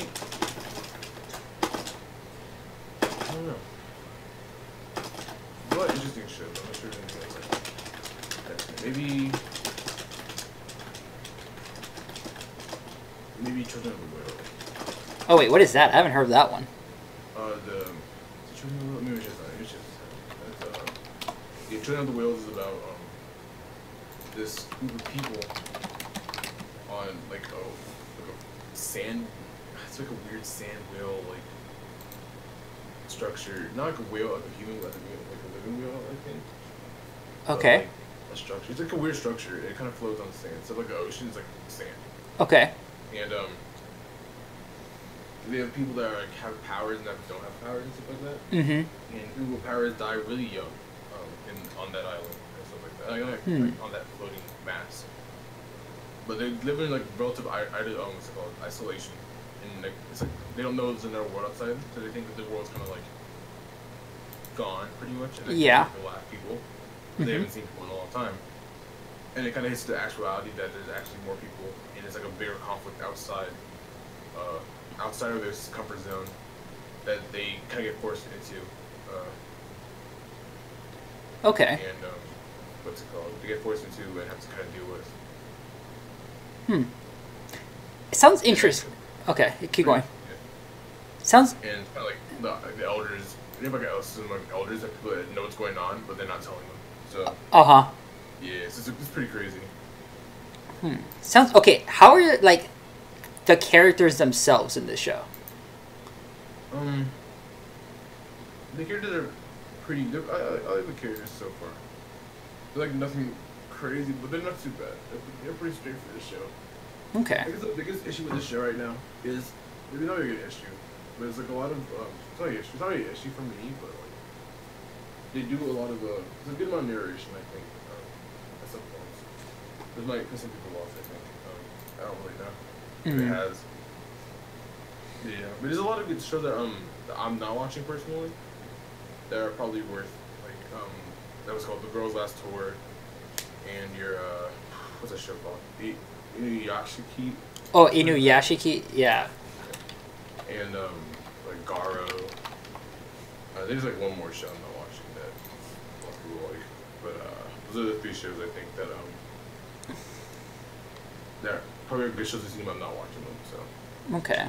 I don't know. What interesting show? I'm not sure anything else. Maybe Children of the Whale. Oh wait, what is that? I haven't heard of that one. The Children of the Whale. Maybe it's just yeah, Children of the Whales is about this group of people on like a sand. It's like a weird sand whale like structure. Not like a whale, like a human, like a living whale, I think. Okay. But, like, a structure. It's like a weird structure. It kind of floats on sand. So like the ocean is like sand. Okay. And they have people that are, like have powers and that don't have powers and stuff like that. And people with powers die really young, on that island and stuff like that. Like on that floating mass. But they live in like relative what's it called? Isolation. And like it's like they don't know there's another world outside, so they think that the world's kind of like gone pretty much. And they think they're the last people. They haven't seen people in a long time. And it kind of hits the actuality that there's actually more people, and it's like a bigger conflict outside of their comfort zone that they kind of get forced into. Okay. And what's it called? They get forced into and have to kind of deal with. It sounds interesting. Okay, keep going. Yeah. Sounds. And kind of like the elders, anybody else is like elders, that people that know what's going on, but they're not telling them. So. Yeah, it's pretty crazy. Sounds okay. How are like the characters themselves in this show? The characters are pretty. I like the characters so far. They're like nothing crazy, but they're not too bad. They're pretty straight for this show. Okay. I guess the biggest issue with this show right now is maybe not really an issue, but it's like a lot of it's not really an issue for me, but like they do a lot of there's a good amount of narration, I think, at some points. There's like some people lost, I think. I don't really know if it has. Yeah, but there's a lot of good shows that I'm not watching personally that are probably worth like that was called The Girls Last Tour, and your what's that show called? Inuyashiki. Oh, Inuyashiki, yeah. And like Garo. There's like one more show I'm not watching that a lot of people like, but those are the 3 shows I think that they're probably good shows to see, but I'm not watching them. So. Okay.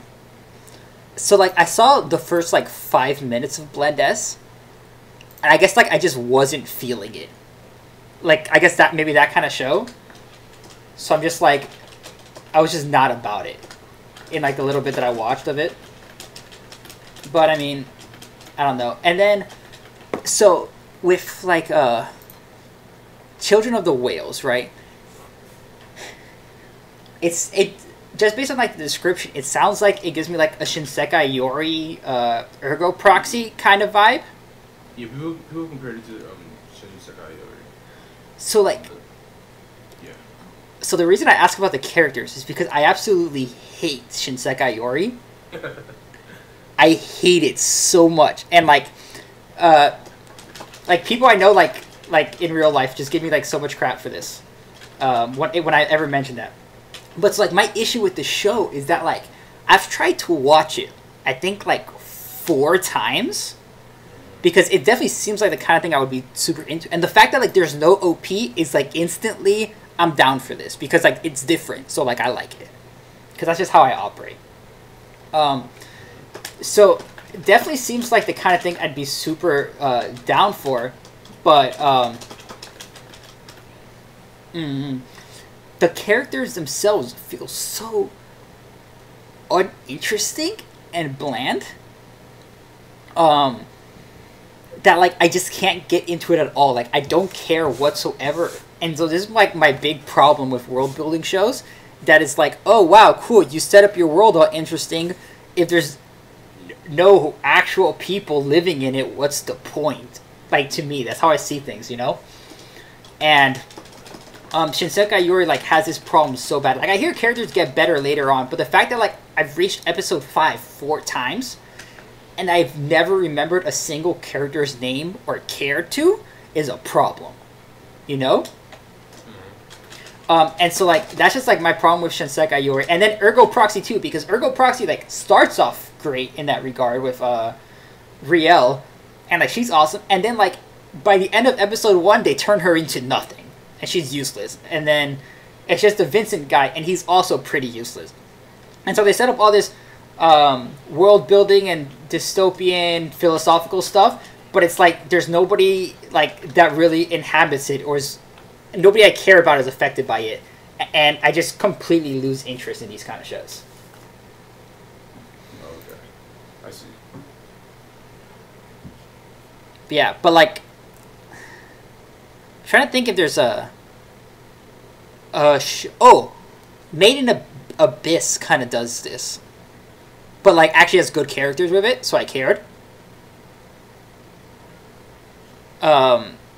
So like I saw the first like 5 minutes of Blendes, and I guess like I just wasn't feeling it. Like I guess that maybe that kind of show. So I'm just like, I was just not about it in like the little bit that I watched of it. But I mean, I don't know. And then, so with like Children of the Whales, right? It just based on like the description, it sounds like it gives me like a Shinsekai Yori Ergo Proxy kind of vibe. Yeah, people compared it to Shinsekai Yori. So like. So the reason I ask about the characters is because I absolutely hate Shinsekai Yori. I hate it so much, and like people I know like in real life just give me like so much crap for this. When I ever mention that, but it's like my issue with the show is that like I've tried to watch it, I think like 4 times, because it definitely seems like the kind of thing I would be super into, and the fact that like there's no OP is like instantly. I'm down for this because like it's different, so like I like it because that's just how I operate. So definitely seems like the kind of thing I'd be super down for, but the characters themselves feel so uninteresting, and bland. That like I just can't get into it at all. Like I don't care whatsoever. And so this is like my big problem with world building shows. That is like, oh wow, cool, you set up your world all interesting. If there's no actual people living in it, what's the point? Like to me, that's how I see things, you know? And Shinsekai Yori like has this problem so bad. Like I hear characters get better later on, but the fact that like I've reached episode 5 4 times and I've never remembered a single character's name or cared to is a problem. You know? And so, like, that's just, like, my problem with Shinsekai Yori. And then Ergo Proxy, too, because Ergo Proxy, like, starts off great in that regard with Riel. And, like, she's awesome. And then, like, by the end of episode 1, they turn her into nothing. And she's useless. And then it's just the Vincent guy, and he's also pretty useless. And so they set up all this world building and dystopian philosophical stuff. But it's like, there's nobody, like, that really inhabits it or is... Nobody I care about is affected by it. And I just completely lose interest in these kind of shows. Okay. I see. But yeah, but like... I'm trying to think if there's a... Made in Abyss kind of does this. But like actually has good characters with it, so I cared.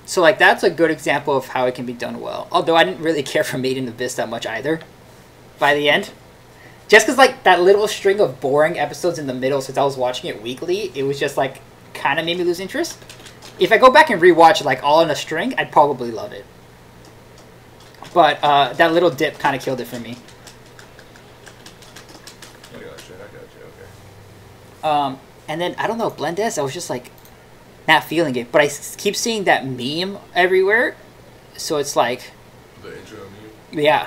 So, like, that's a good example of how it can be done well. Although I didn't really care for Made in Abyss that much either by the end. Just because, like, that little string of boring episodes in the middle since I was watching it weekly, it was just, like, kind of made me lose interest. If I go back and rewatch, like, all in a string, I'd probably love it. But that little dip kind of killed it for me. I got you, okay. And then, I don't know, Blendes, I was just, like... not feeling it, but I keep seeing that meme everywhere, so it's like... The intro meme? Yeah.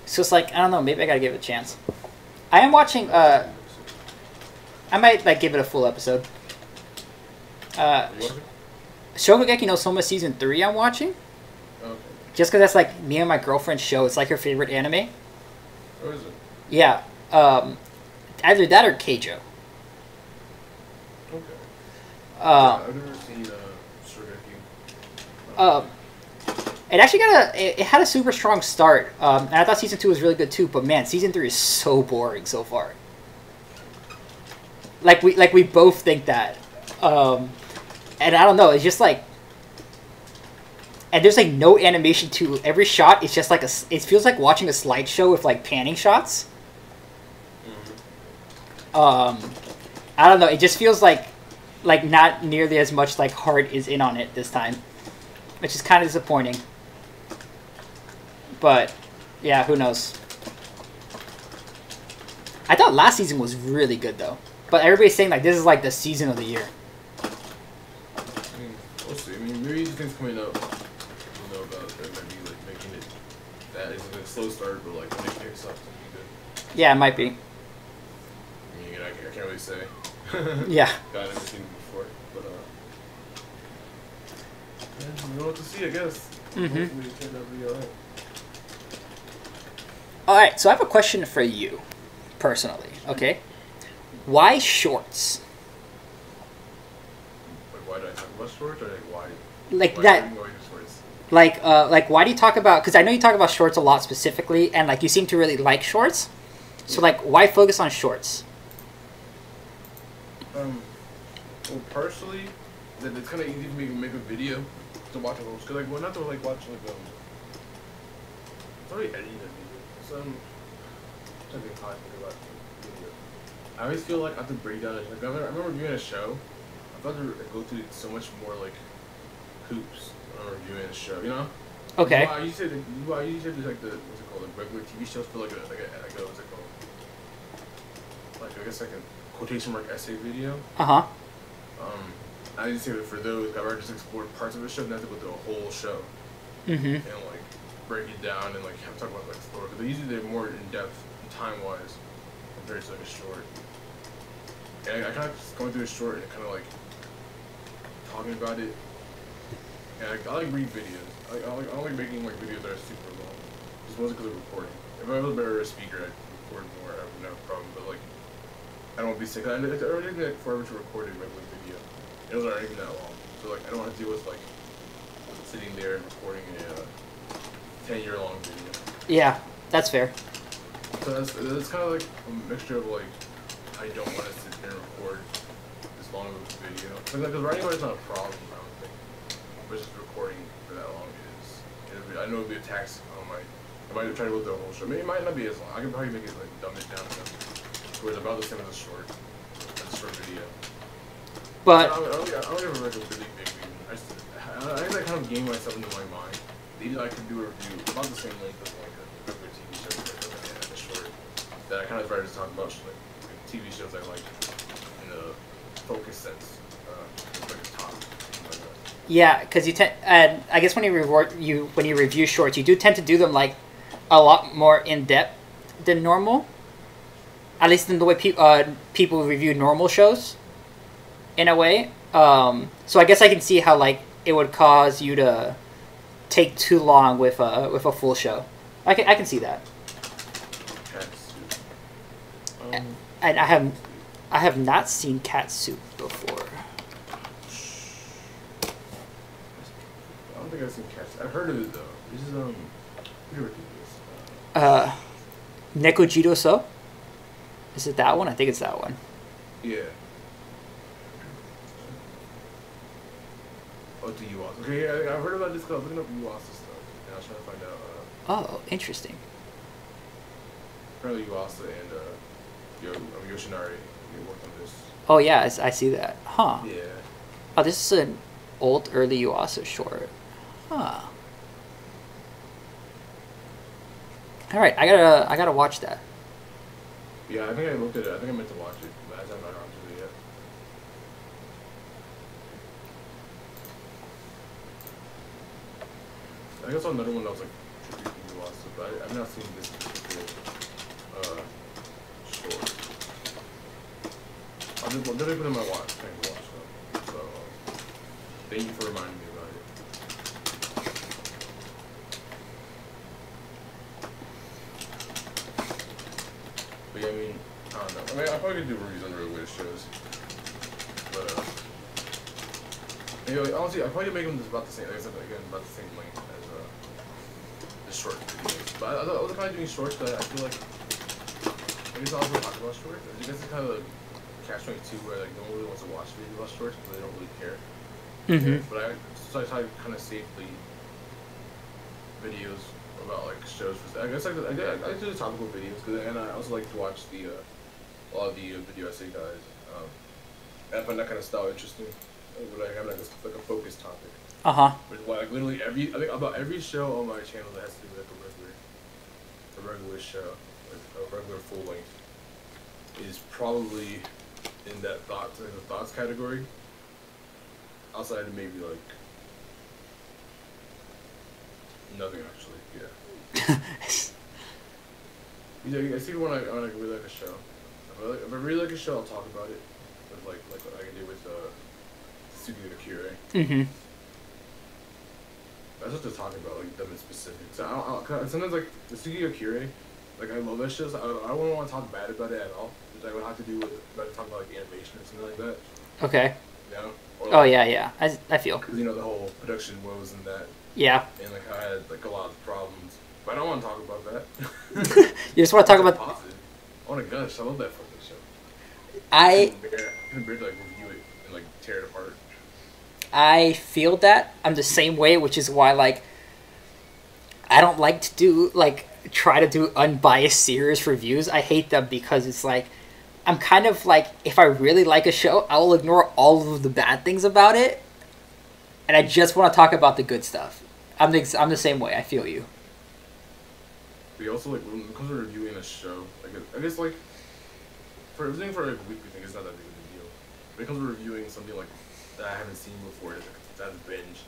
So it's like, I don't know, maybe I gotta give it a chance. I am watching, I might, like, give it a full episode. Shokugeki no Soma Season 3 I'm watching. Okay. Just because that's, like, me and my girlfriend's show. It's, like, her favorite anime. Oh, is it? Yeah. Either that or Keijo. Okay. I've never seen Shokugeki. It actually got it had a super strong start. And I thought Season 2 was really good, too. But, man, Season 3 is so boring so far. Like we both think that. And I don't know, it's just like... And there's like no animation to every shot. It's just like it feels like watching a slideshow with like panning shots. I don't know, it just feels like not nearly as much like heart is in on it this time. Which is kind of disappointing. But, yeah, who knows. I thought last season was really good though. But everybody's saying like this is like the season of the year. I mean, we'll see. I mean, maybe things coming up, you know, about that might be like making it that is a slow start, but like making it something good. Yeah, it might be. I mean, I can't really say. Yeah. God, I've never seen it before, but yeah, we know what to see, I guess. Hopefully it turned out to be alright. Alright, so I have a question for you, personally, okay? Why shorts? Like, why do I talk about shorts, or like why? Like why that. do I do shorts? Like why do you talk about? Because I know you talk about shorts a lot specifically, and like you seem to really like shorts. So like, why focus on shorts? Well, partially, that it's kind of easy for me to make a video to watch a because like, well, not to like watch like it's already editing a video. So something hard to watch a video. I always feel like I have to break down it. Like, I remember reviewing a show. I thought to go through so much more like hoops when I'm reviewing a show. You know? Okay. Well, I used to do like the what's it called, like regular TV shows for like a what's it called? Like I guess like a quotation mark essay video. I used to say that for those, I've just explored parts of the show, not to go through a whole show. And like break it down and like talk about like story. Because usually they're more in depth, time wise, compared to like a short. And I kind of just going through a short and kind of like talking about it. And I like read videos. I don't like making like videos that are super long. Just mostly because of recording. If I was a better speaker, I'd record more, I wouldn't have a problem. But like, I don't want to be sick. It's already like forever to record a regular video. It was already even that long. So like, I don't want to deal with like sitting there and recording a 10-year long video. Yeah, that's fair. So that's kind of like a mixture of like, I don't want to sit there and record this long of a video. Because writing is not a problem, I don't think. But just recording for that long is, I know it would be a tax on my, I might try to go through the whole show. Maybe it might not be as long. I can probably make it like dumb it down enough where it's about the same as a short video. But I don't ever like a really big reason. I guess I kind of game myself into my mind. Maybe I could do a review about the same length as like a regular TV show, like a short. That I kind of try to talk about like TV shows I like in a focus sense, like a top. yeah, because you tend, I guess when you review shorts, you do tend to do them like a lot more in depth than normal. At least in the way people review normal shows, in a way. So I guess I can see how like it would cause you to take too long with a full show. I can see that. And I have not seen Cat Soup before. I don't think I've seen Cat Soup. I've heard of it though. This is who reviewed this? Nekojito So? Is it that one? I think it's that one. Yeah. Oh, to Yuasa. Okay, yeah, I've heard about this. I was looking up Yuasa stuff, and I was trying to find out. Oh, interesting. Apparently, Yuasa and Yoshinari worked on this. Oh yeah, I see that. Huh. Yeah. Oh, this is an old, early Yuasa short. Huh. All right, I gotta watch that. Yeah, I think I looked at it. I think I meant to watch it, but I haven't gotten around to it yet. I guess another one that was like tricky to watch, but I've not seen this particular short. I'll just put it in my watch thing to watch though. So thank you for reminding me about it. But yeah, I mean, I don't know. I mean, I probably could do reviews on regular shows, but anyway, honestly, I probably make them just about the same. Like I said again, about the same length as the short videos. But I was kind of doing shorts, but I feel like I guess I also talk about shorts. I guess it's kind of like catch-22 where like no one really wants to watch videos about shorts because they don't really care. Mm-hmm. But I try to kind of save the videos about like shows. I guess like I do the topical videos, and I also like to watch a lot of the video essay guys. I find that kind of style interesting. But I have like a focused topic. But like literally I think about every show on my channel that has to do with like a regular show, like a regular full length, is probably in that thoughts category. Outside of maybe like nothing actually, yeah. I see when I really like a show. If I really like a show, I'll talk about it. With like what I can do with Sugi Akira. Mm-hmm. That's what they're talking about, like them in specific. So sometimes like the Sugi Akira, like I love that show. So I wouldn't want to talk bad about it at all. Which I would have to do with talk about like animation or something like that. Okay. You know? Or, like, oh yeah. I feel. Because you know the whole production woes and that. Yeah. And like I had like a lot of problems, but I don't want to talk about that. You just want to talk about. Positive. Oh my gosh, I love that fucking show. I couldn't bear to like review it and like tear it apart. I feel that I'm the same way, which is why like I don't like to try to do unbiased serious reviews. I hate them because it's like I'm kind of like, if I really like a show, I will ignore all of the bad things about it, and I just want to talk about the good stuff. I'm the same way. I feel you. But also like when it comes to reviewing a show, like I guess like for everything for like a weekly thing, it's not that big of a deal. When it comes to reviewing something like that I haven't seen before, that's binge,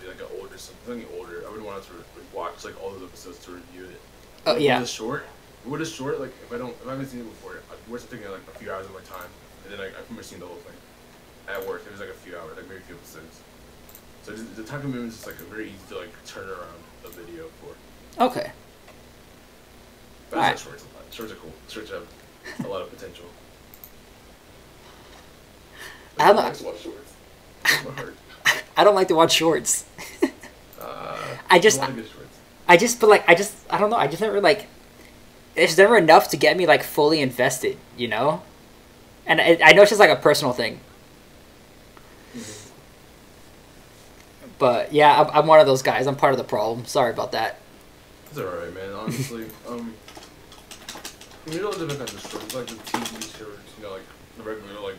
be like an older something older. I wouldn't want to watch like all those episodes to review it. Oh yeah. With a short, like if I haven't seen it before, I'd waste taking like a few hours of my time, and then I've never seen the whole thing. At work, it was like a few hours, like maybe a few episodes. So the time commitment is just like very easy to like turn around a video for. Okay. But I like shorts a lot. Shorts are cool. Shorts have a lot of potential. I don't know. I like to watch shorts. That's my heart. I don't like to watch shorts. I just, a lot of good shorts. I don't know. I just never like. It's never enough to get me like fully invested, you know. And I know it's just like a personal thing. Mm-hmm. But yeah, I'm one of those guys. I'm part of the problem. Sorry about that. It's alright, man. Honestly, you know, different kinds of shorts, like the TV shorts, you know, like the regular, like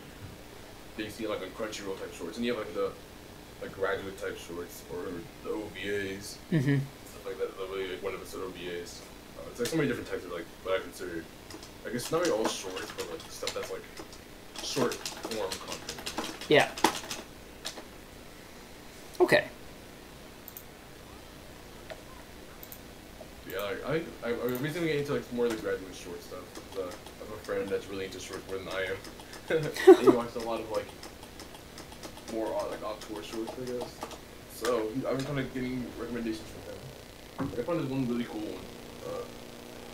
they see like a Crunchyroll type shorts, and you have like the like graduate type shorts or the OVAs, stuff like that. Literally like one episode OVAs. It's like so many different types of like what I consider, I guess not really all shorts, but like stuff that's like short form content. Yeah. Okay. Yeah, like I recently get into like more of the graduate short stuff. I have a friend that's really into shorts more than I am. And he watches a lot of like more like auteur shorts, I guess. So I've been kind of getting recommendations from him. Like, I found this one really cool one.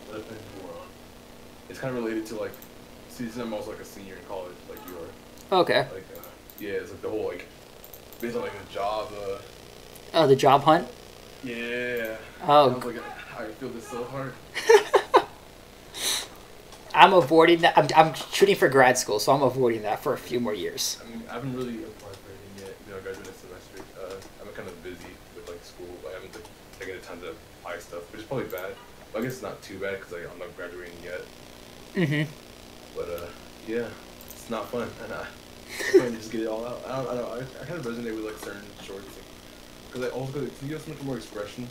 That I've been more on. It's kind of related to like, since I'm also like a senior in college, like you are. Okay. Like yeah, it's like the whole like based on like the job. Oh, the job hunt. Yeah. Oh. I was like, I feel this so hard. I'm avoiding that. I'm shooting for grad school, so I'm avoiding that for a few more years. I mean, I haven't really applied for anything yet. You know, I graduated this semester. I'm kind of busy with like school. I haven't taken the time to apply stuff, which is probably bad. But I guess it's not too bad because I'm not graduating yet. Mhm. But yeah, it's not fun, and I just get it all out. I don't know. I kind of resonate with like certain shorts, because I also you have so much more expression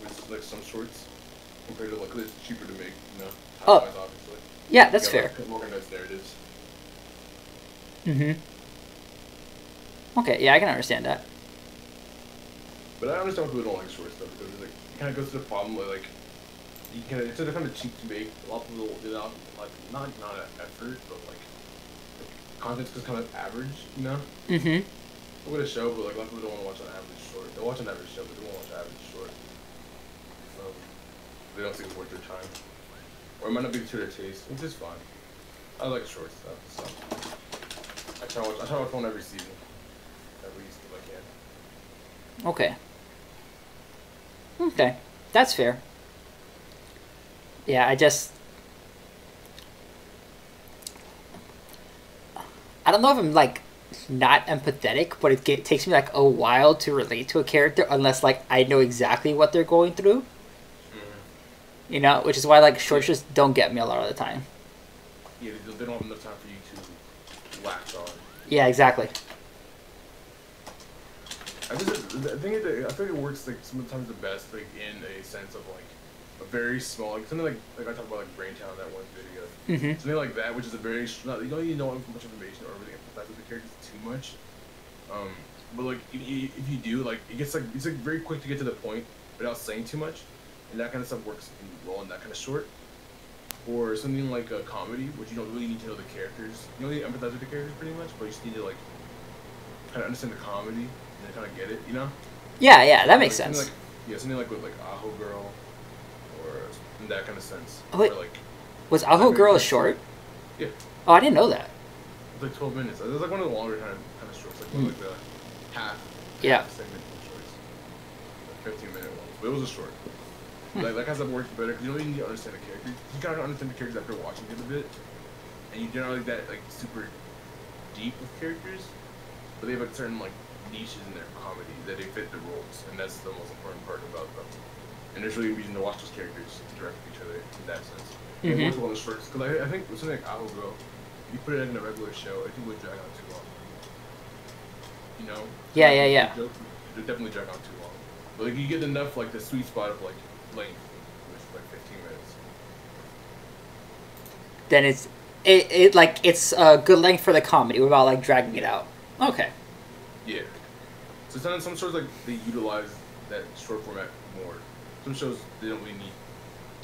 with like some shorts compared to like 'cause it's cheaper to make, you know. Oh. Obviously. Yeah, that's fair. Like, more organized narratives. Okay, yeah, I can understand that. But I understand why people don't like short stuff because like it kind of goes to the problem where like you can it's kind of cheap to make. A lot of people do that like not an effort, but like content's just kind of average, you know. With a show, but like a lot of people don't want to watch an average short. They watch an average show, but they don't want to watch an average short. They don't think it's worth their time, or it might not be to their taste, which is fine. I like short stuff, so I try to watch one every season, at least if I can. Okay. Okay, that's fair. Yeah, I don't know if I'm like not empathetic, but it takes me like a while to relate to a character unless like I know exactly what they're going through. You know, which is why like shorts just don't get me a lot of the time. Yeah, they don't have enough time for you to latch on. Yeah, exactly. I think I feel like it works like sometimes the best like in a sense of like a very small like something like I talked about like Brain Town that one video. Something like that, which is a very not, you don't need to know much information or really empathize with the characters too much. But like if you do, like it gets like it's like very quick to get to the point without saying too much. And that kind of stuff works well in that kind of short. Or something like a comedy, which you don't really need to know the characters. You don't need to empathize with the characters pretty much, but you just need to like kind of understand the comedy and kind of get it, you know? Yeah, that makes sense. Something like with like Aho Girl, or in that kind of sense. Oh, wait, or like, was Aho Girl a short? Yeah. Oh, I didn't know that. It's like 12 minutes. It was like one of the longer kind of shorts, like one of like the half segment shorts, like 15-minute ones. But it was a short. Like that kind of stuff works better because you don't even need to understand the characters. You kind of understand the characters after watching it a bit, and you're not like that like super deep with characters, but they have like certain like niches in their comedy that they fit the roles, and that's the most important part about them. And there's really a reason to watch those characters interact with each other in that sense. And it works well in the shorts because I think with something like Aho Girl, you put it in a regular show, I think it would drag on too long. You know? Yeah. It would definitely drag on too long. But like you get enough like the sweet spot of like length, which is like 15 minutes. Then it's a good length for the comedy without like dragging it out. Okay. Yeah. So some shows like they utilize that short format more. Some shows they don't really need.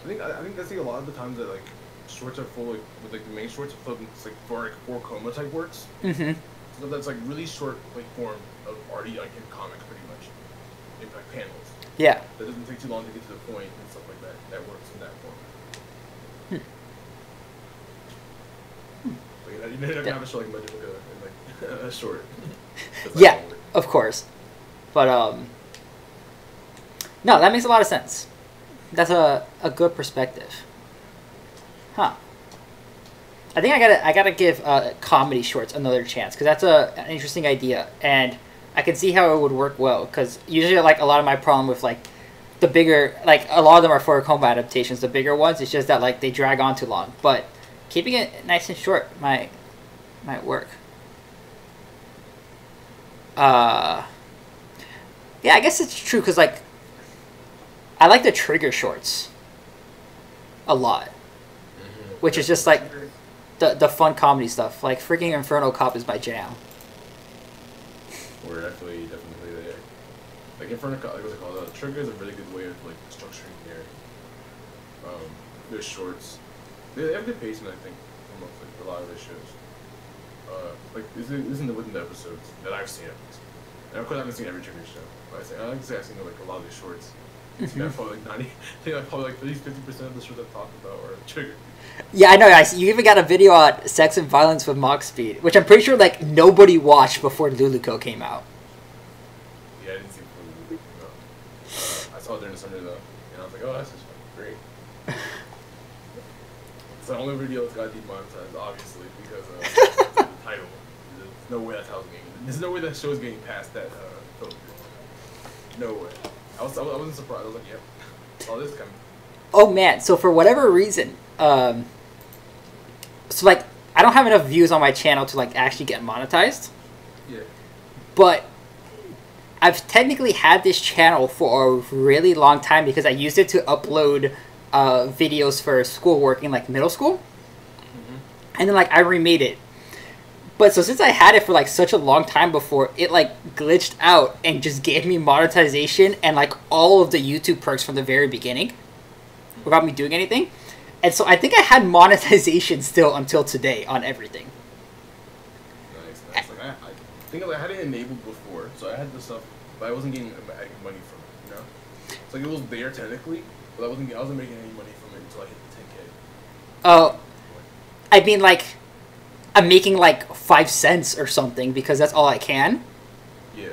I think a lot of the times that like shorts are full like with like the main shorts are it's like for like 4 coma type works. So that's like really short like form of already like in comics pretty much. impact panels. Yeah. That doesn't take too long to get to the point and stuff like that. That works in that form. Like, you're never gonna have a show like a short. Yeah, of course. But no, that makes a lot of sense. That's a good perspective. Huh. I think I gotta give comedy shorts another chance because that's an interesting idea, and I can see how it would work well. Because usually, like a lot of my problem with like the bigger, like a lot of them are for home adaptations. The bigger ones, it's just that like they drag on too long. But keeping it nice and short might work. Yeah, I guess it's true because like I like the trigger shorts a lot, which is just like the fun comedy stuff. Like freaking Inferno Cop is my jam. We're definitely there. Like Inferno Cop, like what's it called? Trigger is a really good way of like structuring their shorts. They have good pacing, I think, for most, like, a lot of their shows. Like this isn't within the episodes that I've seen at least. And of course, I haven't seen every Trigger show. But I like to say I've seen like a lot of the shorts. I think probably like 90. I think like probably like at least 50% of the shows I've talked about are Trigger. Yeah, I know. You even got a video on Sex and Violence with Mach Speed, which I'm pretty sure like nobody watched before Luluco came out. Yeah, I didn't see it before Luluco came out. I saw it during the summer though, and I was like, oh, that's just great. It's the only video that's got demonetized, obviously, because of the title. There's no way that's how it's getting. There's no way that show's getting past that filter. No way. I wasn't surprised. I was like, yep, all this is coming. Oh man! So for whatever reason, so like I don't have enough views on my channel to like actually get monetized. Yeah. But I've technically had this channel for a really long time because I used it to upload videos for schoolwork in like middle school, and then like I remade it. But so since I had it for like such a long time before, it like glitched out and just gave me monetization and like all of the YouTube perks from the very beginning without me doing anything. And so I think I had monetization still until today on everything. Nice. Like I think I had it enabled before, so I had the stuff, but I wasn't getting money from it. You know, it's like it was there technically, but I wasn't making any money from it until I hit the 10K. Oh, I mean like I'm making like 5 cents or something because that's all I can. Yeah.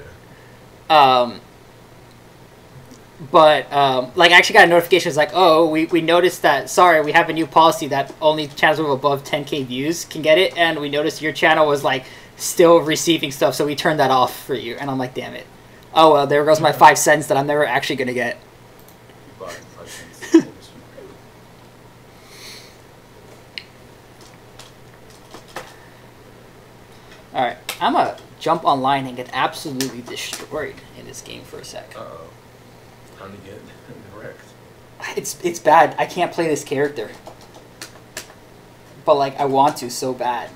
But like I actually got a notification. It's like, oh, we noticed that. Sorry, we have a new policy that only channels with above 10K views can get it, and we noticed your channel was like still receiving stuff, so we turned that off for you. And I'm like, damn it. Oh well, there goes my 5 cents that I'm never actually gonna get. All right, I'm gonna jump online and get absolutely destroyed in this game for a sec. Uh-oh. Time to get wrecked. It's bad. I can't play this character. But like I want to so bad.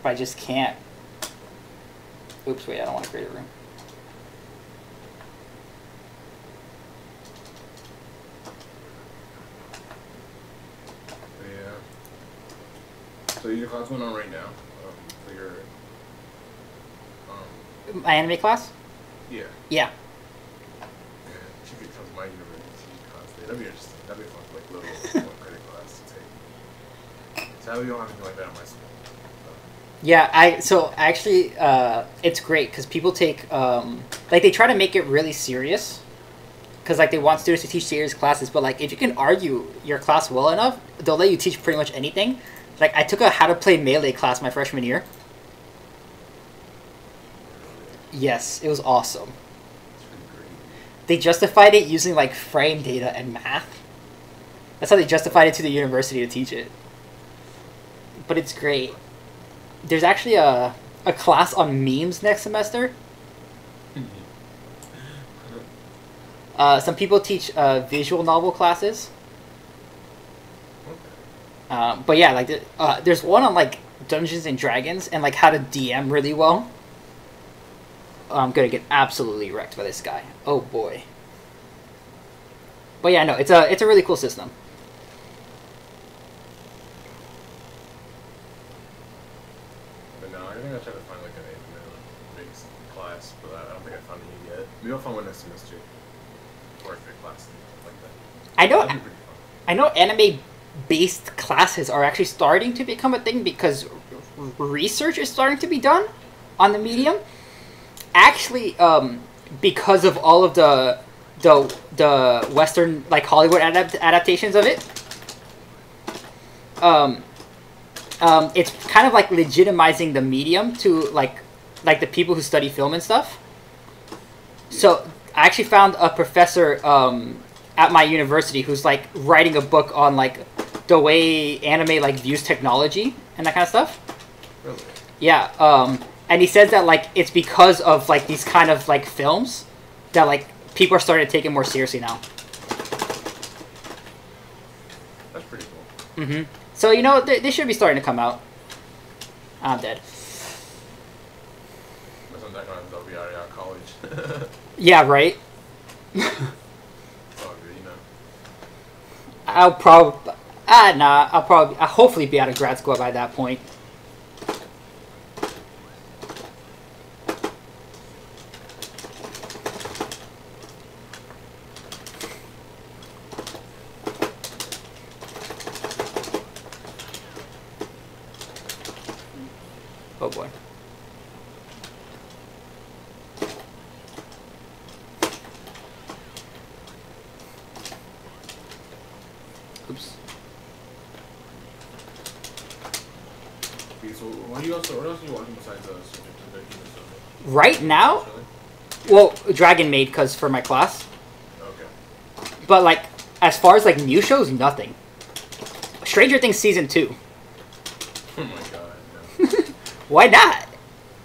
But I just can't. Oops, wait, I don't want to create a room. Yeah. So your class going on right now. For your My anime class? Yeah. Yeah. Should be my university class. That'd be interesting. That'd be a fun, like, little one credit class to take. Sadly, we don't have anything like that in my school. Yeah, so actually, it's great because people take, like, they try to make it really serious. Because, like, they want students to teach serious classes. But, like, if you can argue your class well enough, they'll let you teach pretty much anything. Like, I took a how to play Melee class my freshman year. Yes, it was awesome. They justified it using like frame data and math. That's how they justified it to the university to teach it. But it's great. There's actually a class on memes next semester. Some people teach visual novel classes. But yeah, like there's one on like Dungeons and Dragons and like how to DM really well. I'm gonna get absolutely wrecked by this guy. Oh boy. But yeah, no, it's a really cool system. But no, I think I tried to find like an based class, but I don't think I found any yet. Maybe I'll find one next semester. perfect class like that. I know. That'd be pretty fun. I know anime-based classes are actually starting to become a thing because research is starting to be done on the medium. Actually, because of all of the Western, like, Hollywood adaptations of it, it's kind of like legitimizing the medium to like the people who study film and stuff. So I actually found a professor at my university who's like writing a book on like the way anime like views technology and that kind of stuff. Really? Yeah. And he says that like it's because of like these kind of like films that like people are starting to take it more seriously now. That's pretty cool. Mm-hmm. So you know they should be starting to come out. I'm dead. But sometimes I'll be out of college. Yeah. Right. Oh, good, you know. I'll probably I'll hopefully be out of grad school by that point. Oh boy. Oops. Okay, so what else are you watching besides Right now, well, Dragon Maid, because for my class. Okay. But like, as far as like new shows, nothing. Stranger Things season 2. Oh my god, no. Why not?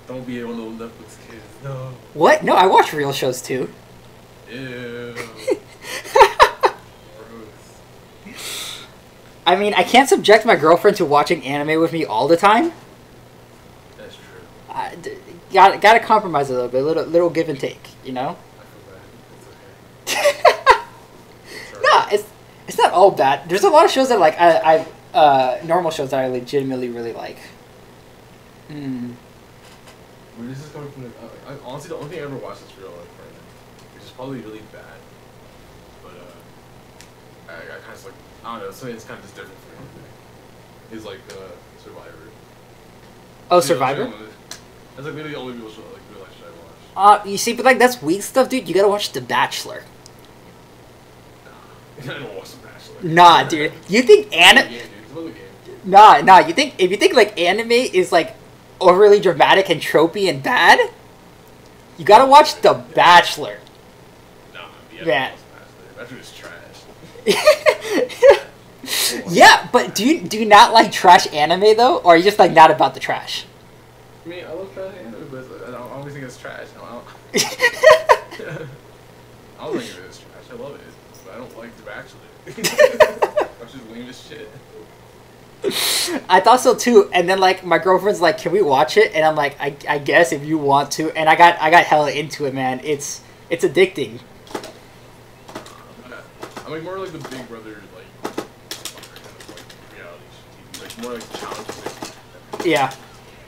Don't be one of those Netflix kids, no. What? No, I watch real shows too. Ew. I mean, I can't subject my girlfriend to watching anime with me all the time. That's true. Gotta compromise a little bit, little give and take, you know. I feel bad. It's okay. No, it's not all bad. There's a lot of shows that like I normal shows that I legitimately really like. Well, this is coming from honestly, the only thing I ever watched is Real Life right now, which is probably really bad. But I kind of like, I don't know, something that's kind of just different for me. Is like Survivor. Oh, Survivor. That's like literally the only real show, like real life show I watch. You see, but like that's weak stuff, dude. You gotta watch The Bachelor. I don't watch The Bachelor. Nah, dude. You think anime? Nah. You think if you think like anime is like overly dramatic and tropey and bad, you gotta watch The Bachelor. Nah, yeah, Man. Bachelor is trash. Yeah, but do you not like trash anime though, or are you just like not about the trash? I mean, I love trash anime, but I don't always think it's trash. I don't think it is trash. I love it, but I don't like The Bachelor. That's just lame as shit. I thought so too, and then like my girlfriend's like, "Can we watch it?" And I'm like, "I guess if you want to." And I got hella into it, man. It's addicting. I'm like more like the Big Brother like reality TV, like more like challenges. Yeah.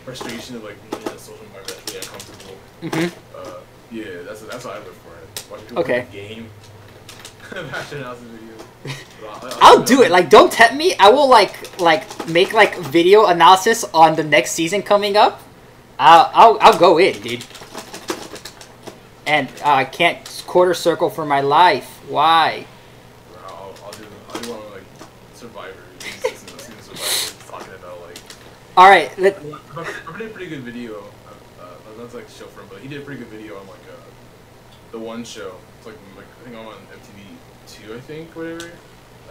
Frustration of like being in a social environment that's really uncomfortable. Mhm. Yeah, that's what I live for. Watching people Okay. play the game. Watching analysis videos. I'll do it. Like, don't tempt me. I will like make like video analysis on the next season coming up. I'll go in, dude. And I can't quarter circle for my life. Why? I'll do one like Survivor. Season Survivor talking about like. All right. I did a pretty good video. That's like show for him, but he did a pretty good video on like the one show. It's like I think I'm on MTV2, I think, whatever.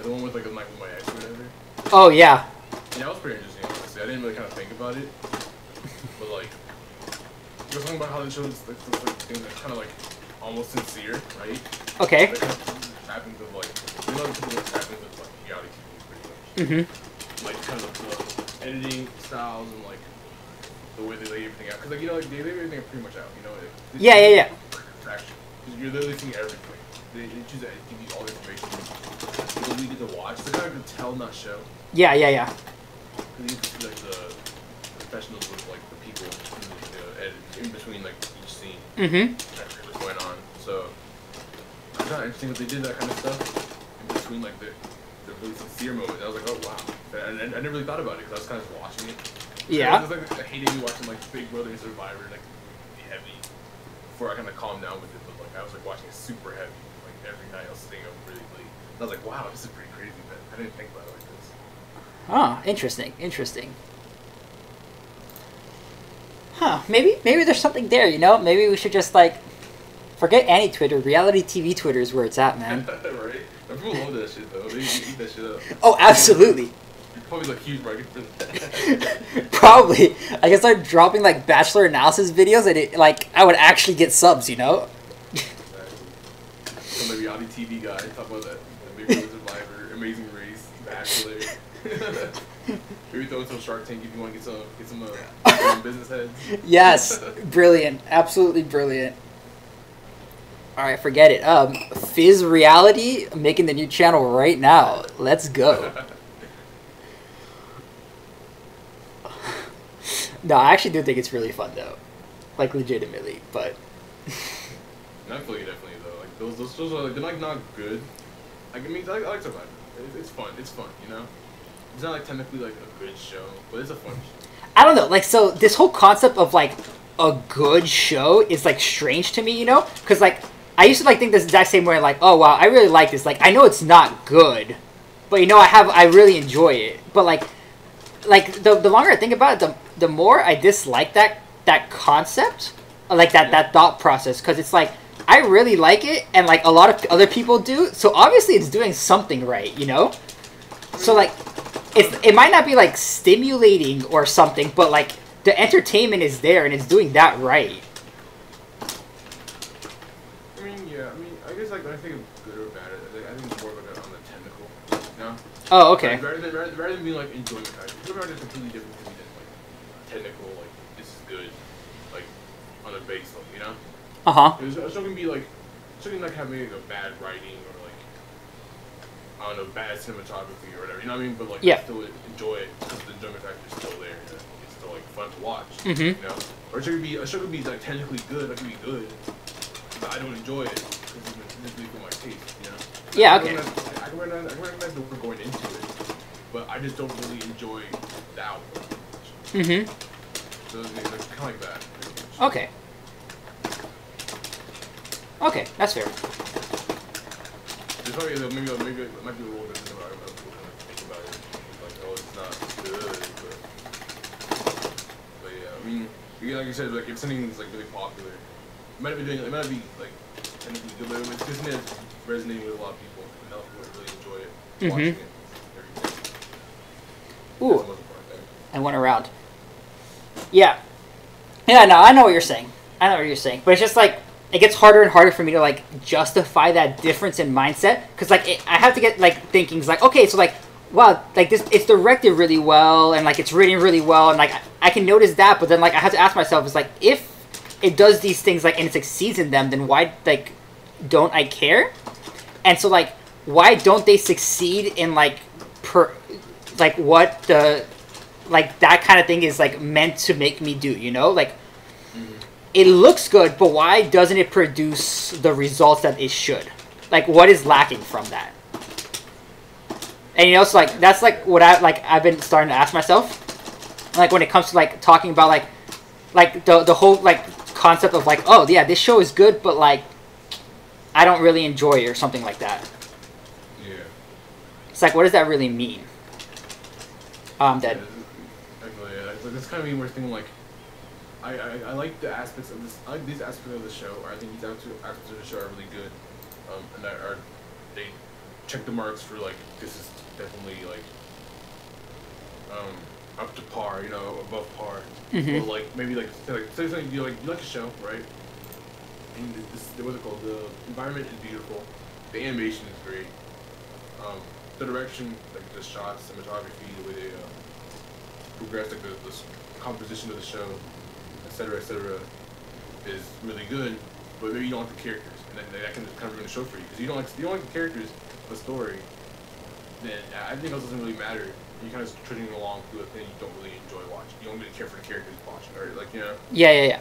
The one with like with my ex or whatever. Oh yeah. Yeah, that was pretty interesting. Honestly, I didn't really kind of think about it, but like, he was talking about how the show is like things that kind of like almost sincere, right? Okay. Like, kind of happens with like, you know, what happens with like reality TV, pretty much. Mhm. Like kind of the editing styles and like the way they lay everything out, because like they lay everything pretty much out, you know. Yeah. Because you're literally seeing everything. They choose to give you all the information you get to watch. It's kind of like a tell, not show. Yeah. Because you get to see like the professionals with like the people in between like each scene. Mhm. What's going on? So I kind of interesting that they did that kind of stuff in between like the really sincere moments. I was like, oh wow, and I never really thought about it because I was kind of watching it. Yeah. I was like, I hated watching like Big Brother and Survivor like be heavy before I kind of calmed down with it. But like I was like watching it super heavy like every night. I was staying up really late. And I was like, wow, this is pretty crazy. But I didn't think about it like this. Huh. Interesting. Interesting. Huh. Maybe there's something there. You know. Maybe we should just like forget any Twitter. Reality TV Twitter is where it's at, man. Right? And people love that shit though. They eat that shit up. Oh, absolutely. Probably like huge market for that. Probably. I can start dropping like Bachelor analysis videos and it, like I would actually get subs, you know? Exactly. Some reality TV guy talk about that. Big Brother Survivor, Amazing Race, Bachelor. Maybe throw in some Shark Tank if you want to get some business heads. Yes. Brilliant. Absolutely brilliant. Alright, forget it. Fizz Reality making the new channel right now. Let's go. No, I actually do think it's really fun though, like legitimately. But definitely though. Like those shows are like they're like not good. Like I mean, I like Survivor. It's fun. It's fun. You know, it's not like technically like a good show, but it's a fun show. I don't know. Like so, this whole concept of like a good show is like strange to me. You know, because like I used to like think this exact same way. Like, oh wow, I really like this. Like I know it's not good, but you know I really enjoy it. But like the longer I think about it, the more I dislike that concept, like that thought process, because it's like I really like it, and like a lot of other people do, so obviously it's doing something right, you know. So like, it might not be like stimulating or something, but like the entertainment is there and it's doing that right. I mean, yeah. I mean, I guess like when I think of good or bad, I think it's more like on the technical, you know. Oh, okay. Rather than being like enjoyment factor, good or bad is completely different to me than like technical, like this is good, like on a base level, you know. Because a show can be like, have maybe like a bad writing or like, I don't know, bad cinematography or whatever, you know what I mean? But like, yeah. I still enjoy it because the enjoyment factor is still there. It's still like fun to watch, Mm-hmm. you know. Or a show could be like technically good, like could be good, but I don't enjoy it because it's really for my taste, you know. Yeah. Okay. I can recognize the work going into it, but I just don't really enjoy the output. Mm-hmm. So it's kind of like that. Okay. Okay, that's fair. There's probably maybe it might be a little bit different about it, think about it. Like, oh, it's not good, but yeah, I mean, like you said, like if something's like really popular, it might be like technically good, but it's just resonating with a lot of people, and a lot of people really enjoy it, watching it, everything. Ooh, I went around. Yeah. Yeah, no, I know what you're saying. But it's just like, it gets harder and harder for me to like justify that difference in mindset, because like I have to get like thinking, it's like, okay, so like, wow, like this, it's directed really well and like it's written really well, and like I can notice that, but then like I have to ask myself, it's like, if it does these things like and it succeeds in them, then why like don't I care? And so like, why don't they succeed in like what the like that kind of thing is like meant to make me do, you know? Like, it looks good, but why doesn't it produce the results that it should? Like, what is lacking from that? And you know, so like that's like what I've been starting to ask myself. Like when it comes to like talking about like the whole like concept of like, oh yeah, this show is good, but like I don't really enjoy it or something like that. Yeah. It's like, what does that really mean? I'm dead. Yeah, that's kind of me more thinking like, I like the aspects of this. I like these aspects of the show. Or I think these aspects of the show are really good, and they check the marks for like this is definitely like up to par, you know, above par. Mm-hmm. Or like maybe like say something you like a show, right? And what's it called? The environment is beautiful, the animation is great, the direction, like the shots, cinematography, the way they progress, like the composition of the show, etc., is really good. But maybe you don't like the characters, and then that can kind of ruin the show for you because you don't like the characters, the story. Then I think it doesn't really matter. You're kind of trudging along through a thing you don't really enjoy watching. You don't really care for the characters watching, or like, you know. Yeah.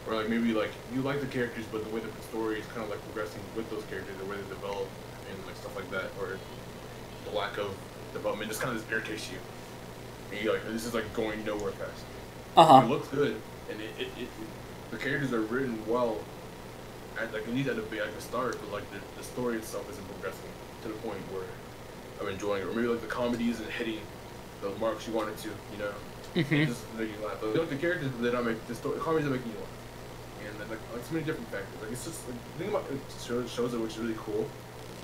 Or like maybe like you like the characters, but the way the story is kind of like progressing with those characters, the way they develop and like stuff like that, or the lack of development just kind of irritates you. And you like this is like going nowhere fast. It looks good, and the characters are written well. At like at least at the start, but like the story itself isn't progressing to the point where I'm enjoying it. Or maybe like the comedy isn't hitting the marks you want it to, you know. Just make you laugh. Like, the characters that I make, the comedies that make you laugh. And then, like so many different factors. Like it's just like, the thing about it shows it, which is really cool,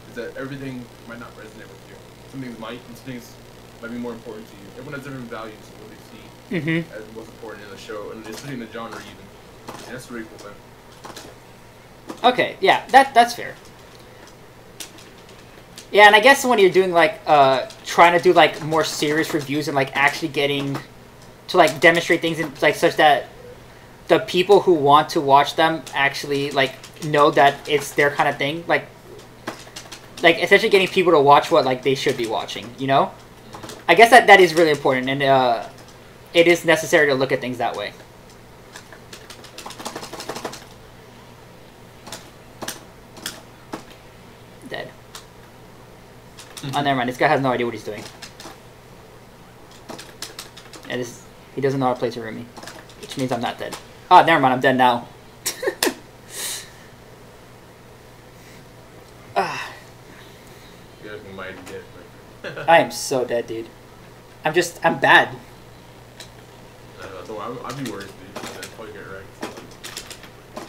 is that everything might not resonate with you. Some things might, and some things might be more important to you. Everyone has different values and what they see as most important in the show, and especially in the genre even. And that's a really cool thing. Okay, yeah, that's fair. Yeah, and I guess when you're doing like trying to do like more serious reviews and like actually getting to like demonstrate things in like such that the people who want to watch them actually like know that it's their kind of thing, like essentially getting people to watch what like they should be watching, you know? I guess that is really important, and it is necessary to look at things that way. Dead. Oh, never mind. This guy has no idea what he's doing. And he doesn't know how to play Terumi, which means I'm not dead. Oh, never mind. I'm dead now. I am so dead, dude. I'm bad. I'd be worse, dude. I'd probably get wrecked.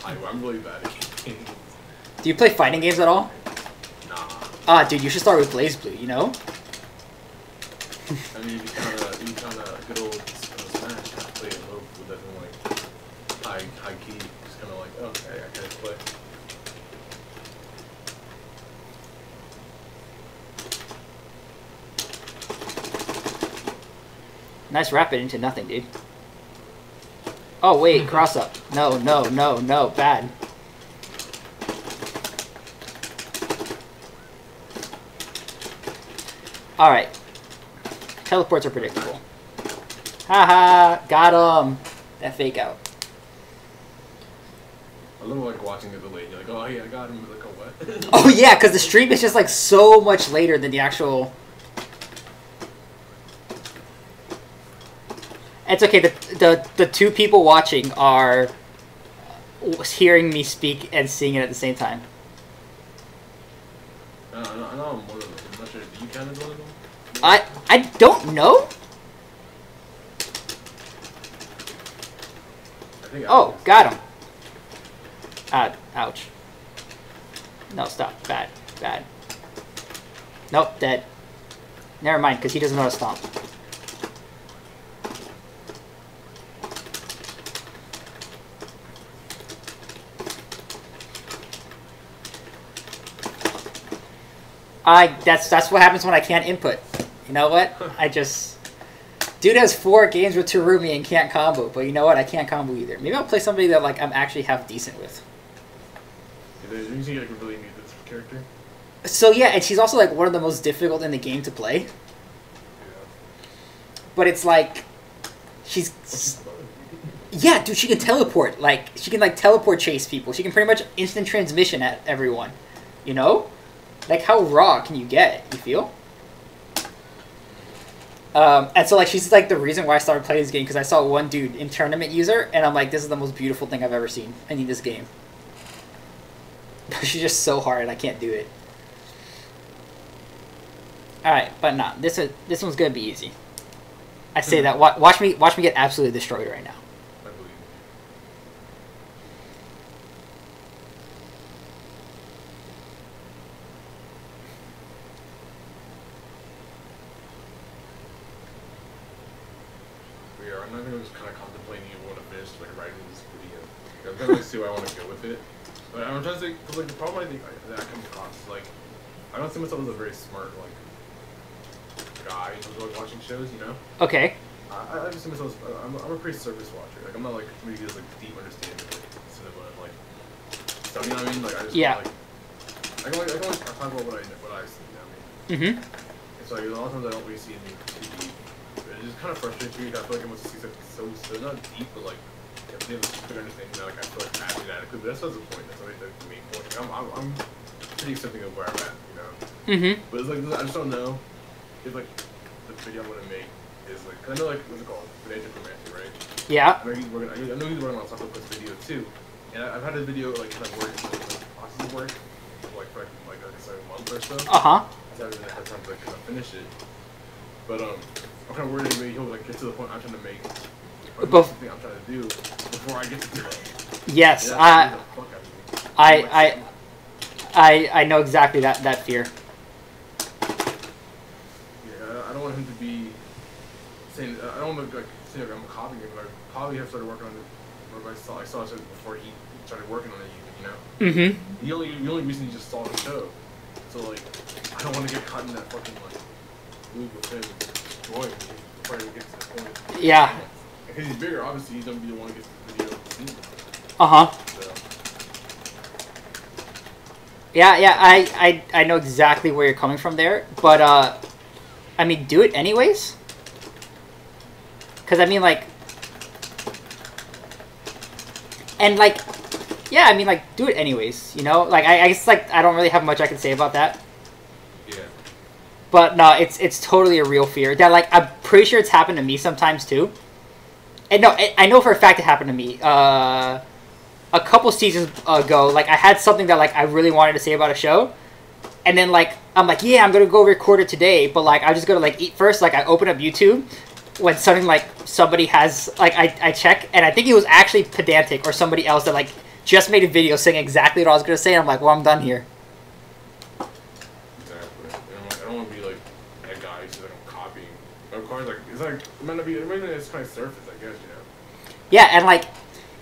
I'm really bad at games. Do you play fighting games at all? Nah. Ah, dude, you should start with Blaze Blue, you know? I mean, you kind of good old Smash, play it low, but doesn't like high key. Just kind of like, oh, okay, I can't play. Nice rapid into nothing, dude. Oh, wait, cross up. No, no, no, no, bad. Alright. Teleports are predictable. Haha, got him. That fake out. I love like watching it delayed. You're like, oh yeah, I got him. Like, oh what? Oh yeah, because the stream is just like so much later than the actual. It's okay. The two people watching are hearing me speak and seeing it at the same time. I know I'm one of them. I'm not sure. Do you count as one of them? I don't know. Oh, got him. Ouch. No, stop. Bad. Bad. Nope, dead. Never mind, because he doesn't know how to stomp. That's what happens when I can't input. You know what? Dude has 4 games with Terumi and can't combo, but you know what? I can't combo either. Maybe I'll play somebody that like I'm actually half decent with. You see like a really new this character. So yeah, and she's also like one of the most difficult in the game to play. Yeah. But it's like yeah, dude, she can teleport. Like she can like teleport chase people. She can pretty much instant transmission at everyone. You know? Like how raw can you get? You feel? And so like she's like the reason why I started playing this game, because I saw one dude in tournament user and I'm like, this is the most beautiful thing I've ever seen. I need this game. But she's just so hard, I can't do it. Alright, but nah, this one's gonna be easy. I say that. Watch me get absolutely destroyed right now. I believe you. I'm not gonna just kind of contemplating if I want to finish like writing this video. I'm gonna like see where I want to go with it. But I'm trying to say, cause like the problem I think that I come across is like I don't see myself as a very smart like guy in terms of like watching shows, you know? Okay. I just see myself as I'm a pretty surface watcher. Like I'm not like somebody who has like deep understanding of like cinema and like stuff. You know what I mean? Like I just yeah. I can talk about what I see. You know what I mean? And so like, a lot of times I don't really see anything too deep. It just kind of frustrates me. I feel like I must see something so not deep, but like they have a good understanding that like I feel like I'm inadequate, but that's not the point. That's not the main point. Like, I'm pretty accepting of where I'm at, you know. But it's like I just don't know if like the video I'm gonna make is like, cause I know like what's it called, financial romantic, right? Yeah. I know he's working on a Taco Plus video too, and I've had a video like kind of working like process of work, like for like a month or so. I haven't had time to like kind of finish it, but I'm kind of worried that maybe he'll like get to the point I'm trying to make, or something I'm trying to do before I get to do it. Yes, I know exactly that fear. Yeah, I don't want him to be saying. I don't want to like say like I'm copying him. But I probably have started working on it. Or I saw it before he started working on it. You know. The only reason he just saw the show. So like, I don't want to get caught in that fucking like loop with him drawing me before he gets to the point. Yeah. Because he's bigger, obviously he's gonna be the one who gets the video. So. Yeah, I know exactly where you're coming from there, but I mean, do it anyways. Cause I mean, like, and like, yeah, I mean, like, do it anyways. You know, like, I guess like I don't really have much I can say about that. Yeah. But no, it's totally a real fear. That like I'm pretty sure it's happened to me sometimes too. And no, I know for a fact it happened to me. A couple seasons ago, like I had something that like I really wanted to say about a show, and then like I'm like, yeah, I'm gonna go record it today, but like I just gotta like eat first. Like I open up YouTube when something like somebody has like I check, and I think it was actually Pedantic or somebody else that like just made a video saying exactly what I was gonna say. And I'm like, well, I'm done here. Exactly. I don't want to be like that guy who's like I'm copying. Of course, like it's like it might not be. It might not just kind of surface, I guess, you know. Yeah, and like.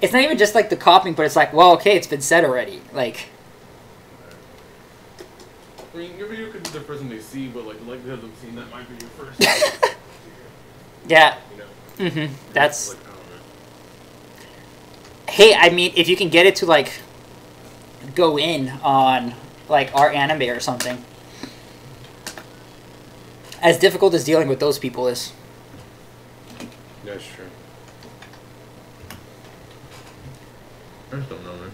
It's not even just like the copying, but it's like, well, okay, it's been said already. Like, I mean, your video could be the first one they see, but like the likelihood of them seeing that might be your first. Yeah. You know? That's. Like, I don't know. Hey, I mean, if you can get it to like go in on like our anime or something, as difficult as dealing with those people is. That's true. I just don't know, man.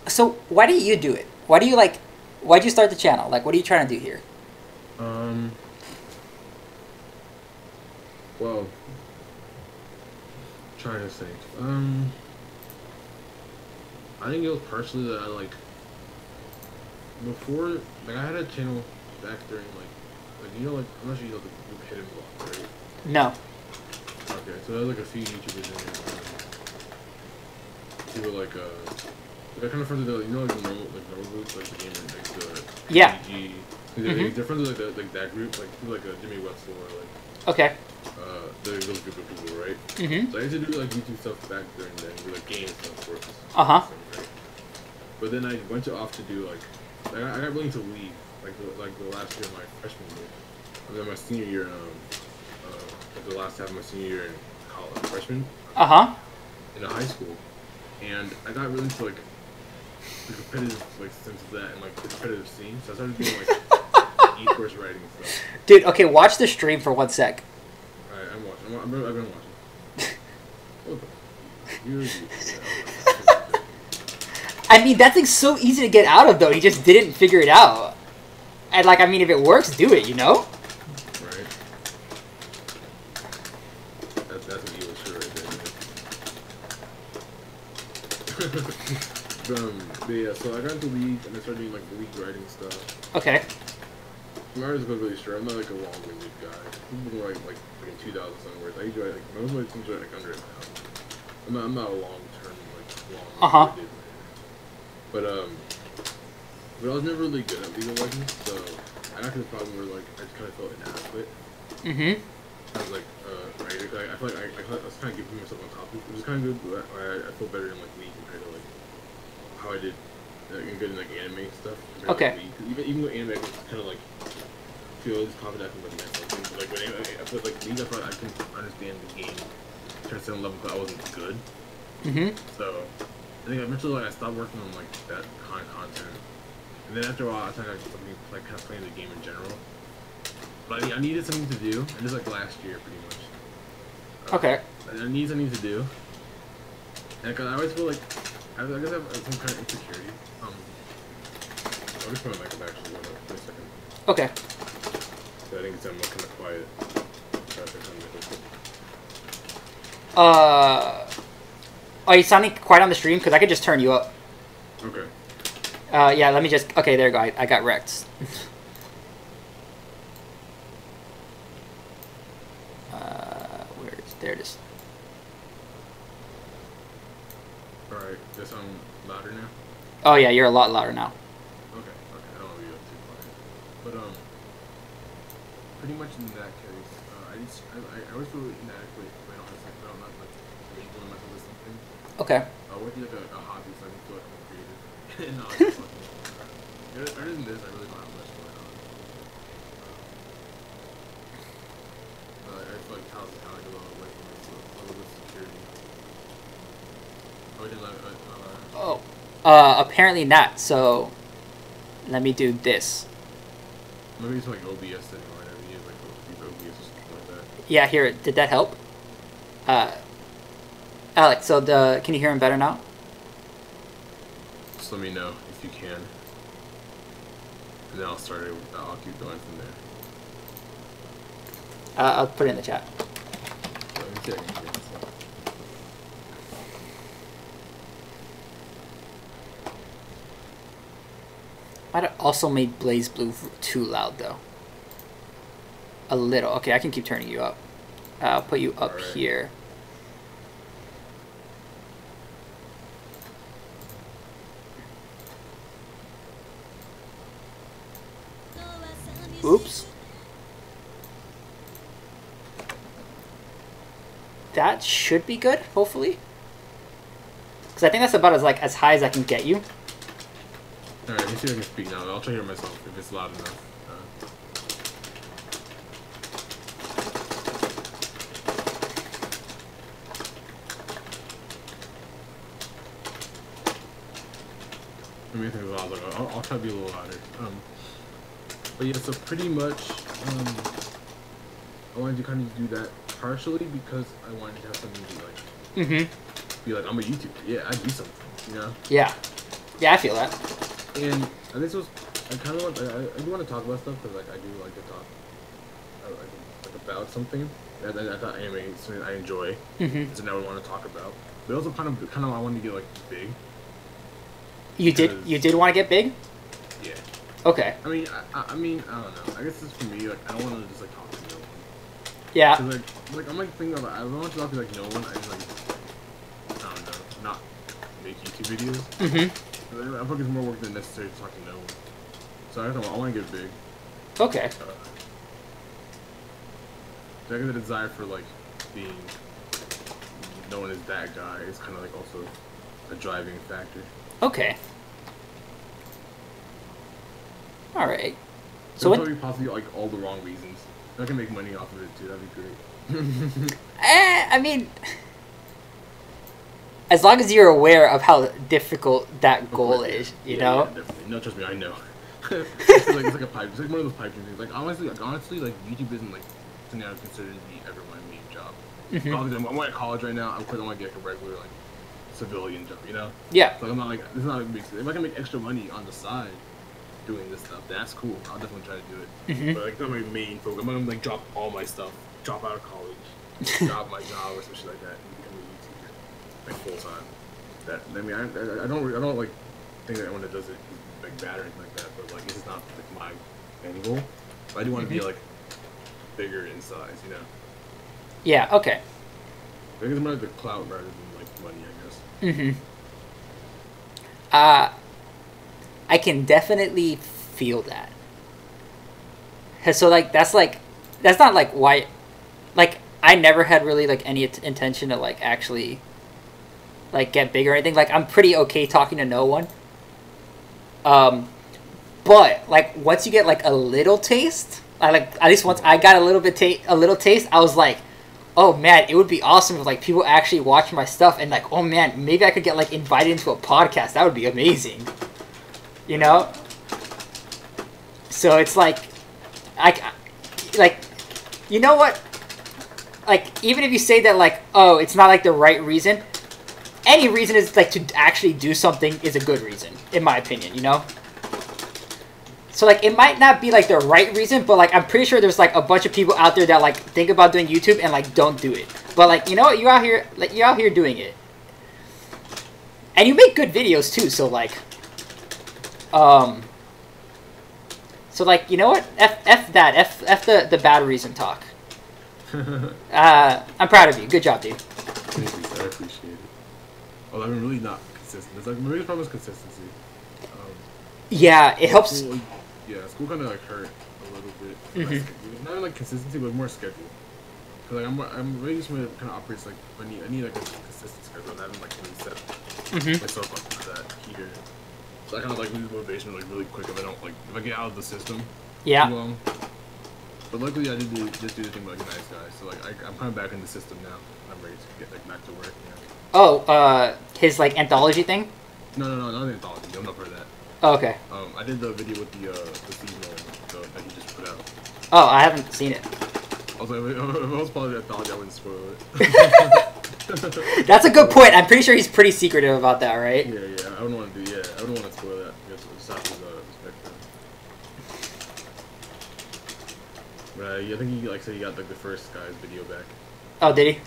So why do you do it? Why'd you start the channel? Like, what are you trying to do here? Well, trying to think. I think it was partially that I like before, like I had a channel back during like you know, like I'm not sure you know the hidden block, right? No. Okay, so there's like a few YouTubers in here. Who were like I kind of friends with you know like the normal groups like the gamer like the yeah. PG. They're friends with like that group like people like Jimmy Wetzel or like okay. Those group of people, right? So I used to do like YouTube stuff back during then, do like games and stuff, of course. Right? But then I went off to do like I got willing to leave like the last year of my freshman year, and then my senior year like the last half of my senior year in college, freshman. In a high school. And I got really into like the competitive like sense of that and like the competitive scene. So I started doing like e-course writing and stuff. Dude, okay, watch the stream for 1 sec. Alright, I'm watching. I've been watching. I mean, that thing's so easy to get out of though. He just didn't figure it out. And like, I mean, if it works, do it. You know. Right. That's an evil shit right there. But yeah, so I got into League and I started doing like League writing stuff. Okay. My artist was really short. I'm not like a long-winded guy. People write like in 2,000 something words. I usually write like most of my things are like under an hour. I'm not a long-term like long-winded. But I was never really good at League of Legends, so I got to the problem where like I just kind of felt inadequate. I was like, right, I feel like I was kind of giving myself on top of it, which is kind of good. I feel better in like League compared to like how I did good in like anime stuff. Okay. To even with anime, I was kind of like feel this confident in like myself. But like when I feel like League, I feel like I can understand the game to a certain level, but I wasn't good. So I think eventually like, I stopped working on like that kind of content, and then after a while I started like kind of playing the game in general. But I needed something to do, and this was like last year pretty much. Okay. needs I need to do. And I always feel like I guess I have some kind of insecurity. I'll just put my mic up actually. Wait a second. Okay. So I think it's kind of quiet. Are you sounding quiet on the stream? Because I could just turn you up. Okay. Yeah, let me just... Okay, there you go. I got wrecked. Where is... There it is. Alright, guess I'm louder now? Oh, yeah, you're a lot louder now. Okay, I don't want to be too quiet. But, pretty much in that case, I always feel inadequate when I'm not, like, enjoying myself with something. Okay. I work like a hobby, so I can feel like I'm creative. And not just fucking... Other than this, I really don't have much going on. I feel like how's it how I go away from a little bit of security. Oh, I didn't let Apparently not, so... Let me do this. maybe it's like OBS setting or whatever you use, like OBS or something like that. Yeah, here, did that help? Alex, so can you hear him better now? Just let me know if you can. And then I'll keep going from there. I'll put it in the chat. So, let me see if I can hear myself. Might have also made Blaze Blue too loud, though. A little. Okay, I can keep turning you up. I'll put you up here. Oops. That should be good, hopefully. Because I think that's about as high as I can get you. Alright, let me see if I can speak now. I'll try to hear myself if it's loud enough. Let me think of loud. I'll try to be a little louder. But yeah, so pretty much, I wanted to kind of do that partially because I wanted to have something to be like, I'm a YouTuber. Yeah, I do something, you know? Yeah. Yeah, I feel that. And this was, I kind of want, I do want to talk about stuff because like I do like to talk like about something that I thought anime is something I enjoy. So now I want to talk about. But also kind of I wanted to get like big. You did want to get big? Yeah. Okay. I mean, I mean, I don't know. I guess this for me, like, I don't want to just, like, talk to no one. Yeah. Cause, like, I'm, like, thinking about, I don't want to talk to, like, no one. I just, like, I don't know, not make YouTube videos. I feel like it's more work than necessary to talk to no one. So I want to get big. Okay. I guess the desire for, like, being known as that guy is kind of, like, also a driving factor. Okay. All right. So probably possibly like all the wrong reasons. I can make money off of it too. That'd be great. I mean, as long as you're aware of how difficult that goal is, you know. Yeah, definitely. No, trust me, I know. it's like a pipe. It's like one of those pipe dream things. Like honestly, like YouTube isn't like something I would consider to be ever my main job. Obviously, I'm at college right now. Of course, I want to get like a regular like civilian job. You know. Yeah. So I'm not like it's not a big. If I can make extra money on the side doing this stuff, that's cool. I'll definitely try to do it. But like, not my main focus. I'm gonna like drop all my stuff, drop out of college, drop my job or some shit like that, and become a YouTuber, like full time. That I mean, I don't like think that anyone that does it is like bad or anything like that. But like, this is not like my end goal. But I do want to be like bigger in size, you know. Yeah. Okay. I think it's more like the clout rather than like money, I guess. I can definitely feel that. So like that's not like why, like I never had really like any intention to like actually like get big or anything. Like I'm pretty okay talking to no one. But like once you get like a little taste, at least once I got a little taste, I was like, oh man, it would be awesome if like people actually watch my stuff and like, oh man, maybe I could get like invited into a podcast. That would be amazing. You know? So it's like, you know what? like, even if you say that, like, oh, it's not, like, the right reason, any reason is, like, to actually do something is a good reason, in my opinion, you know? So, like, it might not be, like, the right reason, but, like, I'm pretty sure there's, like, a bunch of people out there that, like, think about doing YouTube and, like, don't do it. But, like, you know what? You're out here doing it. And you make good videos, too, so, like, so, like, you know what? F that. F the bad reason talk. I'm proud of you. Good job, dude. Thank you. I appreciate it. Well, I'm really not consistent. It's like my biggest problem is consistency. Yeah, it helps. School, yeah, school kind of like hurt a little bit. Not like consistency, but more schedule. Cause like I'm really just somebody that kind of operates like I need like a consistent schedule. I haven't like really set myself up for that heater. So I kind of like lose motivation like really quick if I get out of the system. Yeah. Too long. But luckily I did just do the thing like a nice guy. So like I'm kind of back in the system now. I'm ready to get like back to work. You know? Oh, his like anthology thing. No, not the anthology. I'm not for that. Oh, okay. I did the video with the seasonal that he just put out. Oh, I haven't seen it. I was like, if I was part of the anthology, I wouldn't spoil it. That's a good point. I'm pretty sure he's pretty secretive about that, right? Yeah. I wouldn't want to do. Yeah, I wouldn't want to spoil that. Just have his respect for him. But I think he like said he got like the first guy's video back. Oh, did he?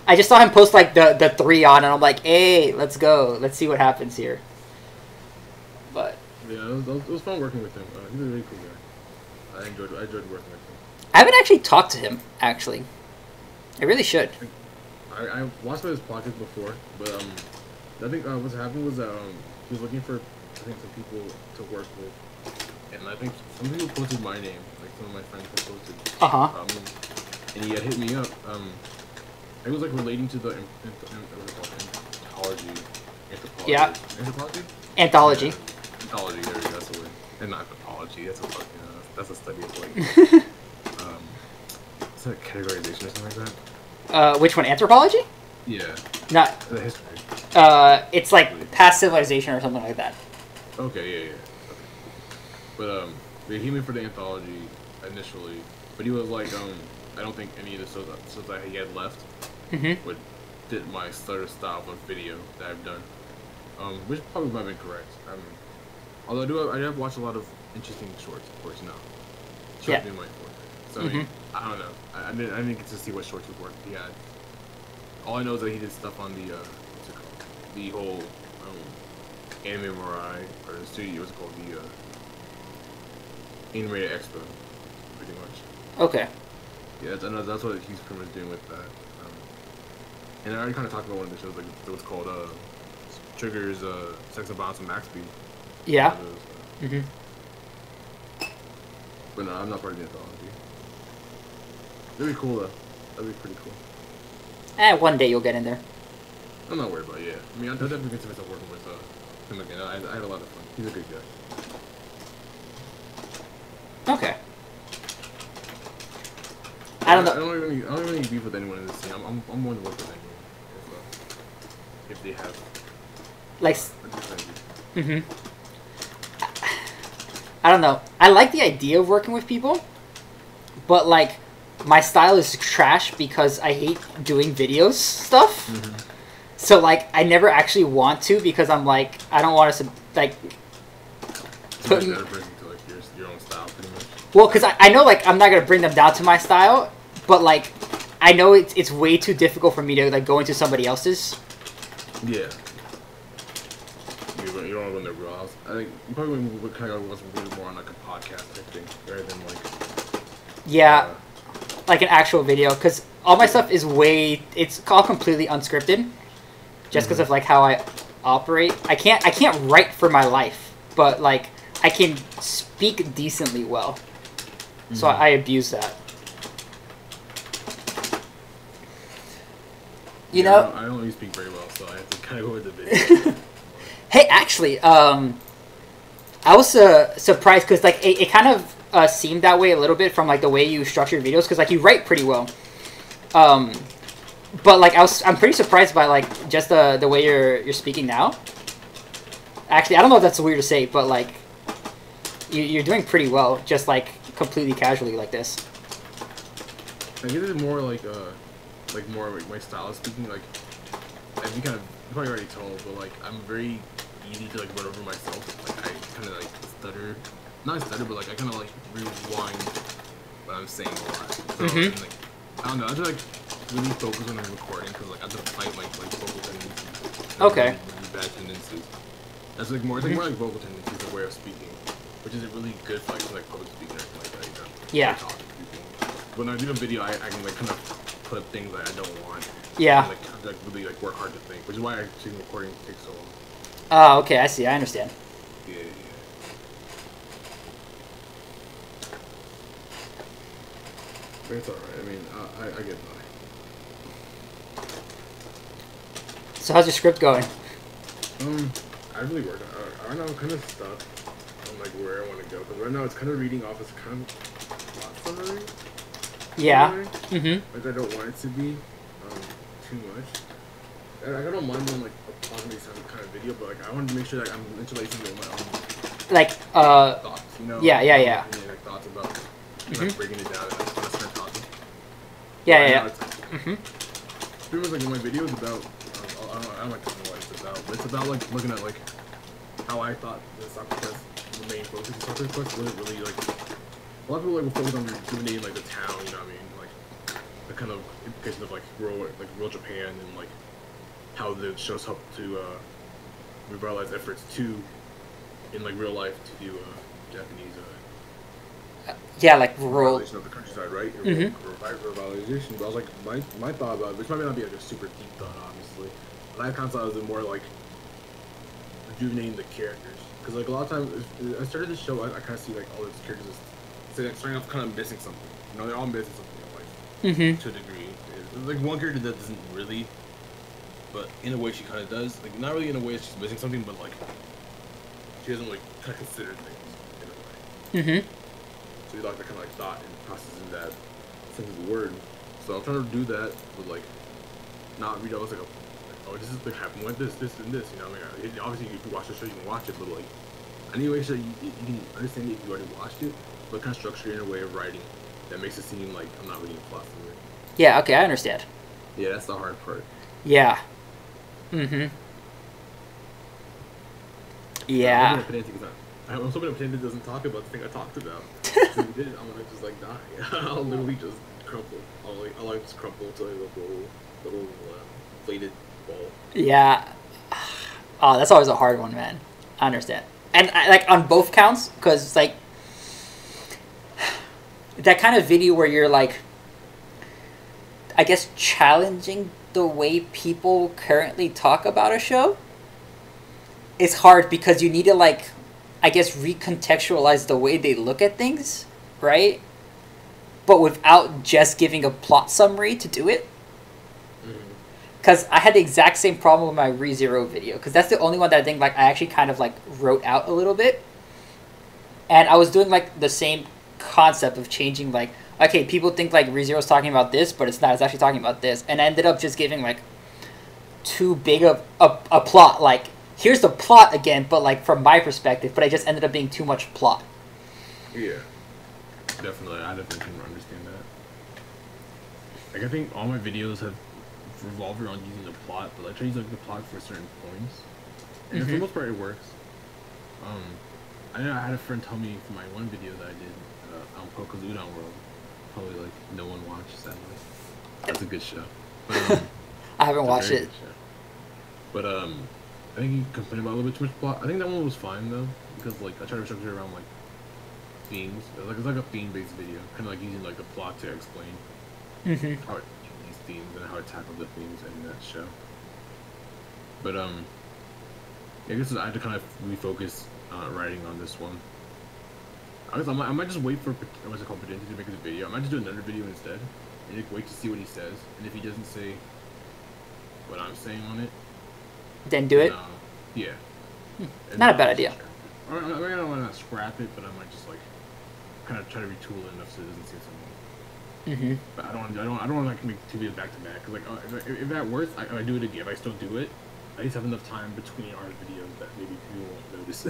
I just saw him post like the 3 on, and I'm like, hey, let's go. Let's see what happens here. But yeah, it was fun working with him. He's a really cool guy. I enjoyed working with him. I haven't actually talked to him, actually. I really should. I watched his podcast before, but I think what's happened was that he was looking for some people to work with, and I think some people posted my name, like some of my friends had posted. And he had hit me up. It was like relating to the anthology. Yeah. Anthropology? Anthology. Yeah. Anthology, there we go, that's the word. And not anthropology, that's a study of like is that categorization or something like that? Which one? Anthropology? Yeah. Not the history. It's like past civilization or something like that. Okay. Okay. But they hit me for the anthology initially, but he was like, I don't think any of the shows that he had left would fit my style of video that I've done. Which probably might have been correct. Although I have watched a lot of interesting shorts, of course, now. Shorts being my forte. So I mean, I don't know. I didn't get to see what shorts he had. All I know is that he did stuff on the what's it called? The whole Anime Mirai, or the studio, what's it called? The Animated Expo, pretty much. Okay. Yeah, that's what he's pretty much doing with that. And I already kind of talked about one of the shows, like what's called Trigger's Sex and Violence and Max Speed. Yeah. But no, I'm not part of the anthology. That'd be cool though. That'd be pretty cool. One day you'll get in there. I'm not worried about it, yeah. I mean, I definitely consider myself working with him again. I had a lot of fun. He's a good guy. Okay. I don't know. I don't have any beef with anyone in this team. I'm willing to work with anyone if they have like. I don't know. I like the idea of working with people, but like, my style is trash because I hate doing videos stuff. So like, I never actually want to because I'm like, I don't want to like. Put to like your own style, pretty much. Well, because I know like I'm not gonna bring them down to my style, but like, I know it's way too difficult for me to like go into somebody else's. Yeah. You don't want to go in their real house. I think you probably would kind of want something more on like a podcast type thing rather than like. Yeah, like an actual video, because all my stuff is it's all completely unscripted, just because of like how I operate. I can't write for my life, but like I can speak decently well, so I abuse that. You know, I don't really speak very well, so I have to kind of go with the video. Hey, actually, I was surprised because like it kind of seemed that way a little bit from like the way you structure videos, because like you write pretty well. But like I'm pretty surprised by like just the way you're speaking now. Actually, I don't know if that's weird to say, but like you're doing pretty well, just like completely casually like this. I guess it's more like more like my style of speaking. Like, as you kind of you probably already told, but like I'm very easy to like run over myself. Like I kind of like stutter, not stutter, but like I kind of like rewind what I'm saying a lot. So and, like I don't know, I just like really focus when I'm recording because like I have to fight like vocal tendencies. Okay. Really bad tendencies. That's like more, it's like more like vocal tendencies, a way of speaking, which is a really good for like public speaking or anything like that. You know? Yeah. When I do a video, I can like kind of put up things that I don't want. Yeah. And, like really like work hard to think, which is why actually recording takes so long. Oh, okay, I see. I understand. Yeah. But it's alright. I mean, I get by. So how's your script going? I really worked on it. Right now I'm kind of stuck on like where I want to go, because right now it's kind of reading off as kind of plot summary. Yeah. Like I don't want it to be too much. I don't mind doing like a plot summary kind of video, but like I want to make sure that I'm interlacing it with my own Like thoughts, you know? Yeah. Like thoughts about like breaking it down and start talking. Yeah. Pretty much like in my video is about I don't like telling what it's about, but it's about like looking at like how I thought the soccer quest, the main focus of soccer quest, really like a lot of people like will focus on rejuvenating like the town, you know what I mean, like the kind of implications of like real Japan and like how the shows help to revitalize efforts to in like real life to do Japanese yeah, like rural revitalization of the countryside, right? Revitalization. But I was like, my thought about it, which might not be like a super deep thought, obviously. But I kind of thought it was more like rejuvenating the characters, because like a lot of times, if I started the show, I kind of see like all these characters starting off kind of missing something. You know, they're all missing something in life to a degree. There's, like one character that doesn't really, but in a way she kind of does. Like not really in a way she's missing something, but like she doesn't like kind of consider things in a way. So you like the kind of like thought and processing that sense of the word. So I'm trying to do that, but like not read all like oh, this is like happening with this, and this. You know, I mean, obviously if you watch the show, you can watch it, but like anyway, so you can understand it if you already watched it, but kind of structure it in a way of writing that makes it seem like I'm not reading a plot summary. Yeah. Okay, I understand. Yeah, that's the hard part. Yeah. Yeah. I'm hoping Pretend doesn't talk about the thing I talked about. If he did, I'm gonna just like die. I'll literally just crumple. I'll like just crumple to like a little inflated ball. Yeah. Oh, that's always a hard one, man. I understand. And like on both counts, because like that kind of video where you're like, I guess, challenging the way people currently talk about a show. It's hard because you need to like, I guess, recontextualize the way they look at things, right? But without just giving a plot summary to do it. Because I had the exact same problem with my ReZero video. Because that's the only one that I think like I actually kind of like wrote out a little bit. And I was doing like the same concept of changing like, okay, people think like ReZero's talking about this, but it's not. It's actually talking about this. And I ended up just giving like too big of a plot. Like, here's the plot again, but like from my perspective. But I just ended up being too much plot. Yeah. Definitely. I definitely can understand that. Like, I think all my videos have revolved around using the plot, but like, I try to use like the plot for certain points. And for the most part, it works. I know I had a friend tell me for my one video that I did on Poke's Udon World. Probably like no one watched, sadly. That's a good show. But, I haven't watched it. But I think you complained about a little bit too much plot. I think that one was fine though, because like I tried to structure it around like themes. It's like a theme-based video, kind of like using like the plot to explain how it these themes and how it tackled the themes in that show. But I guess I had to kind of refocus writing on this one. I might just wait for what's it called, Prudenti to make his video. I might just do another video instead, and just wait to see what he says. And if he doesn't say what I'm saying on it, then do it. Yeah. Not a bad idea. I don't want to scrap it, but I might just like kind of try to retool it enough so it doesn't say something. But I don't want to like make 2 videos back to back. Cause like if that works, I do it again. If I still do it, I just have enough time between our videos that maybe people won't notice.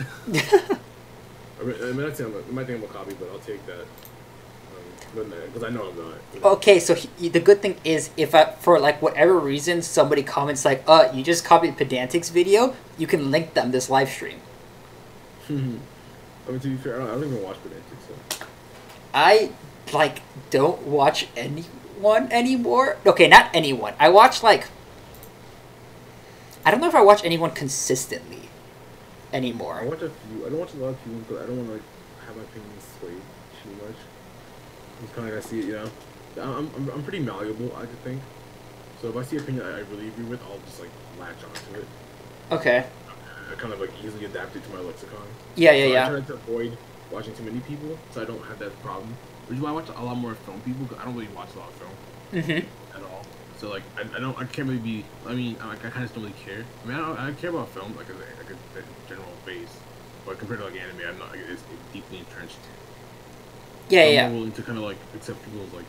I might think I'm a copy, but I'll take that. But because I know I'm not. Okay, so the good thing is if for like whatever reason somebody comments like, you just copied Pedantic's video, you can link them this live stream. I mean, to be fair, I don't even watch Pedantic, so. I like don't watch anyone anymore. Okay, not anyone. I watch like. I don't know if I watch anyone consistently anymore. I watch a few. I don't watch a lot of people because I don't want to like have my opinions swayed too much. It's kind of like I see it, you know. I'm pretty malleable, I could think. So if I see an opinion I really agree with, I'll just like latch onto it. Okay. I kind of like easily adapt it to my lexicon. Yeah. I try to avoid watching too many people, so I don't have that problem. Which is why I watch a lot more film people, because I don't really watch a lot of film at all. So like I can't really be. I mean, I kind of just don't really care. I mean, I care about film like a general base, but compared to like anime, I'm not. It's deeply entrenched. Yeah, so I'm yeah. more willing to kind of like accept people's like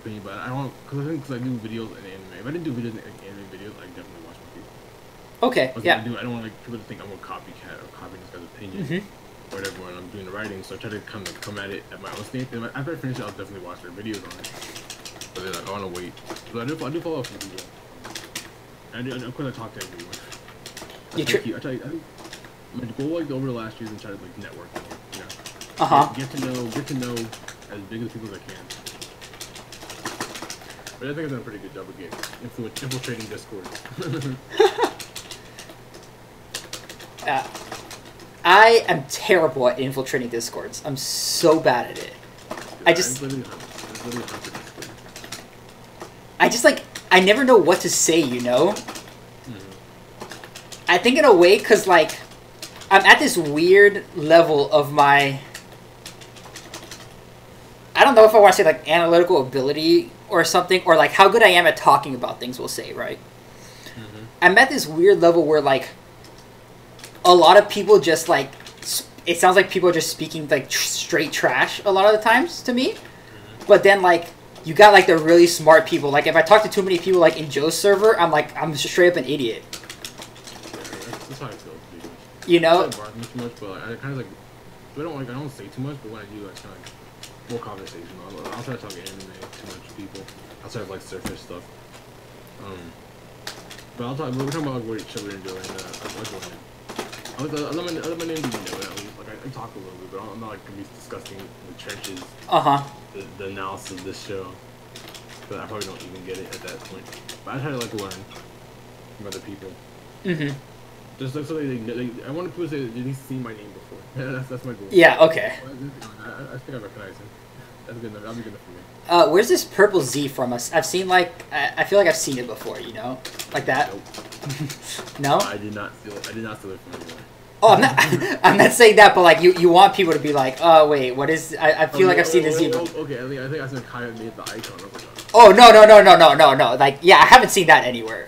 opinion, but I don't because I do videos in anime. If I didn't do videos in anime videos, I definitely watch my people. Okay. Yeah. I don't want like people to think I'm a copycat or copying this guy's opinion. Or whatever when I'm doing the writing, so I try to kind of come at it at my own stance. And after I finish it, I'll definitely watch their videos on it. But then like, I want to wait. But I do follow a few people. And of course I talk to everyone. I think my goal like over the last year is to try to like network. You know? Get to know as big as people as I can. But I think I've done a pretty good job of getting infiltrating Discord. I am terrible at infiltrating Discords. I'm so bad at it. I never know what to say, you know? I think in a way, because, like, I'm at this weird level of my... I don't know if I want to say, like, analytical ability or something, or, like, how good I am at talking about things, we'll say, right? I'm at this weird level where, like, a lot of people just, like... It sounds like people are just speaking, like, straight trash a lot of the times to me. But then, like... You got, like, the really smart people. Like, if I talk to too many people, like, in Joe's server, I'm straight up an idiot. Yeah, that's how I feel. You know? I don't bark too much, but like, I kind of, like, I don't say too much, but when I do, I kind of, like, more conversational. I'll try to talk anime too much to people. I'll try to, like, surface stuff. But we're talking about, like, what show we're enjoying. I'll join it. I let my name be known at least. Like, I talk a little bit, but I'm not, like, going to be discussing the trenches. The analysis of this show, but I probably don't even get it at that point. But I try to like learn from other people. Just like so I want people to say that they've seen my name before. that's my goal. Yeah. Okay. I think I recognize him. That's good enough. That'll be good enough for me. Where's this purple Z from us? I've seen like I feel like I've seen it before. You know, like that. Nope. No. I did not steal it from anyone. Oh, I'm not saying that, but like you want people to be like, oh wait, what is? I feel like I've seen this Z. Okay, I think I said Kaya made the icon. Oh no! Like yeah, I haven't seen that anywhere.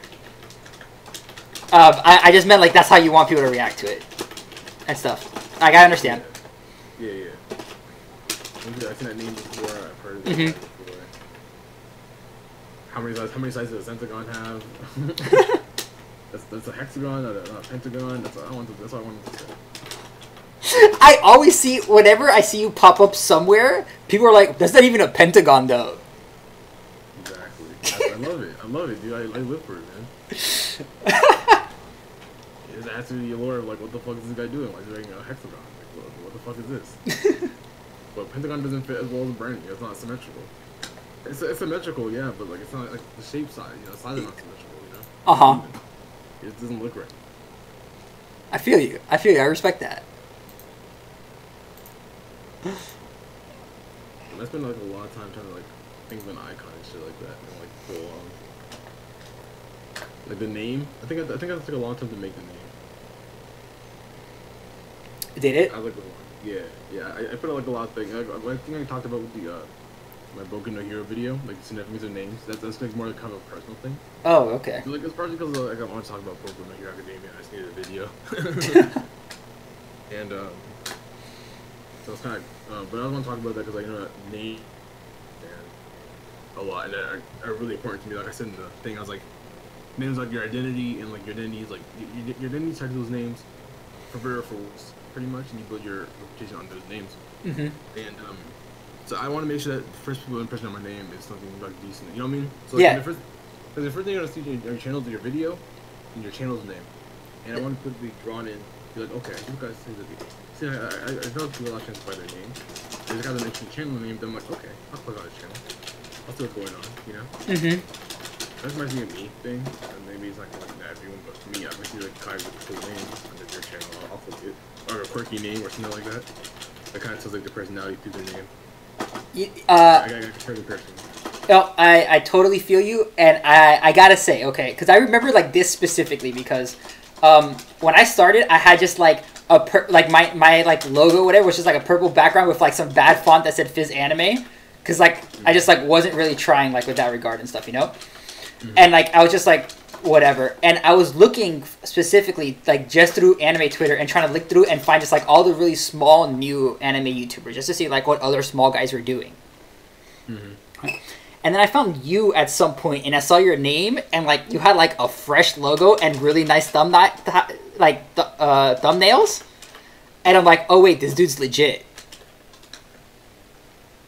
I just meant like that's how you want people to react to it and stuff. Like I understand. Yeah. I've seen that name before. I've heard of it before. How many sizes does a Centagon have? That's a hexagon, not a pentagon. That's what I wanted to say. I always see, whenever I see you pop up somewhere, people are like, that's not even a pentagon, though. Exactly. I love it, dude. I live for it, man. It's actually the allure of, like, what the fuck is this guy doing? Why is he wearing a hexagon? Like, what the fuck is this? But pentagon doesn't fit as well as branding. It's not symmetrical. It's symmetrical, yeah, but, like, it's not, like, the shape side, you know, the size is not symmetrical, you know? It doesn't look right. I feel you. I respect that. And I spend like a lot of time trying to like think of an icon and shit like that, and like go like the name. I think it took a long time to make the name. Did it? I like yeah. I put like a lot of things. I think I talked about with the my Boku no Hero video, like the significance of names. That's like more like kind of a personal thing. Oh, okay. So, like it's partly because like I want to talk about Boku no Hero Academia. I just needed a video. And so it's kind of, but I don't want to talk about that because like, you know, that name and a lot, and are really important to me. Like I said in the thing, I was like, names like your identity, and like your identity is like your identity is tied to those names, for better or for worse, pretty much, and you build your reputation on those names. And So I want to make sure that the first people impression of my name is something like decent. You know what I mean? So Yeah. The first thing you're gonna see in your channel is your video and your channel's name, and I want to quickly drawn in. Be like, okay, you guys say the video. See, I know people a lot of chance by their name. They just got an interesting channel name. Then I'm like, okay, I'll click on this channel. I'll see what's going on. You know? Mm-hmm. That's might be a me thing, and maybe it's not like that everyone, but for me, I might see like Kai with a cool name under their channel. I'll click it, or a quirky name or something like that. That kind of tells like the personality through their name. I gotta compare the person. No, I totally feel you, and I gotta say, okay, because I remember like this specifically because when I started, I had just like my like logo whatever was just like a purple background with like some bad font that said Fizz Anime, because like I just like wasn't really trying like with that regard and stuff, you know, and like I was just like whatever, and I was looking specifically like just through anime Twitter and trying to look through and find just like all the really small new anime YouTubers just to see like what other small guys were doing. And then I found you at some point, and I saw your name, and like you had like a fresh logo and really nice thumbnails, and I'm like, oh wait, this dude's legit.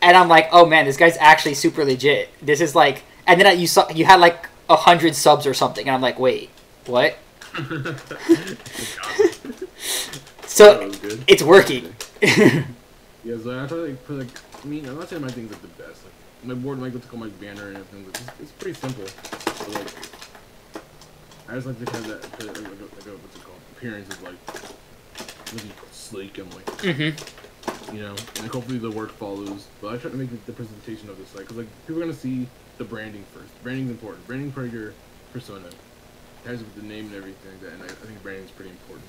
And I'm like, oh man, this guy's actually super legit. This is like, and then you had like 100 subs or something, and I'm like, wait, what? So it's working. Yeah, so I try to put like, I mean, I'm not saying my thing's like the best. Like, my board might go to call my banner and everything, but it's pretty simple. But, like, I just like to have that like a what's it called? Appearance of like looking sleek and like, you know, and like, hopefully the work follows. But I try to make the presentation of this like, cause like people are gonna see the branding first. Branding's important. Branding for your persona. It has with the name and everything like that, and I think branding is pretty important.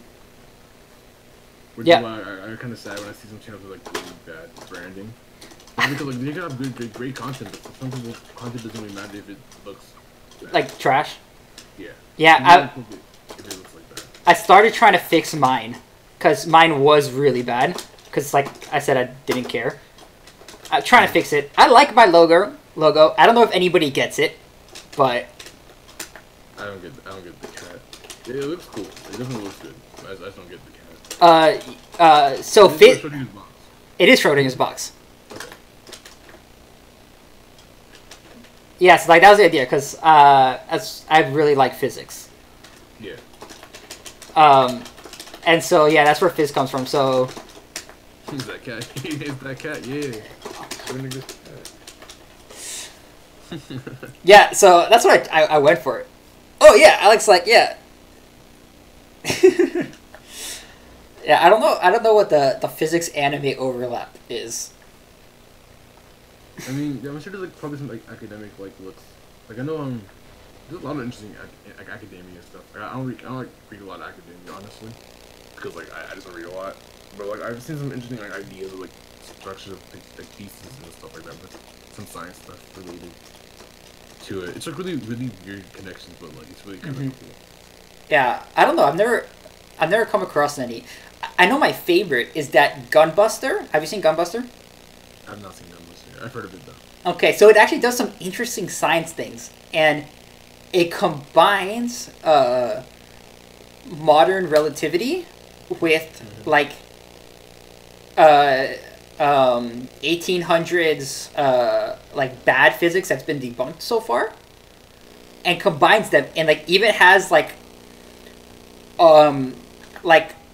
Which is why I'm kind of sad when I see some channels with like really bad branding. Because like they can have great content, but some people's content doesn't really matter if it looks bad. Like trash. Yeah. Yeah, if it looks like that. I started trying to fix mine, cause mine was really bad. Cause like I said, I didn't care. I'm trying to fix it. I like my logo. I don't know if anybody gets it, but I don't get the cat. It looks cool. It definitely looks good. I just don't get the cat. So it is Schrodinger's box. Yes, like that was the idea, because I really like physics. Yeah. And so yeah, that's where Fizz comes from. So. Who's that cat? It's that cat. Yeah. Yeah. So that's what I went for. Oh yeah, Alex. Like yeah. Yeah, I don't know what the physics anime overlap is. I mean, yeah, I'm sure there's like probably some like academic like looks. Like I know there's a lot of interesting academia stuff. Like, I don't like read a lot of academia honestly, because like I just don't read a lot. But like I've seen some interesting like ideas of like structures of like theses and stuff like that. But some science stuff related to it. It's like really weird connections, but like it's really kind of cool. Yeah, I don't know. I've never come across any. I know my favorite is that Gunbuster. Have you seen Gunbuster? I've not seen Gunbuster. I've heard of it though. Okay, so it actually does some interesting science things, and it combines modern relativity with like 1800s like bad physics that's been debunked so far, and combines them, and like even has like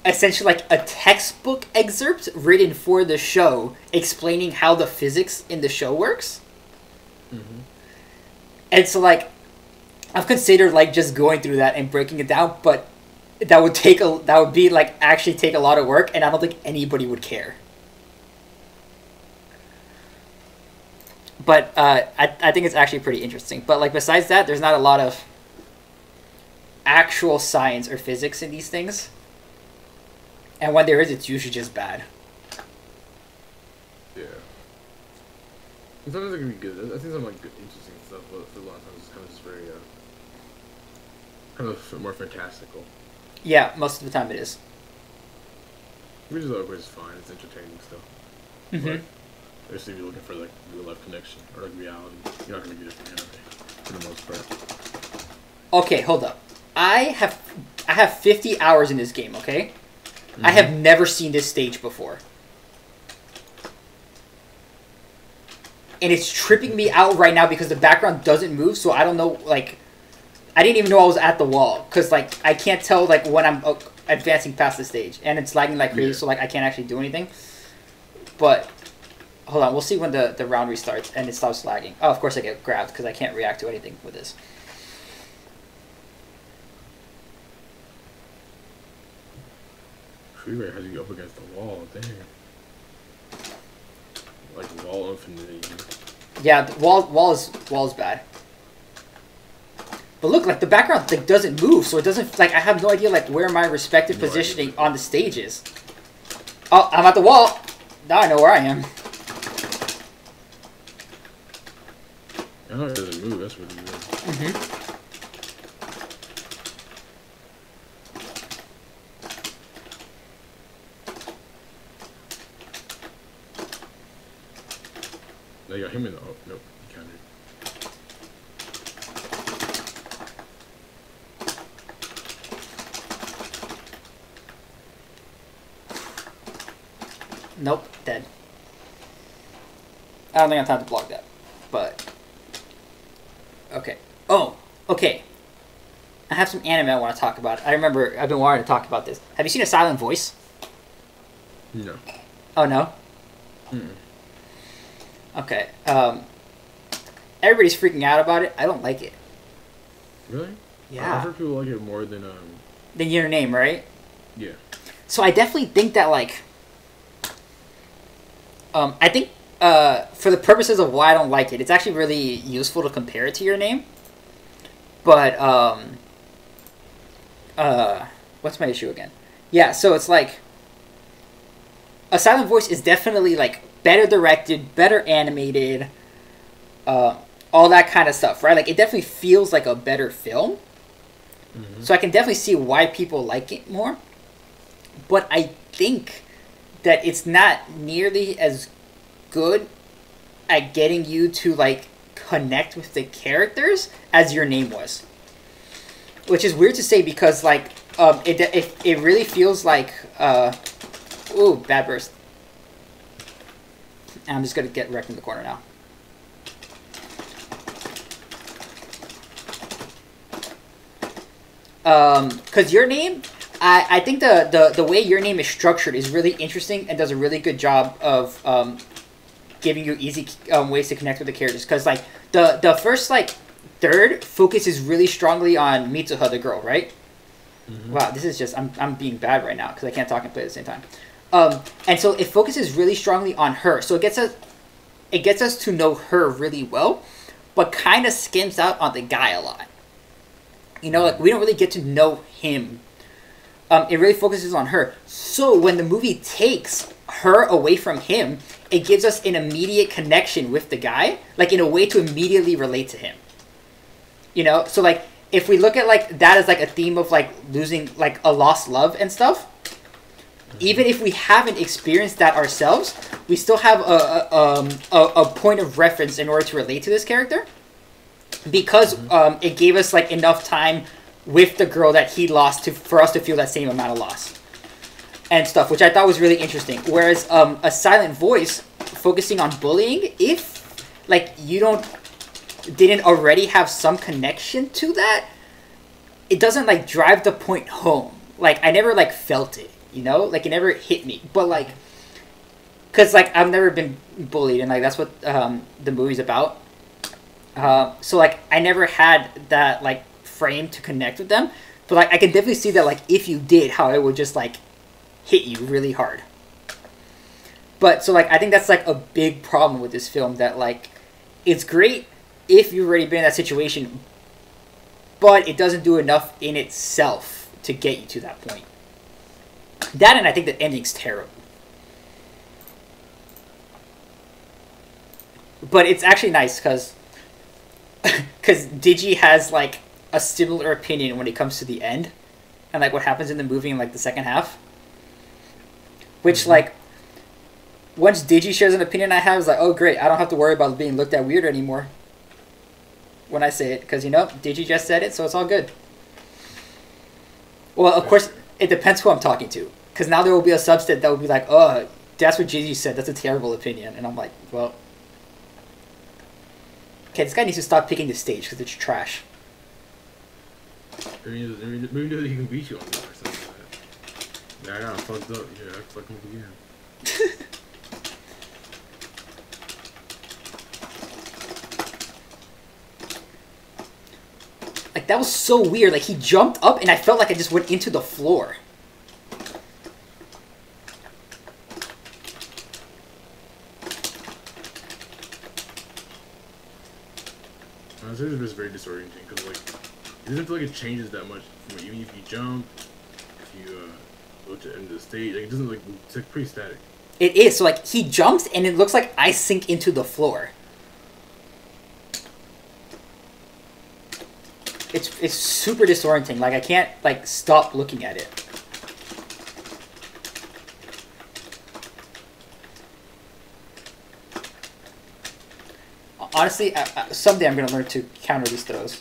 essentially like a textbook excerpt written for the show explaining how the physics in the show works. And so like I've considered like just going through that and breaking it down, but that would take a lot of work, and I don't think anybody would care. But I think it's actually pretty interesting. But like besides that, there's not a lot of actual science or physics in these things. And when there is, it's usually just bad. Yeah. Sometimes it can be good. I think some like good, interesting stuff, but for a lot of times it's kind of just very, kind of more fantastical. Yeah, most of the time it is. Which is always fine. It's entertaining stuff. But especially if you're looking for like real life connection or like reality, you're not gonna get it from anime for the most part. Okay, hold up. I have 50 hours in this game. Okay. I have never seen this stage before. and it's tripping me out right now because the background doesn't move, so I don't know, like, I didn't even know I was at the wall, because, like, I can't tell, like, when I'm advancing past the stage, and it's lagging like crazy, so, like, I can't actually do anything. But, hold on, we'll see when the round restarts, and it stops lagging. Oh, of course I get grabbed, because I can't react to anything with this. Freeway has you up against the wall, dang. Like wall infinity. Yeah, the wall is bad. But look, like the background like doesn't move, so it doesn't like I have no idea like where my respective positioning on the stage is. Oh, I'm at the wall. Now I know where I am. I know it doesn't move. That's what it is. Mm-hmm. They got him in the... Oh, nope. He countered. Nope. Dead. I don't think I have time to block that. But... Okay. Oh! Okay. I have some anime I want to talk about. I remember I've been wanting to talk about this. Have you seen A Silent Voice? No. Oh, no? Mm-mm. Okay. Everybody's freaking out about it. I don't like it. Really? Yeah. I've heard people like it more than Than Your Name, right? Yeah. So I definitely think that like I think for the purposes of why I don't like it, it's actually really useful to compare it to Your Name. But what's my issue again? Yeah, so it's like A Silent Voice is definitely like better directed, better animated, all that kind of stuff, right? Like, it definitely feels like a better film. Mm-hmm. So I can definitely see why people like it more. But I think that it's not nearly as good at getting you to, like, connect with the characters as Your Name was. Which is weird to say because, like, it really feels like... ooh, bad burst. And I'm just going to get wrecked in the corner now. Because Your Name, I think the way Your Name is structured is really interesting and does a really good job of giving you easy ways to connect with the characters. Because, like, the first, like, third focuses really strongly on Mitsuha, the girl, right? Mm-hmm. Wow, this is just... I'm being bad right now because I can't talk and play at the same time. And so it focuses really strongly on her. So it gets us to know her really well, but kind of skims out on the guy a lot. You know, like, we don't really get to know him. It really focuses on her. So when the movie takes her away from him, it gives us an immediate connection with the guy, like, in a way to immediately relate to him. You know? So, like, if we look at, like, that as, like, a theme of, like, losing, like, a lost love and stuff, even if we haven't experienced that ourselves, we still have a point of reference in order to relate to this character. Because it gave us like enough time with the girl that he lost for us to feel that same amount of loss. And stuff, which I thought was really interesting. Whereas A Silent Voice, focusing on bullying, if like you didn't already have some connection to that, it doesn't like drive the point home. Like, I never like felt it. You know, like, it never hit me. But, like, because, like, I've never been bullied, and, like, that's what the movie's about. So, like, I never had that, like, frame to connect with them. But, like, I can definitely see that, like, if you did, how it would just, like, hit you really hard. But, so, like, I think that's, like, a big problem with this film. That, like, it's great if you've already been in that situation. But it doesn't do enough in itself to get you to that point. That, and I think the ending's terrible. But it's actually nice because Digi has like a similar opinion when it comes to the end and like what happens in the movie in like the second half. Which like once Digi shares an opinion I have, is like, oh great, I don't have to worry about being looked at weird anymore when I say it, because you know Digi just said it, so it's all good. Well, of course, it depends who I'm talking to. Because now there will be a subset that will be like, oh, that's what Gigi said. That's a terrible opinion. And I'm like, well, Okay, this guy needs to stop picking the stage because it's trash. Maybe he can beat you on that or something like that. Yeah, I got fucked up. Yeah, I fucked him up again. Like, that was so weird. Like, he jumped up and I felt like I just went into the floor. This is just very disorienting because, like, it doesn't feel like it changes that much. Even if you jump, if you go to the end of the stage, like, it doesn't, like, it's like pretty static. It is. So, like, he jumps and it looks like I sink into the floor. It's super disorienting. Like, I can't, like, stop looking at it. Honestly, someday I'm going to learn to counter these throws.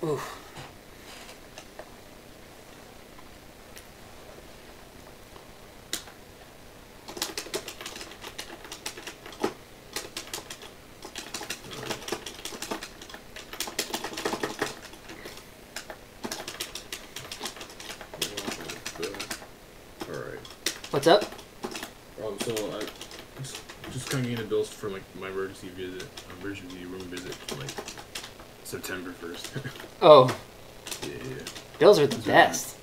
Ooh. Alright. What's up? So I just kind of getting bills for like my emergency room visit from like September 1st. Oh. Yeah. Bills are the best.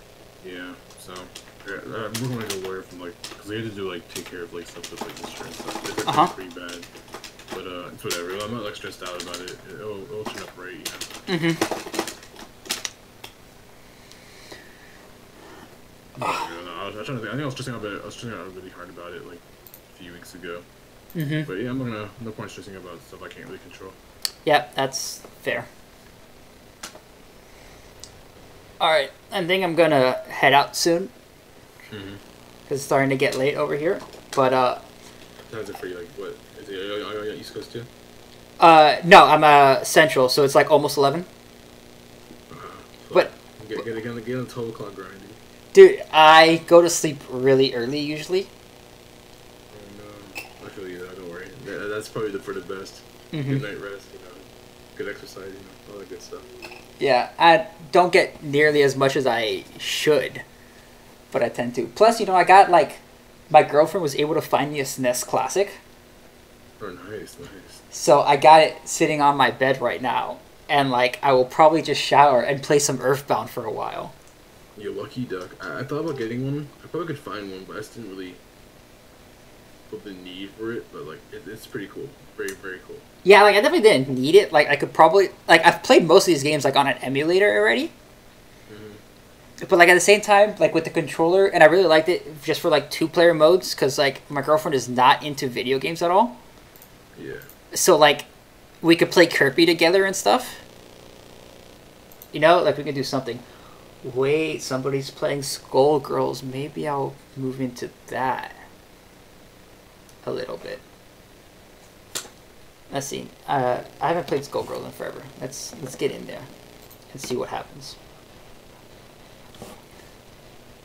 Yeah. So I'm working like a lawyer from like because they had to do like take care of like stuff with like insurance stuff. It's like pretty bad. But it's whatever. I'm not like stressed out about it. It'll turn up right. You know? Mm-hmm. I was trying to think. I think I was stressing out really hard about it like a few weeks ago. Mm-hmm. But yeah, no point stressing about stuff I can't really control. Yep, that's fair. Alright, I think I'm gonna head out soon. Mm-hmm. Because it's starting to get late over here. But, How's it for you? Like, what? Is it East Coast too? No, I'm, Central, so it's like almost 11. But... Get on the 12 o'clock grind, dude. Dude, I go to sleep really early, usually. Oh, no. I feel you, though. Don't worry. That's probably for the best. Mm-hmm. Good night rest, you know. Good exercise, you know. All that good stuff. Yeah, I don't get nearly as much as I should. But I tend to. Plus, you know, I got, like... My girlfriend was able to find me a SNES Classic. Oh, nice. So I got it sitting on my bed right now. And, like, I will probably just shower and play some Earthbound for a while. You lucky duck. I thought about getting one. I probably could find one, but I just didn't really feel the need for it. But, like, it's pretty cool. Very, very cool. Yeah, like, I definitely didn't need it. Like, I could probably... Like, I've played most of these games, like, on an emulator already. Mm-hmm. But, like, at the same time, like, with the controller... And I really liked it just for, like, 2-player modes. Because, like, my girlfriend is not into video games at all. Yeah. So, like, we could play Kirby together and stuff. You know? Like, we could do something. Wait, somebody's playing Skullgirls. Maybe I'll move into that a little bit. Let's see. I haven't played Skullgirls in forever. Let's get in there and see what happens.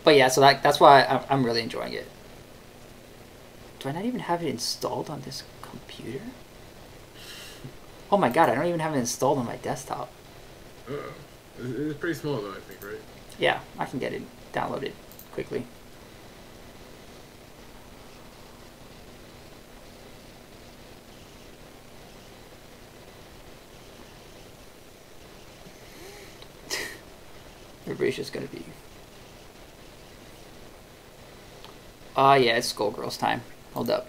But yeah, so that's why I'm really enjoying it. Do I not even have it installed on this computer? Oh my god, I don't even have it installed on my desktop. It's pretty small though, I think, right? Yeah, I can get it downloaded quickly. Everybody's just gonna be... yeah, it's Skullgirls time. Hold up.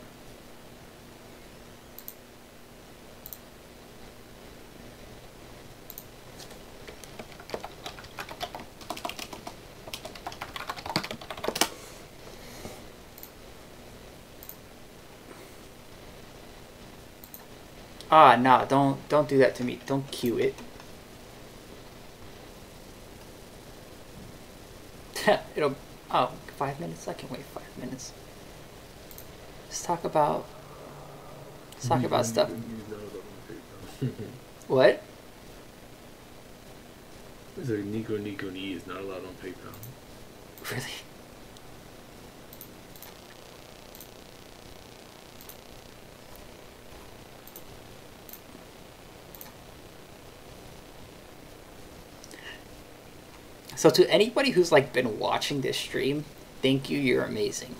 No, don't do that to me. Don't cue it. It'll... Oh, 5 minutes? I can wait 5 minutes. Let's talk about stuff. What? It's like Nico Nee is not allowed on PayPal. Really? So to anybody who's like been watching this stream, thank you, you're amazing.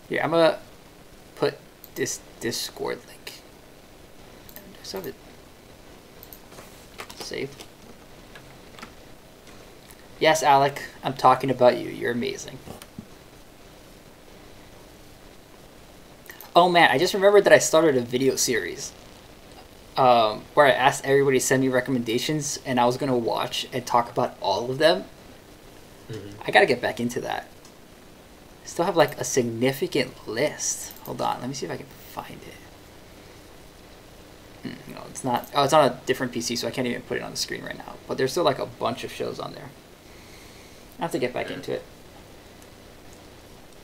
Here, I'm gonna put this Discord link. Just have it saved. Yes, Alec, I'm talking about you. You're amazing. Oh man, I just remembered that I started a video series where I asked everybody to send me recommendations, and I was gonna watch and talk about all of them. I gotta get back into that. I still have like a significant list. Hold on, let me see if I can find it. No, it's not. Oh, it's on a different PC, so I can't even put it on the screen right now. But there's still like a bunch of shows on there. I have to get back into it.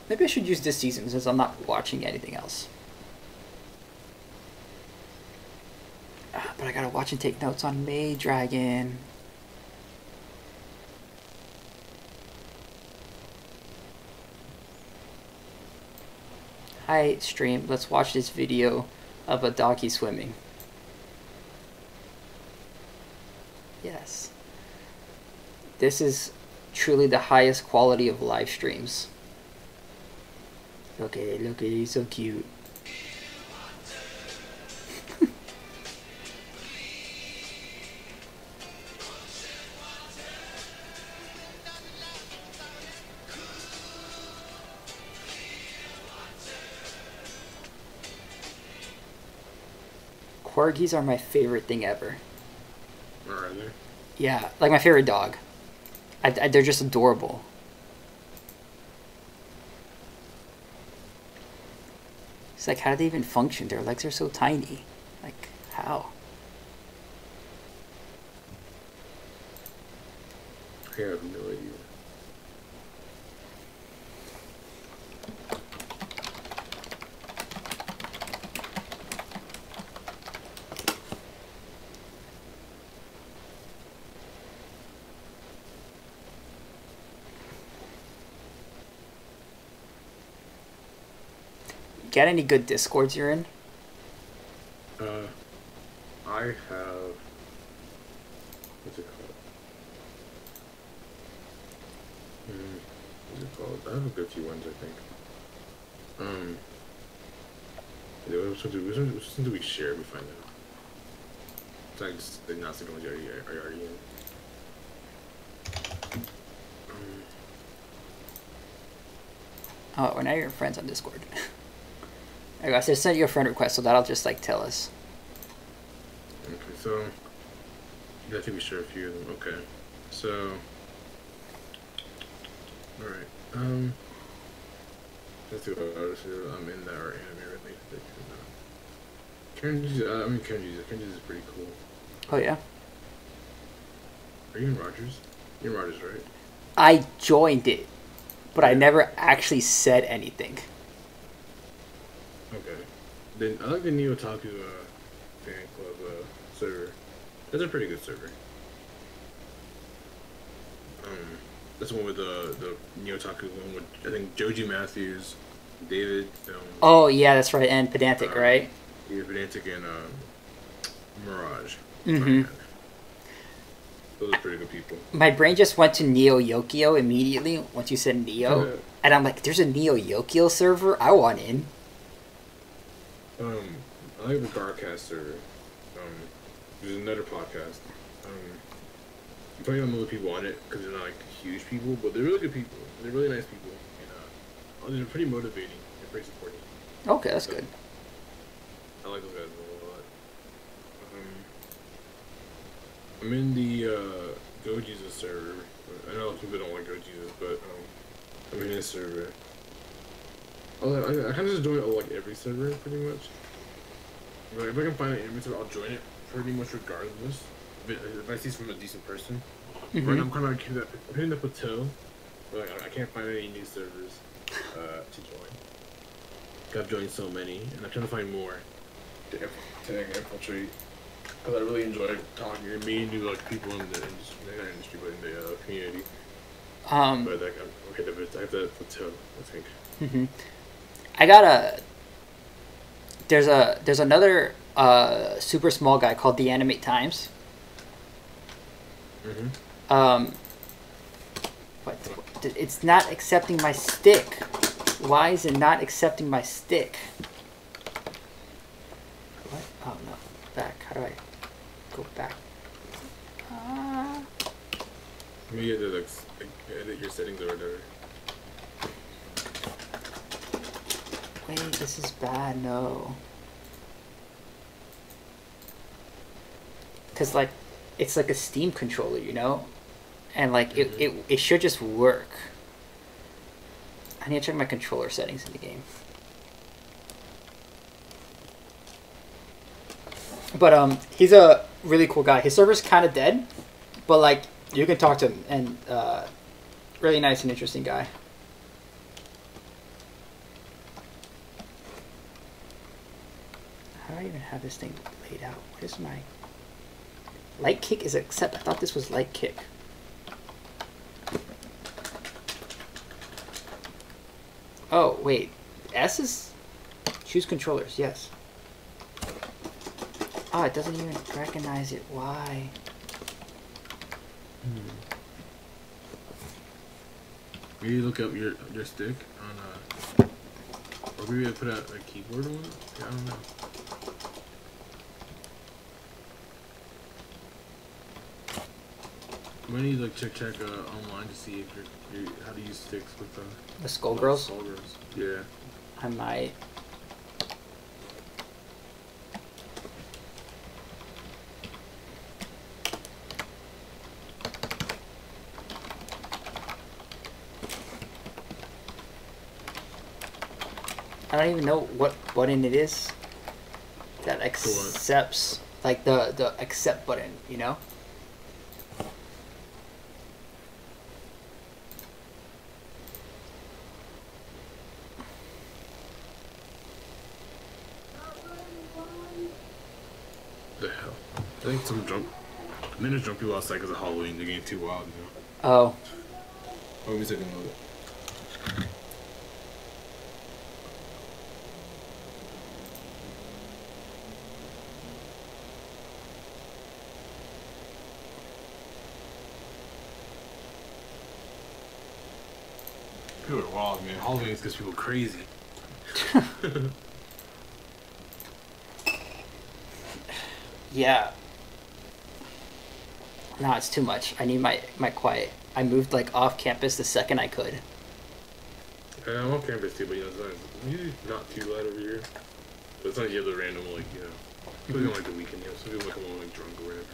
Maybe I should use this season since I'm not watching anything else. But I gotta watch and take notes on May Dragon. Hi, stream. Let's watch this video of a doggy swimming. Yes. This is truly the highest quality of live streams. Look at it, he's so cute. Corgis are my favorite thing ever. Are they? Yeah, like my favorite dog. They're just adorable. It's like, how do they even function? Their legs are so tiny. Like, how? I have no idea. Got any good Discords you're in? I have. What's it called? What's it called? I have a good few ones, I think. Which one do we share? We find out. So I just did not see the ones are you already in. Oh, well, now you're friends on Discord. I guess I sent you a friend request, so that'll just like tell us. Okay, so I think we share a few of them. Okay, so all right. Let's do I'm in that or anime related. Karen Jesus is pretty cool. Oh yeah. Are you in Rogers? You're in Rogers, right? I joined it, but I never actually said anything. Okay. Then I like the Neo Otaku fan club server. That's a pretty good server. That's the one with the Neo Otaku one with I think Joji Matthews, David. Oh yeah, that's right, and Pedantic, right? Yeah, Pedantic and Mirage. Mm-hmm. Those are pretty good people. My brain just went to Neo Yokio immediately once you said Neo, and I'm like, "There's a Neo Yokio server. I want in." I like the Garcast server. There's another podcast. You probably don't know the people on it because they're not like huge people, but they're really good people. They're really nice people, and they're pretty motivating. They're pretty supporting. Okay, that's good. I like those guys a lot. I'm in the Go Jesus server. I know people don't like Go Jesus, but I'm in his server. I kind of just join like every server pretty much. Like, if I can find an anime server, I'll join it pretty much regardless. If I see from a decent person. Right now I'm kind of like hitting the plateau. But like, I can't find any new servers to join. I've joined so many, and I'm trying to find more to infiltrate. Because I really enjoy talking and meeting new like people in the industry, not industry, but in the community. But like, I'm hit a bit. I have to plateau, I think. I got there's another super small guy called the Animate Times. But it's not accepting my stick. Why is it not accepting my stick? What? Oh no. Back. How do I go back? Maybe you have to like edit your settings or whatever. Wait, this is bad. No. Because like, it's like a Steam controller, you know? And like, it should just work. I need to check my controller settings in the game. But he's a really cool guy. His server's kind of dead, but like you can talk to him, and really nice and interesting guy. How do I even have this thing laid out? What is my light kick? Is accept? I thought this was light kick. Oh, wait. S is... Choose controllers, yes. Oh, it doesn't even recognize it. Why? Maybe look up your stick on or maybe put a keyboard on it? Yeah, I don't know. We need to like check online to see if you're how to use sticks with the Skullgirls? Skullgirls. Yeah. I might. I don't even know what button it is that accepts, like the accept button, you know? The hell? I think some drunk people outside because of Halloween. They're getting too wild, you know? Oh. Let me take a look. People are wild, man. Halloween gets people crazy. Yeah. No, it's too much. I need my quiet. I moved like off campus the second I could. Yeah, I'm on campus too, but you know, it's usually not too loud over here. But it's not the other random, like, you know, people on like the weekend, you know, some people come on like drunk or whatever.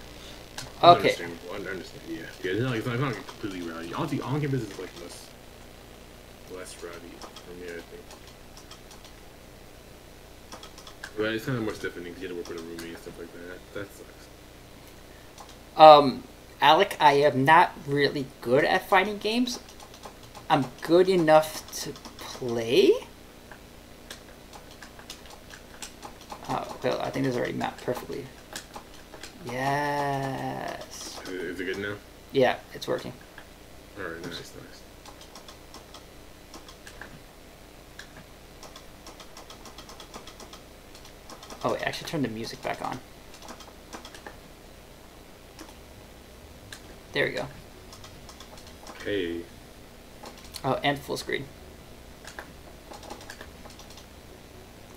Okay. I understand, yeah. Yeah, it's not completely rowdy. Honestly, on campus is like less rowdy for me, I think. But it's kind of more stiffening because you have to work with a roommate and stuff like that. That sucks. Alec, I am not really good at fighting games. I'm good enough to play. Oh, well, I think this is already mapped perfectly. Yes. Is it good now? Yeah, it's working. Alright, nice. Oh, wait, actually turn the music back on. There we go. Hey. Oh, and full screen.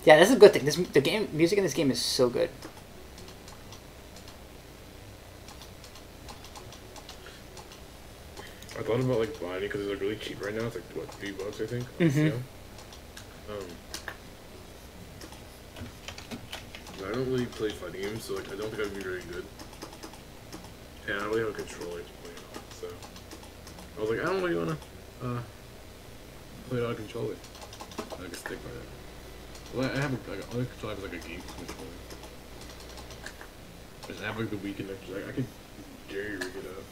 Yeah, that's a good thing. The music in this game is so good. I thought about like buying it because it's like really cheap right now. It's like what, $3 I think. I don't really play fighting games, so like I don't think I'd be very good. And I don't really have a controller to play it on, so I was like, I don't really wanna play it on a controller. Like a stick right now. Well, I have like other controller has like a game controller. I have like the weekend extra. I could jerry rig it up.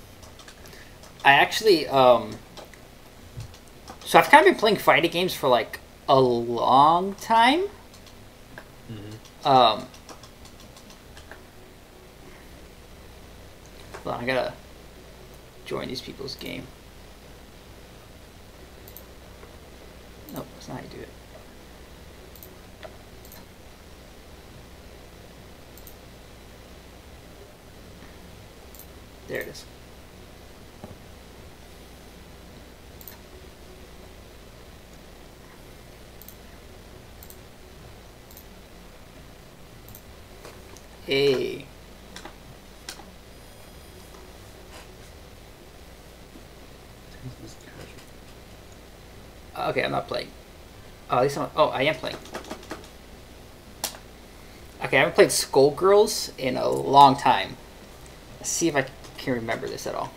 I actually so I've kind of been playing fighting games for like a long time. Hold on, I gotta join these people's game. Nope, that's not how you do it. There it is. Hey. Okay, I'm not playing. Oh, at least I am playing. Okay, I haven't played Skullgirls in a long time. Let's see if I can remember this at all.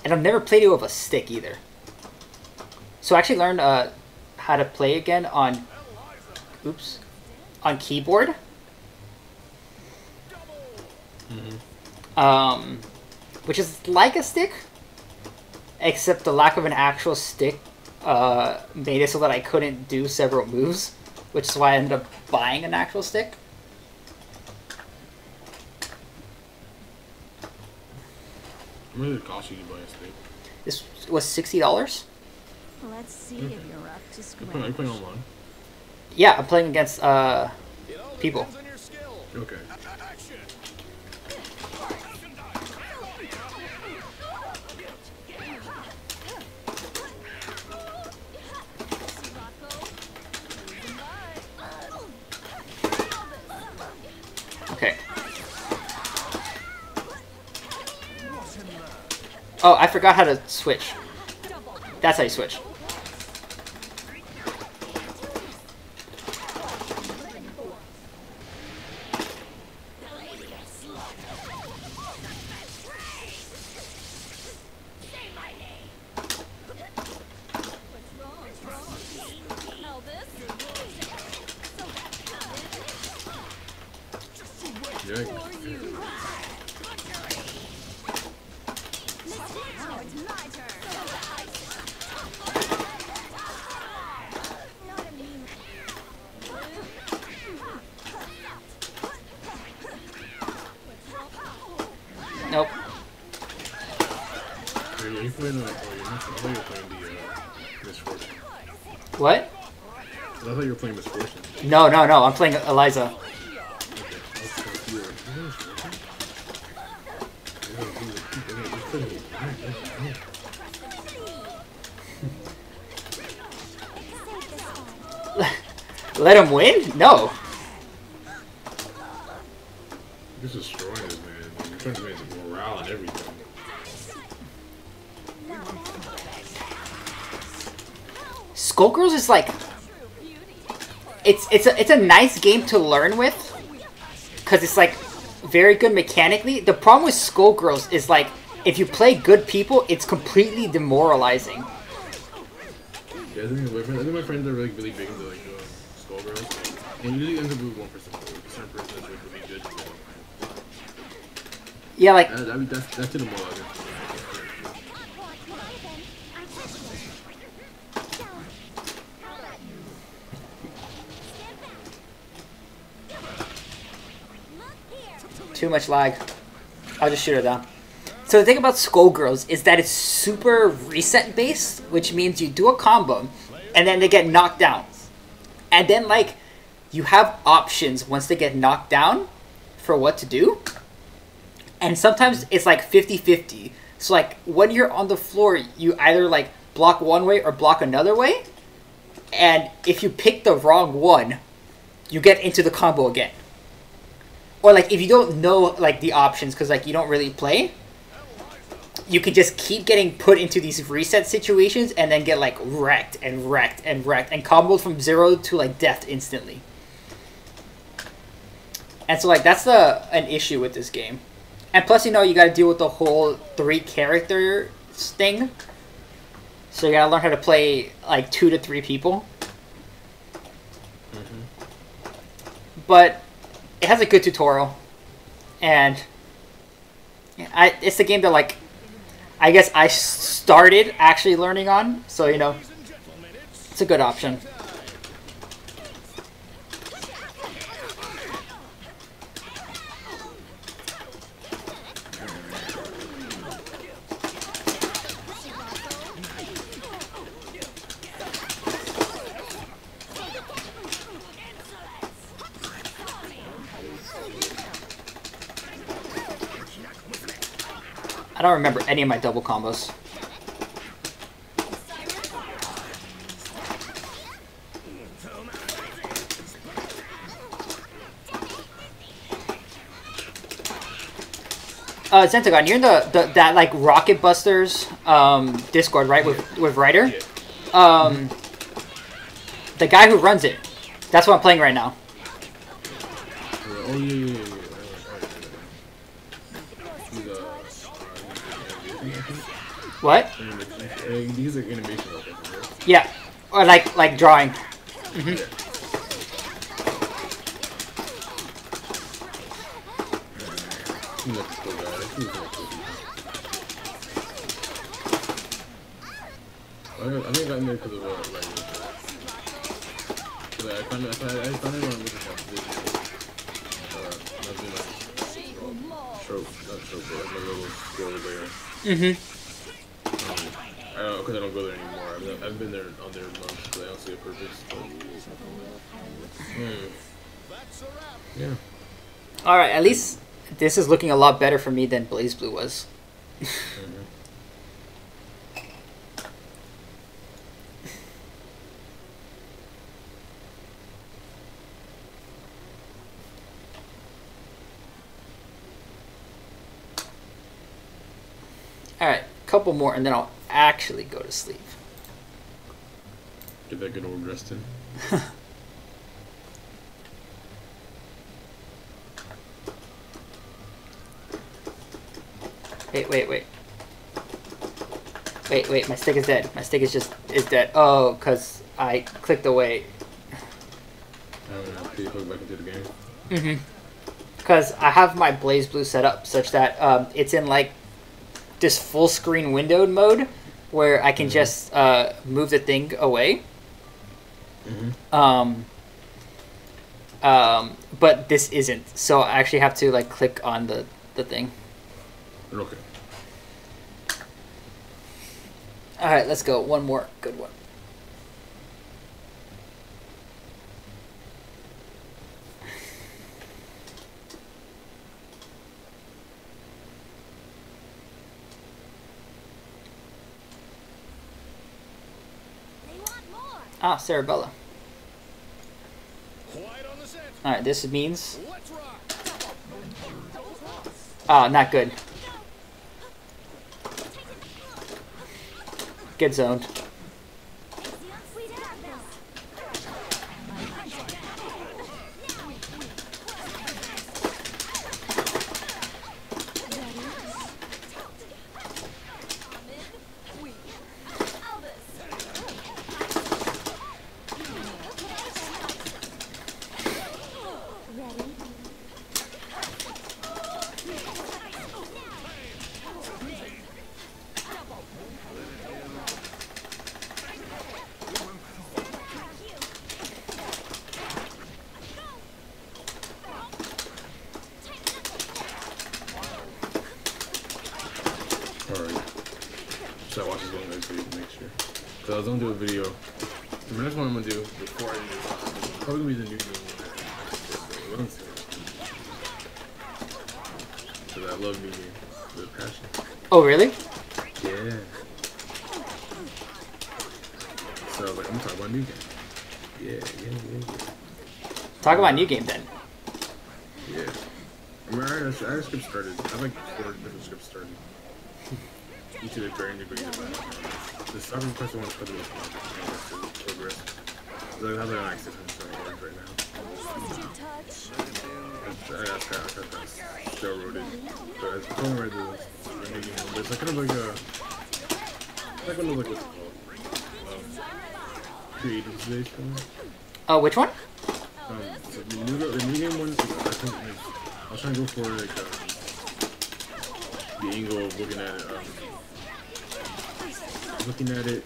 And I've never played it with a stick either. So I actually learned how to play again on... Oops. On keyboard. Which is like a stick. Except the lack of an actual stick made it so that I couldn't do several moves, which is why I ended up buying an actual stick. How much did it cost you to buy a stick? This was $60. Let's see if you're up to scratch. Are you playing online? Yeah, I'm playing against people. Okay. Okay. Oh, I forgot how to switch. That's how you switch. Nope. Are you playing I thought you were playing the Misfortune. What? I thought you were playing Misfortune. No, no, no. I'm playing Eliza. Let him win? No. You're just destroying this, man. You're trying to make morale and everything. Skullgirls is like... It's a nice game to learn with. Because it's like very good mechanically. The problem with Skullgirls is like if you play good people, it's completely demoralizing. Yeah, I think my friends are like really big into like Skullgirls. And usually ends up with 1% person that's like really good. Yeah, like... I mean, that's to the more like Too much lag. I'll just shoot it down. So the thing about Skullgirls is that it's super reset based, which means you do a combo, and then they get knocked down. And then, like, you have options once they get knocked down for what to do. And sometimes it's like 50-50. So, like, when you're on the floor, you either, like, block one way or block another way. And if you pick the wrong one, you get into the combo again. Or, like, if you don't know, like, the options, because, like, you don't really play, you can just keep getting put into these reset situations and then get, like, wrecked and wrecked and wrecked and comboed from 0 to, like, death instantly. And so, like, that's an issue with this game. And plus, you know, you gotta deal with the whole 3 characters thing. So you gotta learn how to play, like, 2 to 3 people. But it has a good tutorial, and it's a game that, like, I guess I started actually learning on, so you know, it's a good option. I don't remember any of my double combos. Zentagon, you're in that like Rocket Busters Discord, right? With Ryder. The guy who runs it. That's what I'm playing right now. Oh yeah. What? These are animation. Right? Yeah, or like drawing. Mm-hmm. I think I got in there because of like. I found it on Wicked House video. Not trope, but like my little scroll there. Mm-hmm. I don't know, because I don't go there anymore. I've been there on there months, because I don't see a purpose. Yeah. Alright, at least this is looking a lot better for me than Blaze Blue was. Alright, couple more and then I'll actually go to sleep. Get that good old rest in. Wait, my stick is dead. My stick is dead. Oh, because I clicked away. Can you plug back into the game? Mm-hmm. Because I have my Blaze Blue set up such that it's in like this full screen windowed mode where I can just move the thing away. But this isn't, so I actually have to like click on the thing. Okay. All right, let's go. One more good one. Ah, Cerebella. Alright, this means... Ah, not good. Get zoned. So I watch this one next video to make sure. So I was gonna do a video. The next one I'm gonna do before I do this, probably gonna be the new game. Because I love new games with passion. Oh, really? Yeah. So I was like, I'm gonna talk about new game. Yeah. Talk about new game then. Yeah. I mean, I had a script started. I have like 4 different scripts started. Each of the varying degrees of the stopping question one for the progress. So I have like 600 words right now. I got still wrote it. But it's going right to the new game. But it's like kind of like a one of like what's it called? Creative space kind of. Oh, which one? So the new game one, I think I was trying to go for like the angle of looking at it. looking at it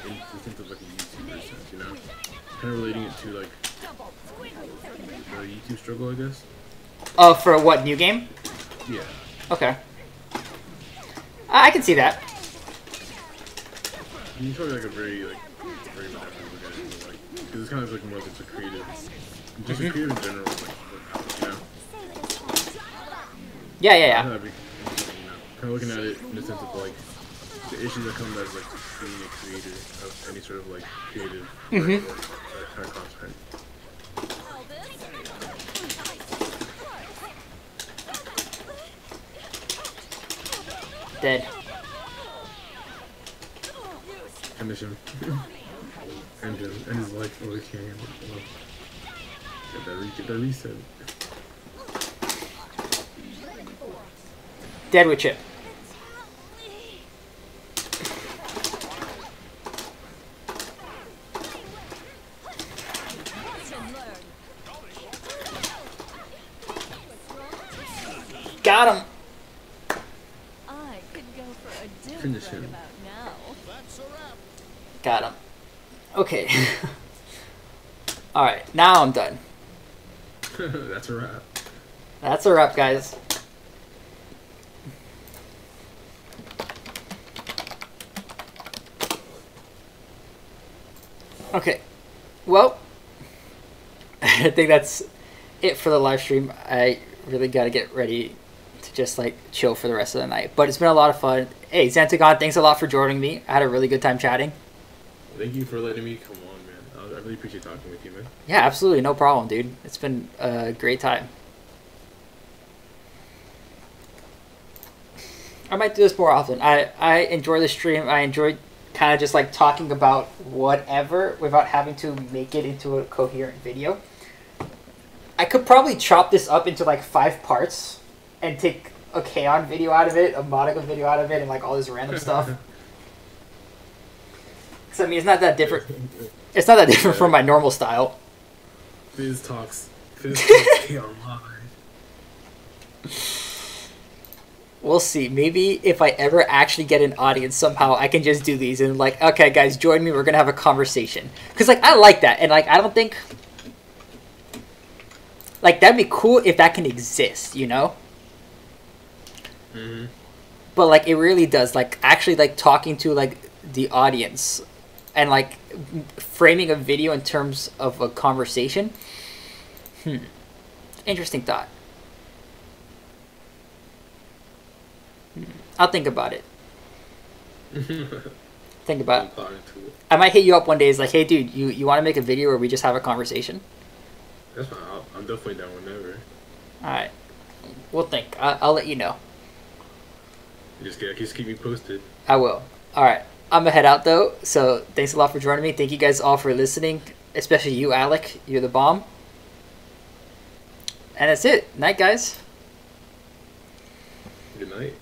in the sense of like a YouTuber sense, you know, kind of relating it to like the YouTube struggle, I guess. Oh, for what, new game? Yeah. Okay. I can see that. You show like a very whatever look at it, but, like, because it's kind of like more of it's a creative, just a creative in general, like, you know. Yeah. Kind of looking at it in the sense of like the issues that come as like being a creator of any sort of like creative kind of content. Dead. Finish him. End him. End his life. Oh, he can't handle it. Get that reset. Dead with chip. Got him. I could go for a dinner Finish right him. about now. Got him. Okay. Alright, now I'm done. That's a wrap. That's a wrap, guys. Okay. Well, I think that's it for the live stream. I really got to get ready to just like chill for the rest of the night. But it's been a lot of fun. Hey, Xantagon, thanks a lot for joining me. I had a really good time chatting. Thank you for letting me come on, man. I really appreciate talking with you, man. Yeah, absolutely. No problem, dude. It's been a great time. I might do this more often. I enjoy the stream. I enjoy kind of just like talking about whatever without having to make it into a coherent video. I could probably chop this up into like 5 parts and take a K-On video out of it, a Monica video out of it, and like all this random stuff. Because I mean, it's not that different. It's not that different from my normal style. Fizz talks K-On live. We'll see. Maybe if I ever actually get an audience somehow, I can just do these and like, okay, guys, join me. We're gonna have a conversation. Because like I like that, and like I don't think like that'd be cool if that can exist, you know. Mm-hmm. But like it really does. Like actually like talking to like the audience and like framing a video in terms of a conversation. Interesting thought. I'll think about it. Think about it. I might hit you up one day. It's like, hey, dude, you want to make a video where we just have a conversation? That's fine. I'm definitely down whenever. All right. We'll think. I'll let you know. Just keep me posted. I will. All right. I'm going to head out, though. So thanks a lot for joining me. Thank you guys all for listening, especially you, Alec. You're the bomb. And that's it. Night, guys. Good night.